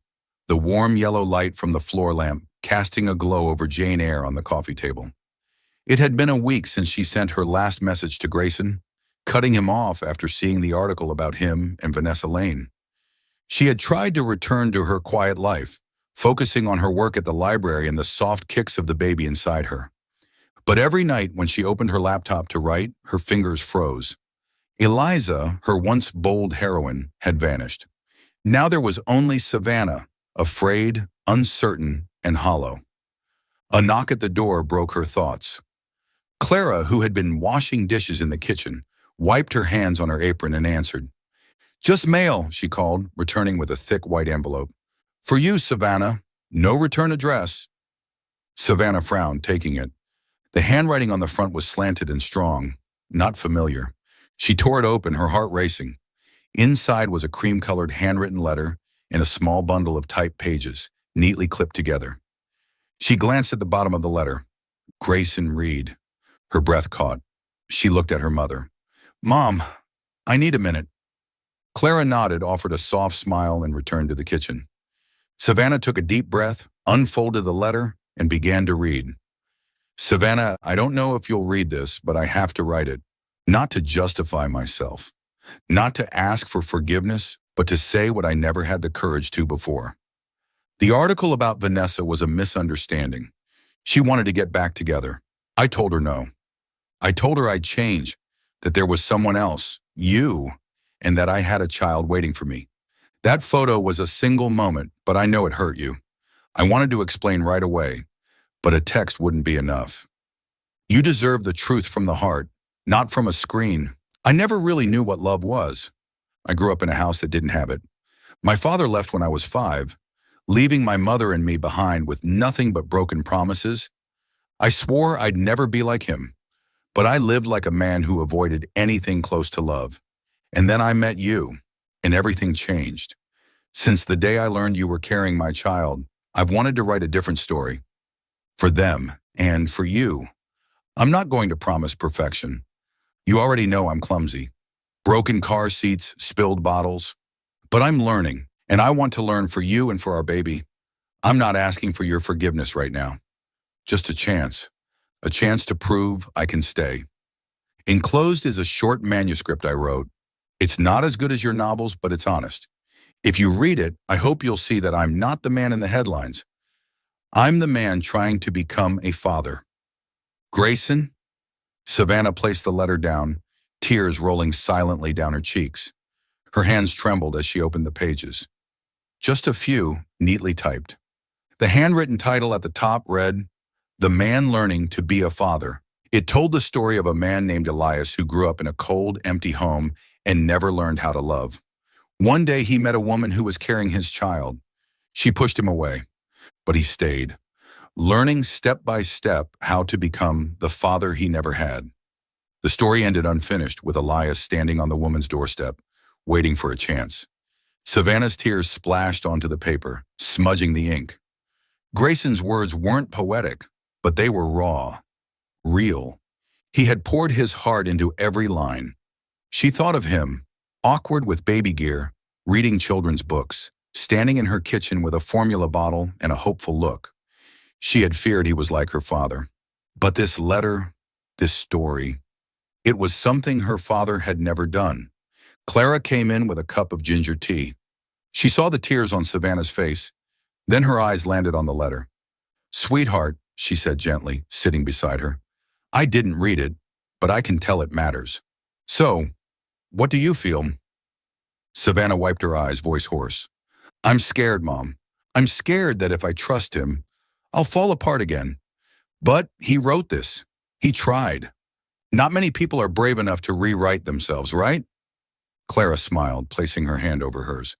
the warm yellow light from the floor lamp casting a glow over Jane Eyre on the coffee table. It had been a week since she sent her last message to Grayson, cutting him off after seeing the article about him and Vanessa Lane. She had tried to return to her quiet life, focusing on her work at the library and the soft kicks of the baby inside her. But every night when she opened her laptop to write, her fingers froze. Eliza, her once bold heroine, had vanished. Now there was only Savannah, afraid, uncertain, and hollow. A knock at the door broke her thoughts. Clara, who had been washing dishes in the kitchen, wiped her hands on her apron and answered. "Just mail," she called, returning with a thick white envelope. "For you, Savannah. No return address." Savannah frowned, taking it. The handwriting on the front was slanted and strong, not familiar. She tore it open, her heart racing. Inside was a cream-colored handwritten letter in a small bundle of typed pages, neatly clipped together. She glanced at the bottom of the letter. Grayson Reed. Her breath caught. She looked at her mother. "Mom, I need a minute." Clara nodded, offered a soft smile, and returned to the kitchen. Savannah took a deep breath, unfolded the letter, and began to read. "Savannah, I don't know if you'll read this, but I have to write it. Not to justify myself. Not to ask for forgiveness, but to say what I never had the courage to before. The article about Vanessa was a misunderstanding. She wanted to get back together. I told her no. I told her I'd change, that there was someone else, you, and that I had a child waiting for me. That photo was a single moment, but I know it hurt you. I wanted to explain right away, but a text wouldn't be enough. You deserve the truth from the heart, not from a screen. I never really knew what love was. I grew up in a house that didn't have it. My father left when I was 5, leaving my mother and me behind with nothing but broken promises. I swore I'd never be like him, but I lived like a man who avoided anything close to love. And then I met you, and everything changed. Since the day I learned you were carrying my child, I've wanted to write a different story. For them, and for you. I'm not going to promise perfection. You already know I'm clumsy. Broken car seats, spilled bottles. But I'm learning, and I want to learn for you and for our baby. I'm not asking for your forgiveness right now. Just a chance to prove I can stay. Enclosed is a short manuscript I wrote. It's not as good as your novels, but it's honest. If you read it, I hope you'll see that I'm not the man in the headlines. I'm the man trying to become a father. Grayson?" Savannah placed the letter down, tears rolling silently down her cheeks. Her hands trembled as she opened the pages. Just a few, neatly typed. The handwritten title at the top read, "The Man Learning to Be a Father." It told the story of a man named Elias who grew up in a cold, empty home and never learned how to love. One day he met a woman who was carrying his child. She pushed him away, but he stayed, learning step by step how to become the father he never had. The story ended unfinished with Elias standing on the woman's doorstep, waiting for a chance. Savannah's tears splashed onto the paper, smudging the ink. Grayson's words weren't poetic, but they were raw, real. He had poured his heart into every line. She thought of him, awkward with baby gear, reading children's books, standing in her kitchen with a formula bottle and a hopeful look. She had feared he was like her father. But this letter, this story, it was something her father had never done. Clara came in with a cup of ginger tea. She saw the tears on Savannah's face, then her eyes landed on the letter. "Sweetheart," she said gently, sitting beside her, "I didn't read it, but I can tell it matters. So, what do you feel?" Savannah wiped her eyes, voice hoarse. "I'm scared, Mom. I'm scared that if I trust him, I'll fall apart again. But he wrote this. He tried. Not many people are brave enough to rewrite themselves, right?" Clara smiled, placing her hand over hers.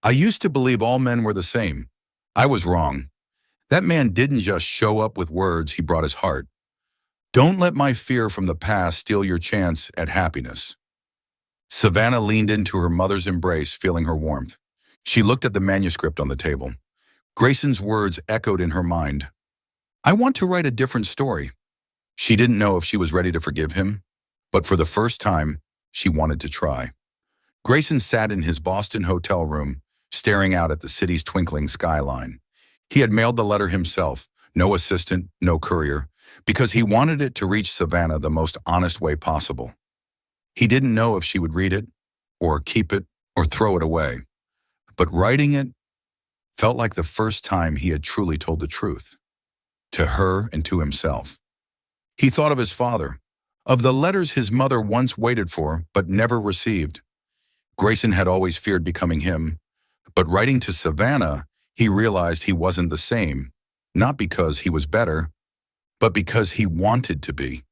"I used to believe all men were the same. I was wrong. That man didn't just show up with words, he brought his heart. Don't let my fear from the past steal your chance at happiness." Savannah leaned into her mother's embrace, feeling her warmth. She looked at the manuscript on the table. Grayson's words echoed in her mind. "I want to write a different story." She didn't know if she was ready to forgive him, but for the first time, she wanted to try. Grayson sat in his Boston hotel room, staring out at the city's twinkling skyline. He had mailed the letter himself, no assistant, no courier, because he wanted it to reach Savannah the most honest way possible. He didn't know if she would read it, or keep it, or throw it away. But writing it felt like the first time he had truly told the truth, to her and to himself. He thought of his father, of the letters his mother once waited for but never received. Grayson had always feared becoming him, But writing to Savannah, he realized he wasn't the same, not because he was better, but because he wanted to be.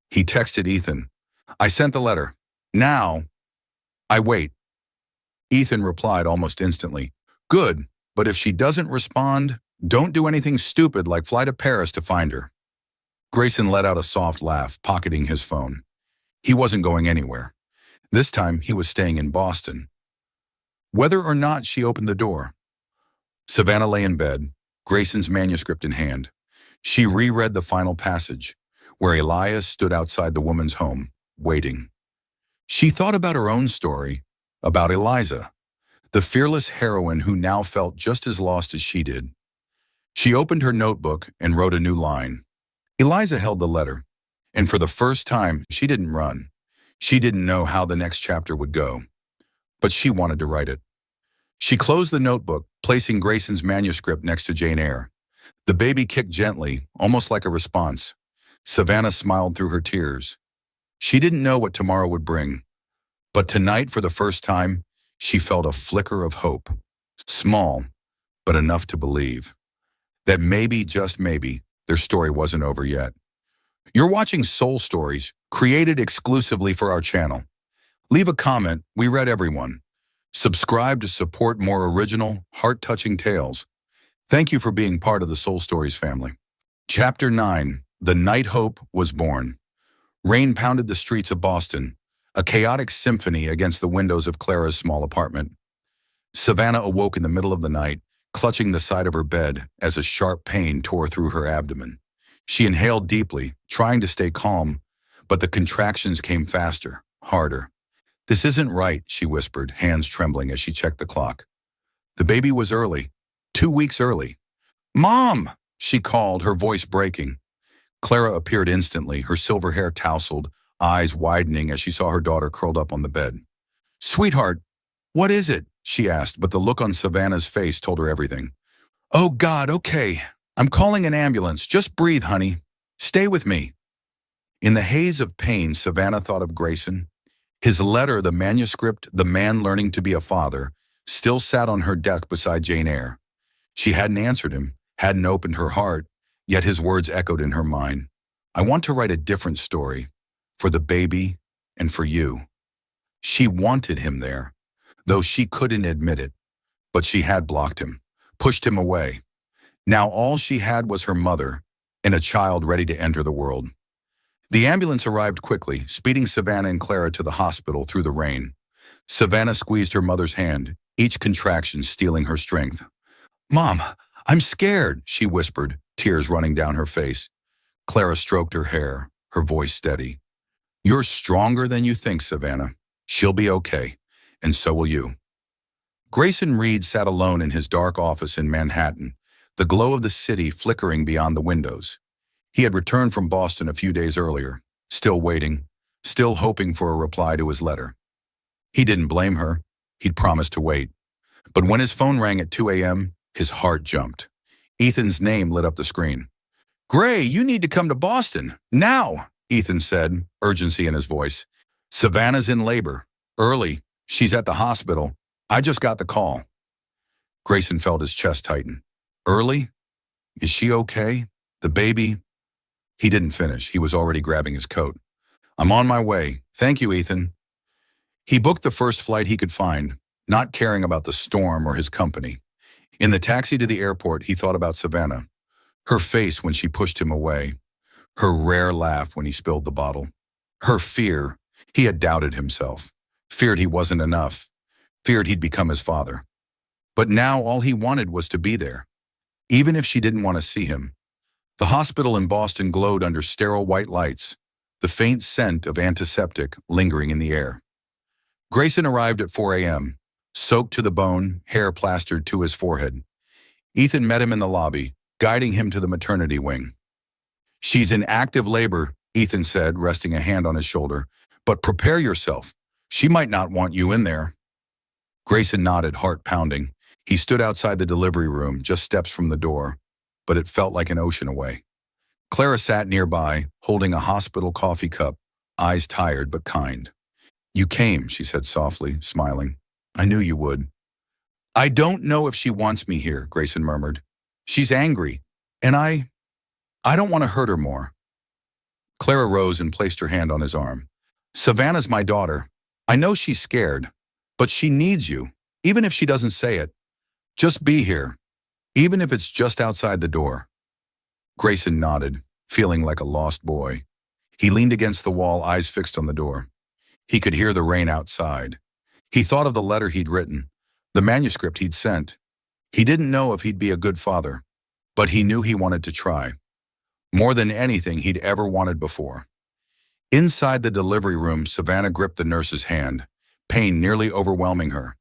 He texted Ethan, "I sent the letter. Now, I wait." Ethan replied almost instantly, "Good, but if she doesn't respond, don't do anything stupid like fly to Paris to find her." Grayson let out a soft laugh, pocketing his phone. He wasn't going anywhere. This time, he was staying in Boston. Whether or not she opened the door, Savannah lay in bed, Grayson's manuscript in hand. She reread the final passage, where Elias stood outside the woman's home, waiting. She thought about her own story, about Eliza, the fearless heroine who now felt just as lost as she did. She opened her notebook and wrote a new line. Eliza held the letter, and for the first time, she didn't run. She didn't know how the next chapter would go, but she wanted to write it. She closed the notebook, placing Grayson's manuscript next to Jane Eyre. The baby kicked gently, almost like a response. Savannah smiled through her tears. She didn't know what tomorrow would bring, but tonight, for the first time, she felt a flicker of hope. Small, but enough to believe that maybe, just maybe, their story wasn't over yet. You're watching Soul Stories, created exclusively for our channel. Leave a comment, we read everyone. Subscribe to support more original, heart-touching tales. Thank you for being part of the Soul Stories family. Chapter 9, The Night Hope Was Born. Rain pounded the streets of Boston, a chaotic symphony against the windows of Clara's small apartment. Savannah awoke in the middle of the night, clutching the side of her bed as a sharp pain tore through her abdomen. She inhaled deeply, trying to stay calm, but the contractions came faster, harder. "This isn't right," she whispered, hands trembling as she checked the clock. The baby was early, 2 weeks early. "Mom!" she called, her voice breaking. Clara appeared instantly, her silver hair tousled, eyes widening as she saw her daughter curled up on the bed. "Sweetheart, what is it?" she asked, but the look on Savannah's face told her everything. "Oh God, okay. I'm calling an ambulance. Just breathe, honey. Stay with me." In the haze of pain, Savannah thought of Grayson. His letter, the manuscript, the man learning to be a father, still sat on her desk beside Jane Eyre. She hadn't answered him, hadn't opened her heart, yet his words echoed in her mind. "I want to write a different story, for the baby and for you." She wanted him there, though she couldn't admit it, but she had blocked him, pushed him away. Now all she had was her mother and a child ready to enter the world. The ambulance arrived quickly, speeding Savannah and Clara to the hospital through the rain. Savannah squeezed her mother's hand, each contraction stealing her strength. "Mom, I'm scared," she whispered, tears running down her face. Clara stroked her hair, her voice steady. "You're stronger than you think, Savannah. She'll be okay, and so will you." Grayson Reed sat alone in his dark office in Manhattan, the glow of the city flickering beyond the windows. He had returned from Boston a few days earlier, still waiting, still hoping for a reply to his letter. He didn't blame her. He'd promised to wait. But when his phone rang at 2 a.m., his heart jumped. Ethan's name lit up the screen. "Gray, you need to come to Boston, now," Ethan said, urgency in his voice. "Savannah's in labor. Early. She's at the hospital. I just got the call." Grayson felt his chest tighten. "Early? Is she okay? The baby?" He didn't finish. He was already grabbing his coat. "I'm on my way. Thank you, Ethan." He booked the first flight he could find, not caring about the storm or his company. In the taxi to the airport, he thought about Savannah. Her face when she pushed him away. Her rare laugh when he spilled the bottle. Her fear. He had doubted himself. Feared he wasn't enough. Feared he'd become his father. But now all he wanted was to be there, even if she didn't want to see him. The hospital in Boston glowed under sterile white lights, the faint scent of antiseptic lingering in the air. Grayson arrived at 4 a.m., soaked to the bone, hair plastered to his forehead. Ethan met him in the lobby, guiding him to the maternity wing. "She's in active labor," Ethan said, resting a hand on his shoulder. "But prepare yourself. She might not want you in there." Grayson nodded, heart pounding. He stood outside the delivery room, just steps from the door, but it felt like an ocean away. Clara sat nearby, holding a hospital coffee cup, eyes tired but kind. "You came," she said softly, smiling. "I knew you would." I don't know if she wants me here, Grayson murmured. She's angry, and I don't want to hurt her more. Clara rose and placed her hand on his arm. Savannah's my daughter. I know she's scared, but she needs you, even if she doesn't say it. Just be here, even if it's just outside the door. Grayson nodded, feeling like a lost boy. He leaned against the wall, eyes fixed on the door. He could hear the rain outside. He thought of the letter he'd written, the manuscript he'd sent. He didn't know if he'd be a good father, but he knew he wanted to try. More than anything he'd ever wanted before. Inside the delivery room, Savannah gripped the nurse's hand, pain nearly overwhelming her.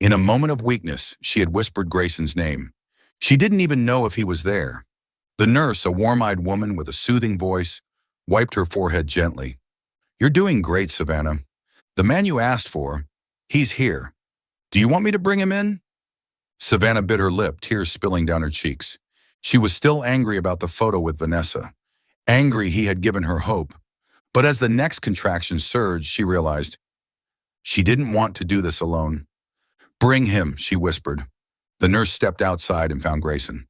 In a moment of weakness, she had whispered Grayson's name. She didn't even know if he was there. The nurse, a warm-eyed woman with a soothing voice, wiped her forehead gently. You're doing great, Savannah. The man you asked for, he's here. Do you want me to bring him in? Savannah bit her lip, tears spilling down her cheeks. She was still angry about the photo with Vanessa. Angry he had given her hope. But as the next contraction surged, she realized she didn't want to do this alone. Bring him, she whispered. The nurse stepped outside and found Grayson.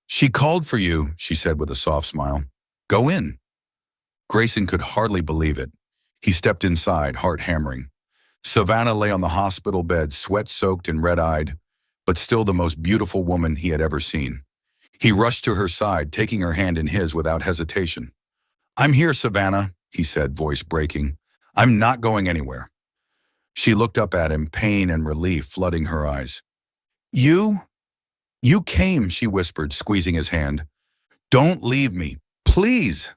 She called for you, she said with a soft smile. Go in. Grayson could hardly believe it. He stepped inside, heart hammering. Savannah lay on the hospital bed, sweat-soaked and red-eyed, but still the most beautiful woman he had ever seen. He rushed to her side, taking her hand in his without hesitation. I'm here, Savannah, he said, voice breaking. I'm not going anywhere. She looked up at him, pain and relief flooding her eyes. You came, she whispered, squeezing his hand. Don't leave me, please.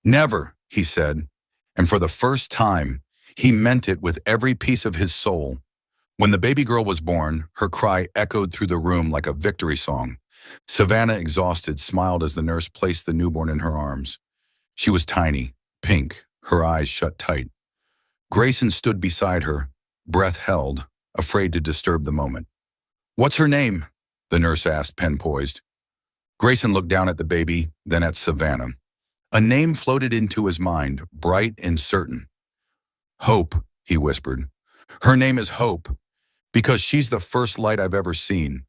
Never, he said, and for the first time, he meant it with every piece of his soul. When the baby girl was born, her cry echoed through the room like a victory song. Savannah, exhausted, smiled as the nurse placed the newborn in her arms. She was tiny, pink, her eyes shut tight. Grayson stood beside her, breath held, afraid to disturb the moment. What's her name? The nurse asked, pen poised. Grayson looked down at the baby, then at Savannah. A name floated into his mind, bright and certain. Hope, he whispered. Her name is Hope, because she's the first light I've ever seen.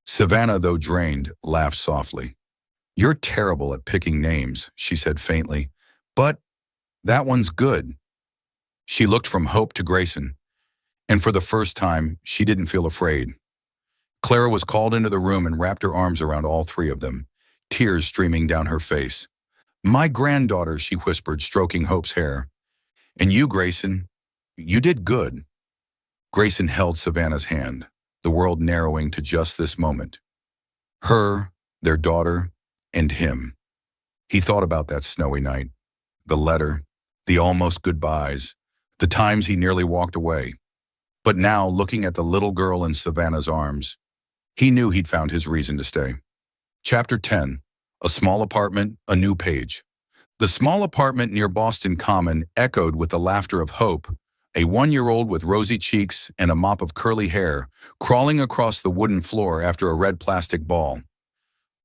Savannah, though drained, laughed softly. You're terrible at picking names, she said faintly, but that one's good. She looked from Hope to Grayson, and for the first time, she didn't feel afraid. Clara was called into the room and wrapped her arms around all three of them, tears streaming down her face. My granddaughter, she whispered, stroking Hope's hair. And you, Grayson, you did good. Grayson held Savannah's hand, the world narrowing to just this moment. Her, their daughter, and him. He thought about that snowy night, the letter, the almost goodbyes, the times he nearly walked away. But now, looking at the little girl in Savannah's arms, he knew he'd found his reason to stay. Chapter 10. A small apartment, a new page. The small apartment near Boston Common echoed with the laughter of Hope, a 1-year-old with rosy cheeks and a mop of curly hair, crawling across the wooden floor after a red plastic ball.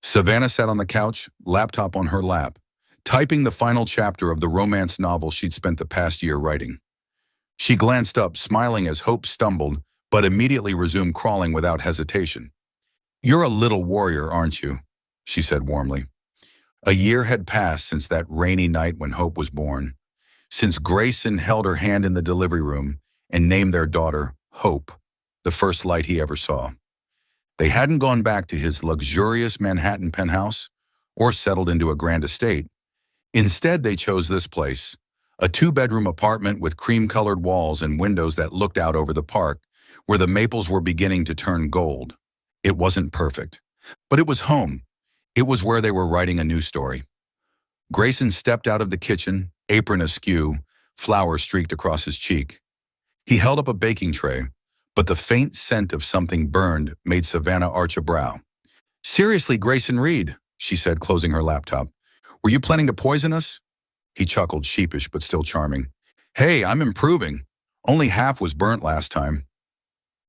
Savannah sat on the couch, laptop on her lap, typing the final chapter of the romance novel she'd spent the past year writing. She glanced up, smiling as Hope stumbled, but immediately resumed crawling without hesitation. You're a little warrior, aren't you? She said warmly. A year had passed since that rainy night when Hope was born, since Grayson held her hand in the delivery room and named their daughter Hope, the first light he ever saw. They hadn't gone back to his luxurious Manhattan penthouse or settled into a grand estate. Instead, they chose this place, a 2-bedroom apartment with cream-colored walls and windows that looked out over the park, where the maples were beginning to turn gold. It wasn't perfect, but it was home. It was where they were writing a new story. Grayson stepped out of the kitchen, apron askew, flour streaked across his cheek. He held up a baking tray, but the faint scent of something burned made Savannah arch a brow. Seriously, Grayson Reed, she said, closing her laptop. Were you planning to poison us? He chuckled, sheepish but still charming. Hey, I'm improving. Only half was burnt last time.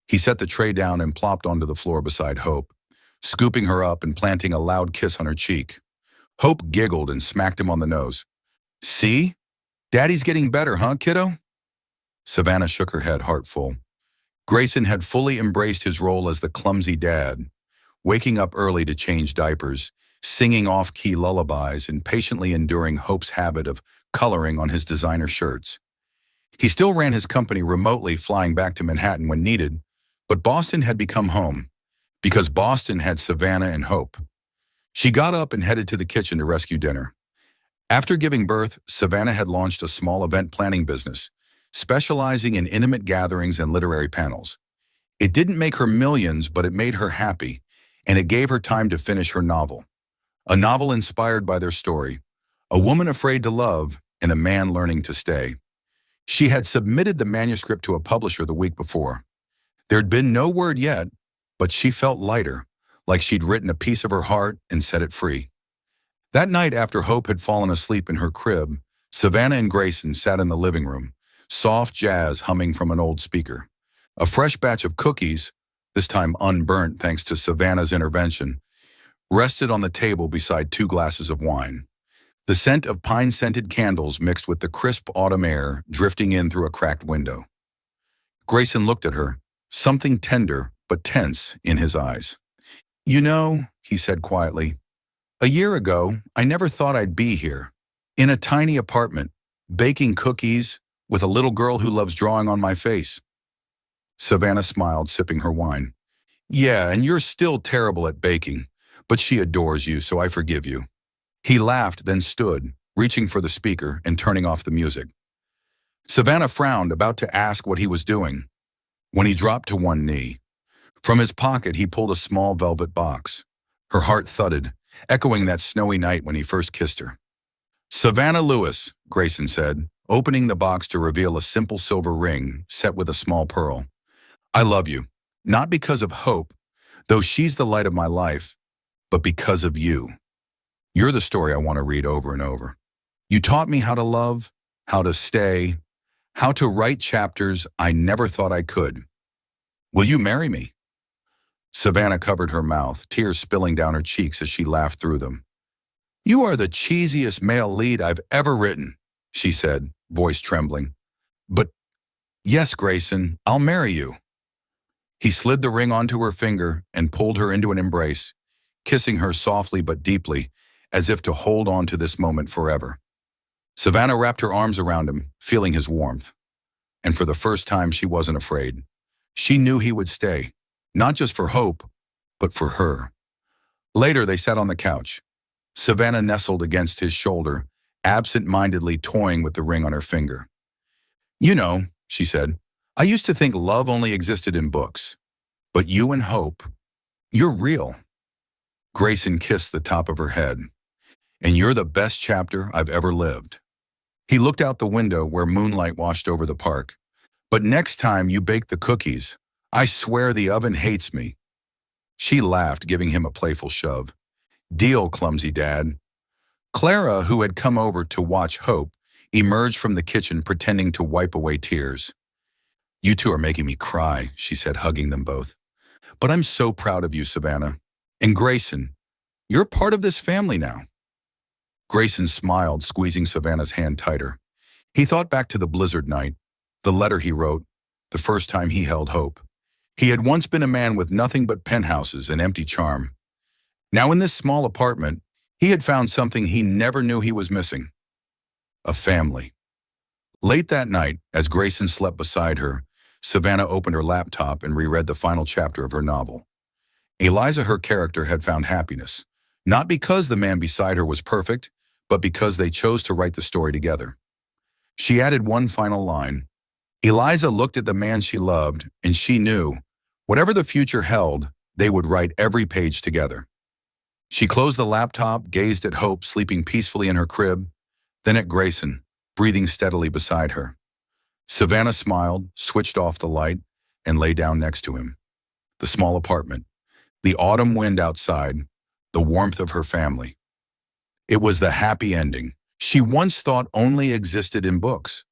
He set the tray down and plopped onto the floor beside Hope, scooping her up and planting a loud kiss on her cheek. Hope giggled and smacked him on the nose. See? Daddy's getting better, huh, kiddo? Savannah shook her head, heart full. Grayson had fully embraced his role as the clumsy dad, waking up early to change diapers, singing off-key lullabies, and patiently enduring Hope's habit of coloring on his designer shirts. He still ran his company remotely, flying back to Manhattan when needed, but Boston had become home, because Boston had Savannah and Hope. She got up and headed to the kitchen to rescue dinner. After giving birth, Savannah had launched a small event planning business, specializing in intimate gatherings and literary panels. It didn't make her millions, but it made her happy, and it gave her time to finish her novel. A novel inspired by their story, a woman afraid to love and a man learning to stay. She had submitted the manuscript to a publisher the week before. There'd been no word yet, but she felt lighter, like she'd written a piece of her heart and set it free. That night, after Hope had fallen asleep in her crib, Savannah and Grayson sat in the living room, soft jazz humming from an old speaker. A fresh batch of cookies, this time unburnt thanks to Savannah's intervention, rested on the table beside 2 glasses of wine. The scent of pine-scented candles mixed with the crisp autumn air drifting in through a cracked window. Grayson looked at her, something tender but tense in his eyes. "You know," he said quietly, "a year ago, I never thought I'd be here, in a tiny apartment, baking cookies with a little girl who loves drawing on my face." Savannah smiled, sipping her wine. "Yeah, and you're still terrible at baking, but she adores you, so I forgive you." He laughed, then stood, reaching for the speaker and turning off the music. Savannah frowned, about to ask what he was doing, when he dropped to one knee. From his pocket, he pulled a small velvet box. Her heart thudded, echoing that snowy night when he first kissed her. "Savannah Lewis," Grayson said, opening the box to reveal a simple silver ring set with a small pearl. "I love you, not because of Hope, though she's the light of my life, but because of you. You're the story I want to read over and over. You taught me how to love, how to stay, how to write chapters I never thought I could. Will you marry me?" Savannah covered her mouth, tears spilling down her cheeks as she laughed through them. "You are the cheesiest male lead I've ever written," she said, voice trembling. "But yes, Grayson, I'll marry you." He slid the ring onto her finger and pulled her into an embrace, kissing her softly but deeply, as if to hold on to this moment forever. Savannah wrapped her arms around him, feeling his warmth. And for the first time, she wasn't afraid. She knew he would stay, not just for Hope, but for her. Later, they sat on the couch. Savannah nestled against his shoulder, absent-mindedly toying with the ring on her finger. "You know," she said, "I used to think love only existed in books. But you and Hope, you're real." Grayson kissed the top of her head. "And you're the best chapter I've ever lived." He looked out the window where moonlight washed over the park. "But next time you bake the cookies, I swear the oven hates me." She laughed, giving him a playful shove. "Deal, clumsy dad." Clara, who had come over to watch Hope, emerged from the kitchen pretending to wipe away tears. "You two are making me cry," she said, hugging them both. "But I'm so proud of you, Savannah. And Grayson, you're part of this family now." Grayson smiled, squeezing Savannah's hand tighter. He thought back to the blizzard night, the letter he wrote, the first time he held Hope. He had once been a man with nothing but penthouses and empty charm. Now in this small apartment, he had found something he never knew he was missing: a family. Late that night, as Grayson slept beside her, Savannah opened her laptop and reread the final chapter of her novel. Eliza, her character, had found happiness, not because the man beside her was perfect, but because they chose to write the story together. She added one final line. Eliza looked at the man she loved, and she knew, whatever the future held, they would write every page together. She closed the laptop, gazed at Hope sleeping peacefully in her crib, then at Grayson, breathing steadily beside her. Savannah smiled, switched off the light, and lay down next to him. The small apartment, the autumn wind outside, the warmth of her family. It was the happy ending she once thought only existed in books.